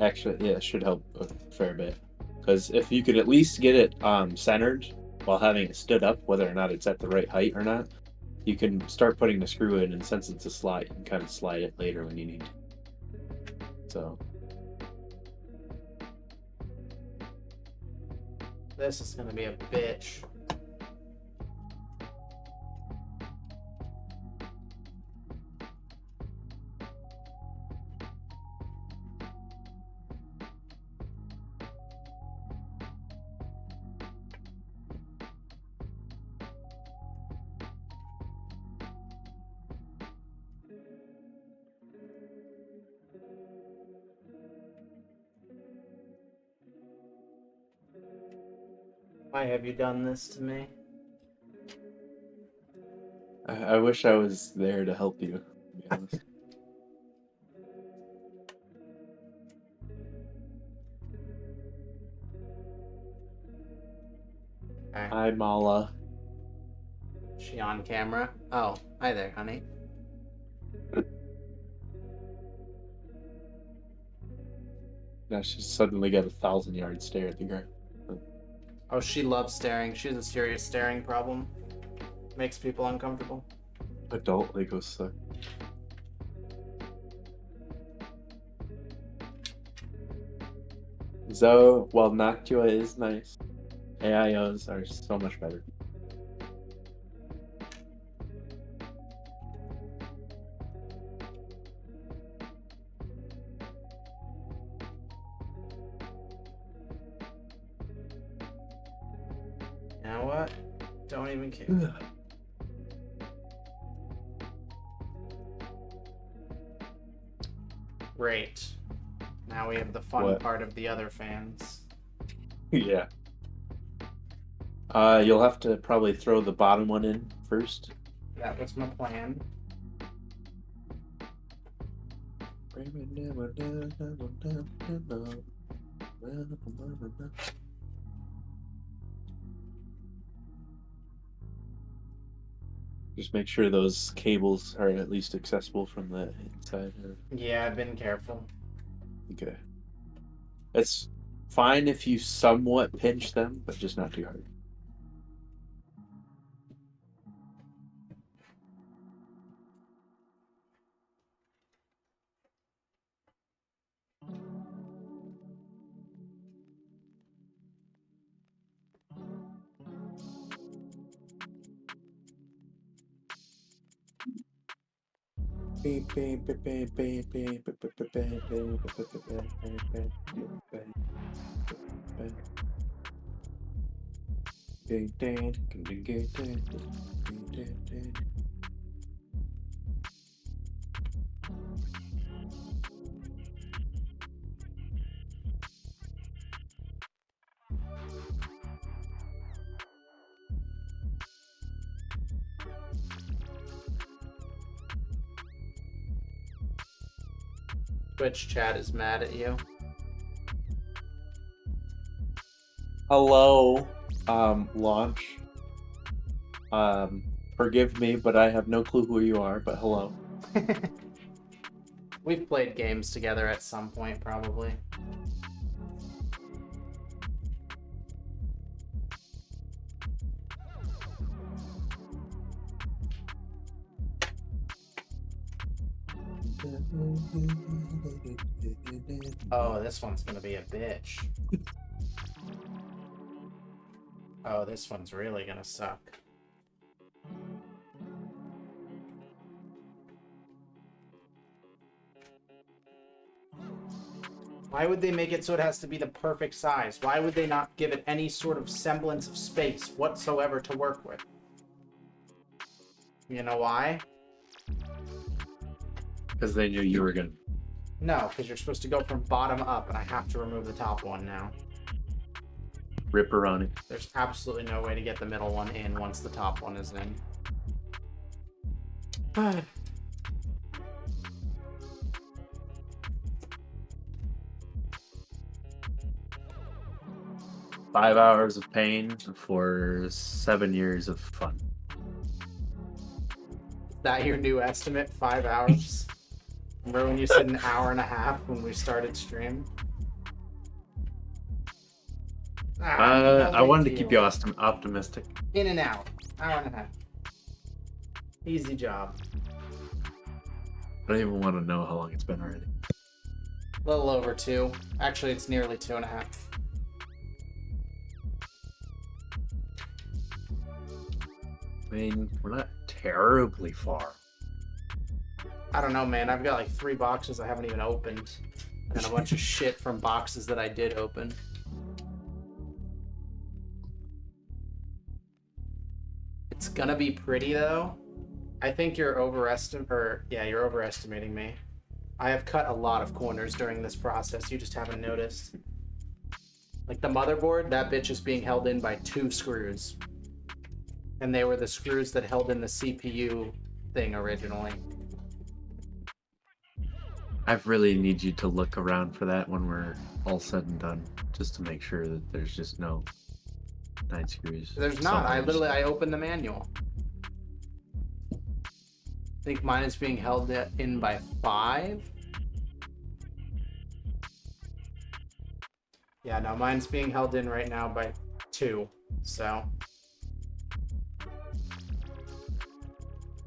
[SPEAKER 2] Actually, yeah, it should help a fair bit. Because if you could at least get it centered while having it stood up, whether or not it's at the right height or not, you can start putting the screw in, and since it's a slide, you can kind of slide it later when you need to. So,
[SPEAKER 1] This is gonna be a bitch. Why have you done this to me?
[SPEAKER 2] I wish I was there to help you, to be honest.
[SPEAKER 1] Okay.
[SPEAKER 2] Hi, Mala.
[SPEAKER 1] Is she on camera? Oh, hi there, honey.
[SPEAKER 2] Now she's suddenly got a 1,000-yard stare at the ground.
[SPEAKER 1] Oh, she loves staring. She has a serious staring problem. Makes people uncomfortable.
[SPEAKER 2] Adult Lego suck. Zoe, while Noctua is nice, AIOs are so much better.
[SPEAKER 1] You know what? Don't even care. Great. Now we have the fun
[SPEAKER 2] What?
[SPEAKER 1] part of the other fans.
[SPEAKER 2] Yeah. You'll have to probably throw the bottom one in first.
[SPEAKER 1] That was my plan.
[SPEAKER 2] Just make sure those cables are at least accessible from the inside.
[SPEAKER 1] Yeah, I've been careful.
[SPEAKER 2] Okay. It's fine if you somewhat pinch them, but just not too hard.
[SPEAKER 1] Twitch chat is mad at you.
[SPEAKER 2] Hello, launch. Forgive me, but I have no clue who you are, but hello.
[SPEAKER 1] We've played games together at some point, probably. Oh, this one's gonna be a bitch. Oh, this one's really gonna suck. Why would they make it so it has to be the perfect size? Why would they not give it any sort of semblance of space whatsoever to work with? You know why?
[SPEAKER 2] Because they knew you were gonna.
[SPEAKER 1] No, because you're supposed to go from bottom up, and I have to remove the top one now.
[SPEAKER 2] Ripper on it.
[SPEAKER 1] There's absolutely no way to get the middle one in once the top one is in.
[SPEAKER 2] 5 hours of pain for 7 years of fun.
[SPEAKER 1] Is that your new estimate? 5 hours? Remember when you said an hour and a half when we started stream?
[SPEAKER 2] I wanted to keep you optimistic.
[SPEAKER 1] In and out. Hour and a half. Easy job.
[SPEAKER 2] I don't even want to know how long it's been already.
[SPEAKER 1] A little over 2. Actually, it's nearly 2.5.
[SPEAKER 2] I mean, we're not terribly far.
[SPEAKER 1] I don't know, man. I've got like 3 boxes I haven't even opened. And a bunch of shit from boxes that I did open. It's gonna be pretty, though. I think you're overestimating me. I have cut a lot of corners during this process. You just haven't noticed. Like the motherboard, that bitch is being held in by 2 screws. And they were the screws that held in the CPU thing originally.
[SPEAKER 2] I really need you to look around for that when we're all said and done, just to make sure that there's just no 9 screws.
[SPEAKER 1] There's not. I opened the manual. I think mine is being held in by 5. Yeah, no, mine's being held in right now by 2. So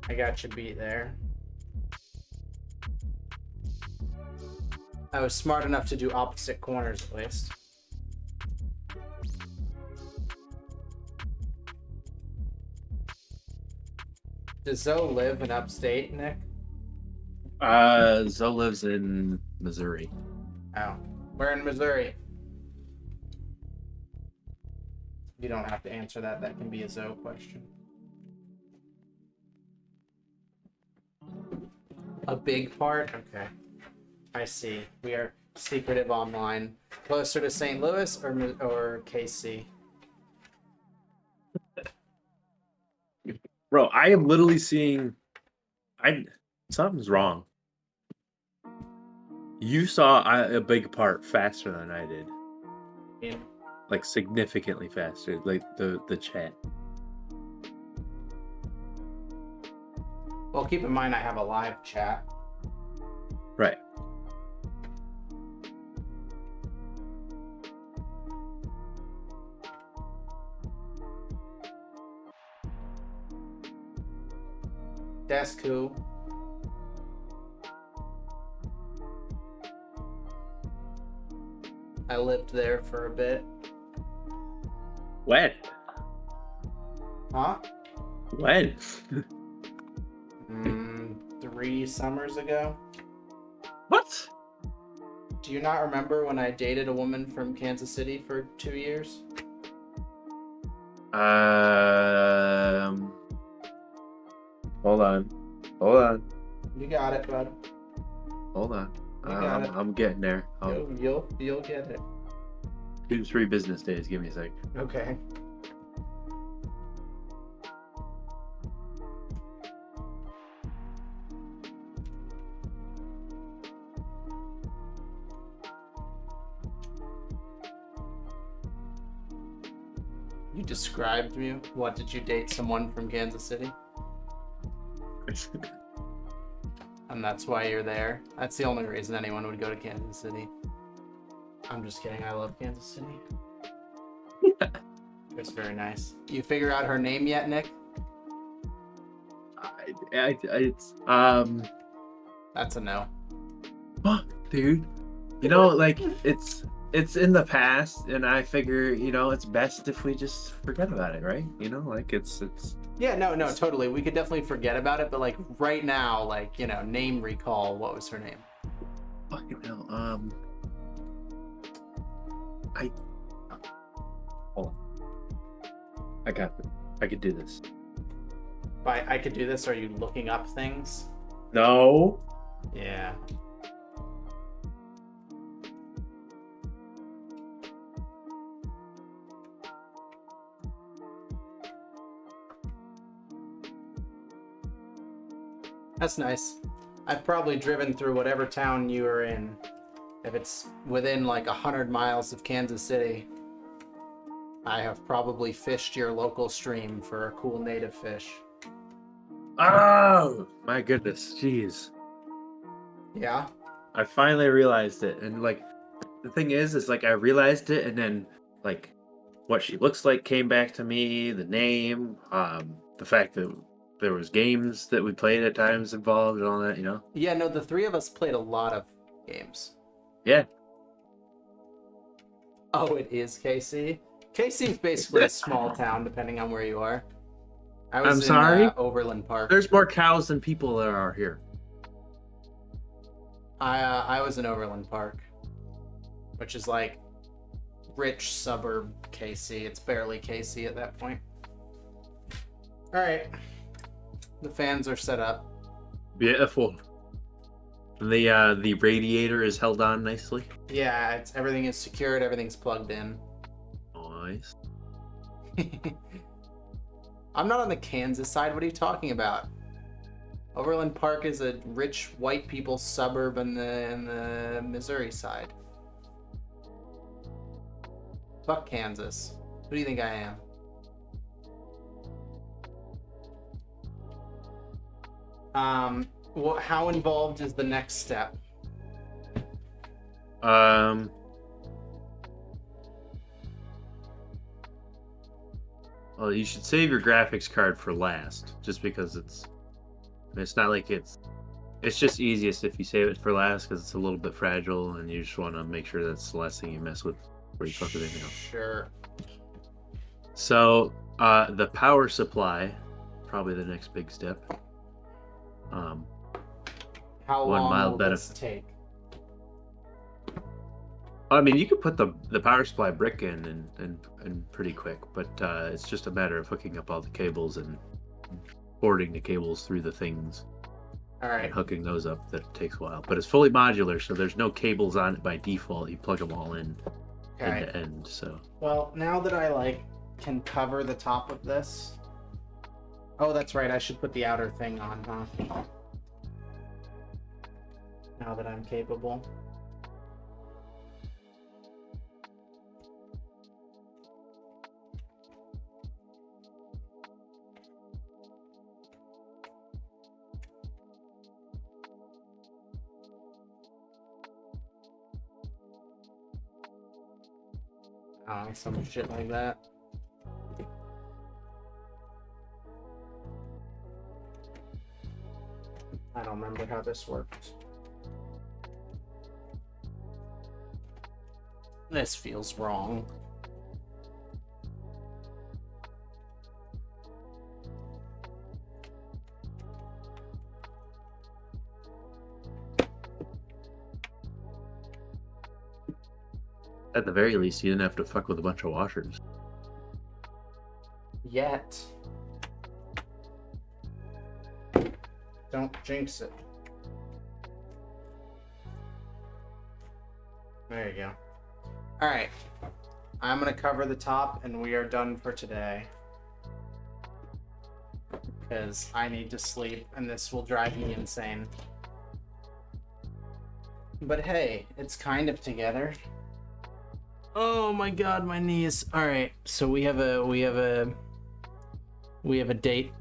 [SPEAKER 1] I got you beat there. I was smart enough to do opposite corners at least. Does Zoe live in upstate, Nick?
[SPEAKER 2] Zoe lives in Missouri.
[SPEAKER 1] Oh. Where in Missouri? You don't have to answer that. That can be a Zoe question. A big part? Okay. I see. We are secretive online. Closer to St. Louis or KC?
[SPEAKER 2] Bro, I am literally seeing... Something's wrong. You saw a big part faster than I did.
[SPEAKER 1] Yeah.
[SPEAKER 2] Like, significantly faster. Like, the chat.
[SPEAKER 1] Well, keep in mind I have a live chat.
[SPEAKER 2] Right.
[SPEAKER 1] That's cool. I lived there for a bit.
[SPEAKER 2] When?
[SPEAKER 1] Huh?
[SPEAKER 2] When?
[SPEAKER 1] 3 summers ago.
[SPEAKER 2] What?
[SPEAKER 1] Do you not remember when I dated a woman from Kansas City for 2 years?
[SPEAKER 2] Hold on. Hold on.
[SPEAKER 1] You got it, bud.
[SPEAKER 2] Hold on.
[SPEAKER 1] You got it.
[SPEAKER 2] I'm getting there.
[SPEAKER 1] You'll get it.
[SPEAKER 2] 2-3 business days. Give me a sec.
[SPEAKER 1] Okay. You described me. What, did you date someone from Kansas City? And that's why you're there? That's the only reason anyone would go to Kansas City. I'm just kidding. I love Kansas City. It's very nice. You figure out her name yet, Nick? That's a no.
[SPEAKER 2] Fuck, dude. You know, like it's in the past, and I figure, you know, it's best if we just forget about it, right? You know, like it's.
[SPEAKER 1] Yeah, no, totally. We could definitely forget about it, but like right now, like, you know, name recall. What was her name?
[SPEAKER 2] Fucking hell. Hold on. I got it. I could do this.
[SPEAKER 1] By I could do this, are you looking up things?
[SPEAKER 2] No.
[SPEAKER 1] Yeah. That's nice. I've probably driven through whatever town you are in. If it's within like 100 miles of Kansas City, I have probably fished your local stream for a cool native fish.
[SPEAKER 2] Oh my goodness, jeez.
[SPEAKER 1] Yeah?
[SPEAKER 2] I finally realized it, and like the thing is like I realized it, and then like what she looks like came back to me, the name, the fact that there was games that we played at times involved and all that, you know.
[SPEAKER 1] Yeah, no, the three of us played a lot of games.
[SPEAKER 2] Yeah.
[SPEAKER 1] Oh, it is KC? KC's basically a small town, depending on where you are.
[SPEAKER 2] I'm sorry?
[SPEAKER 1] In Overland Park.
[SPEAKER 2] There's more cows than people there are here.
[SPEAKER 1] I was in Overland Park, which is like rich suburb KC. It's barely KC at that point. All right, the fans are set up.
[SPEAKER 2] Beautiful. The radiator is held on nicely.
[SPEAKER 1] Yeah, everything is secured. Everything's plugged in.
[SPEAKER 2] Nice.
[SPEAKER 1] I'm not on the Kansas side. What are you talking about? Overland Park is a rich white people suburb in the Missouri side. Fuck Kansas. Who do you think I am? How involved is the next step?
[SPEAKER 2] Well, you should save your graphics card for last, just because it's not like it's just easiest if you save it for last, because it's a little bit fragile, and you just want to make sure that's the last thing you mess with before you fuck with anything else.
[SPEAKER 1] Sure.
[SPEAKER 2] So, the power supply, probably the next big step.
[SPEAKER 1] How
[SPEAKER 2] 1
[SPEAKER 1] long
[SPEAKER 2] mile
[SPEAKER 1] will
[SPEAKER 2] better.
[SPEAKER 1] this take?
[SPEAKER 2] I mean, you could put the power supply brick in and pretty quick, but it's just a matter of hooking up all the cables and porting the cables through the things.
[SPEAKER 1] All right.
[SPEAKER 2] And hooking those up. That takes a while, but it's fully modular, so there's no cables on it by default. You plug them all in end to end. So.
[SPEAKER 1] Well, now that I can cover the top of this. Oh, that's right. I should put the outer thing on, huh? Now that I'm capable. Some shit like that. I don't remember how this worked. This feels wrong.
[SPEAKER 2] At the very least, you didn't have to fuck with a bunch of washers.
[SPEAKER 1] Yet. Don't jinx it. There you go. Alright. I'm gonna cover the top and we are done for today. Because I need to sleep and this will drive me insane. But hey, it's kind of together. Oh my god, my knees. Alright, so we have a date.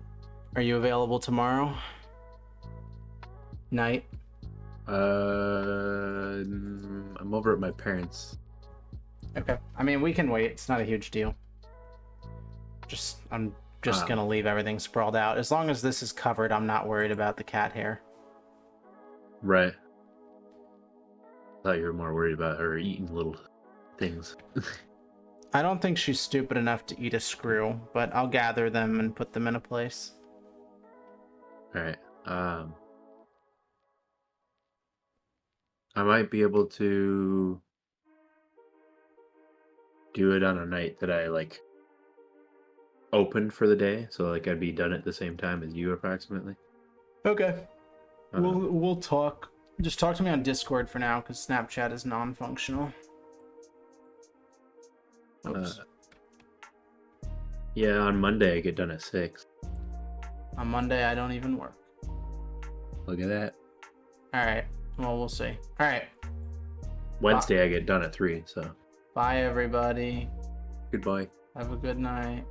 [SPEAKER 1] Are you available tomorrow? Night?
[SPEAKER 2] I'm over at my parents'.
[SPEAKER 1] Okay. I mean, we can wait. It's not a huge deal. I'm just gonna leave everything sprawled out. As long as this is covered, I'm not worried about the cat hair.
[SPEAKER 2] Right. I thought you were more worried about her eating little things.
[SPEAKER 1] I don't think she's stupid enough to eat a screw, but I'll gather them and put them in a place.
[SPEAKER 2] Alright. I might be able to do it on a night that I like opened for the day, so like I'd be done at the same time as you approximately.
[SPEAKER 1] Okay. We'll talk. Just talk to me on Discord for now, because Snapchat is non-functional. Oops.
[SPEAKER 2] Yeah, on Monday I get done at 6.
[SPEAKER 1] On Monday, I don't even work.
[SPEAKER 2] Look at that.
[SPEAKER 1] Alright. Well, we'll see. Alright.
[SPEAKER 2] Wednesday I get done at 3, so
[SPEAKER 1] Bye, everybody.
[SPEAKER 2] goodbye.
[SPEAKER 1] Have a good night.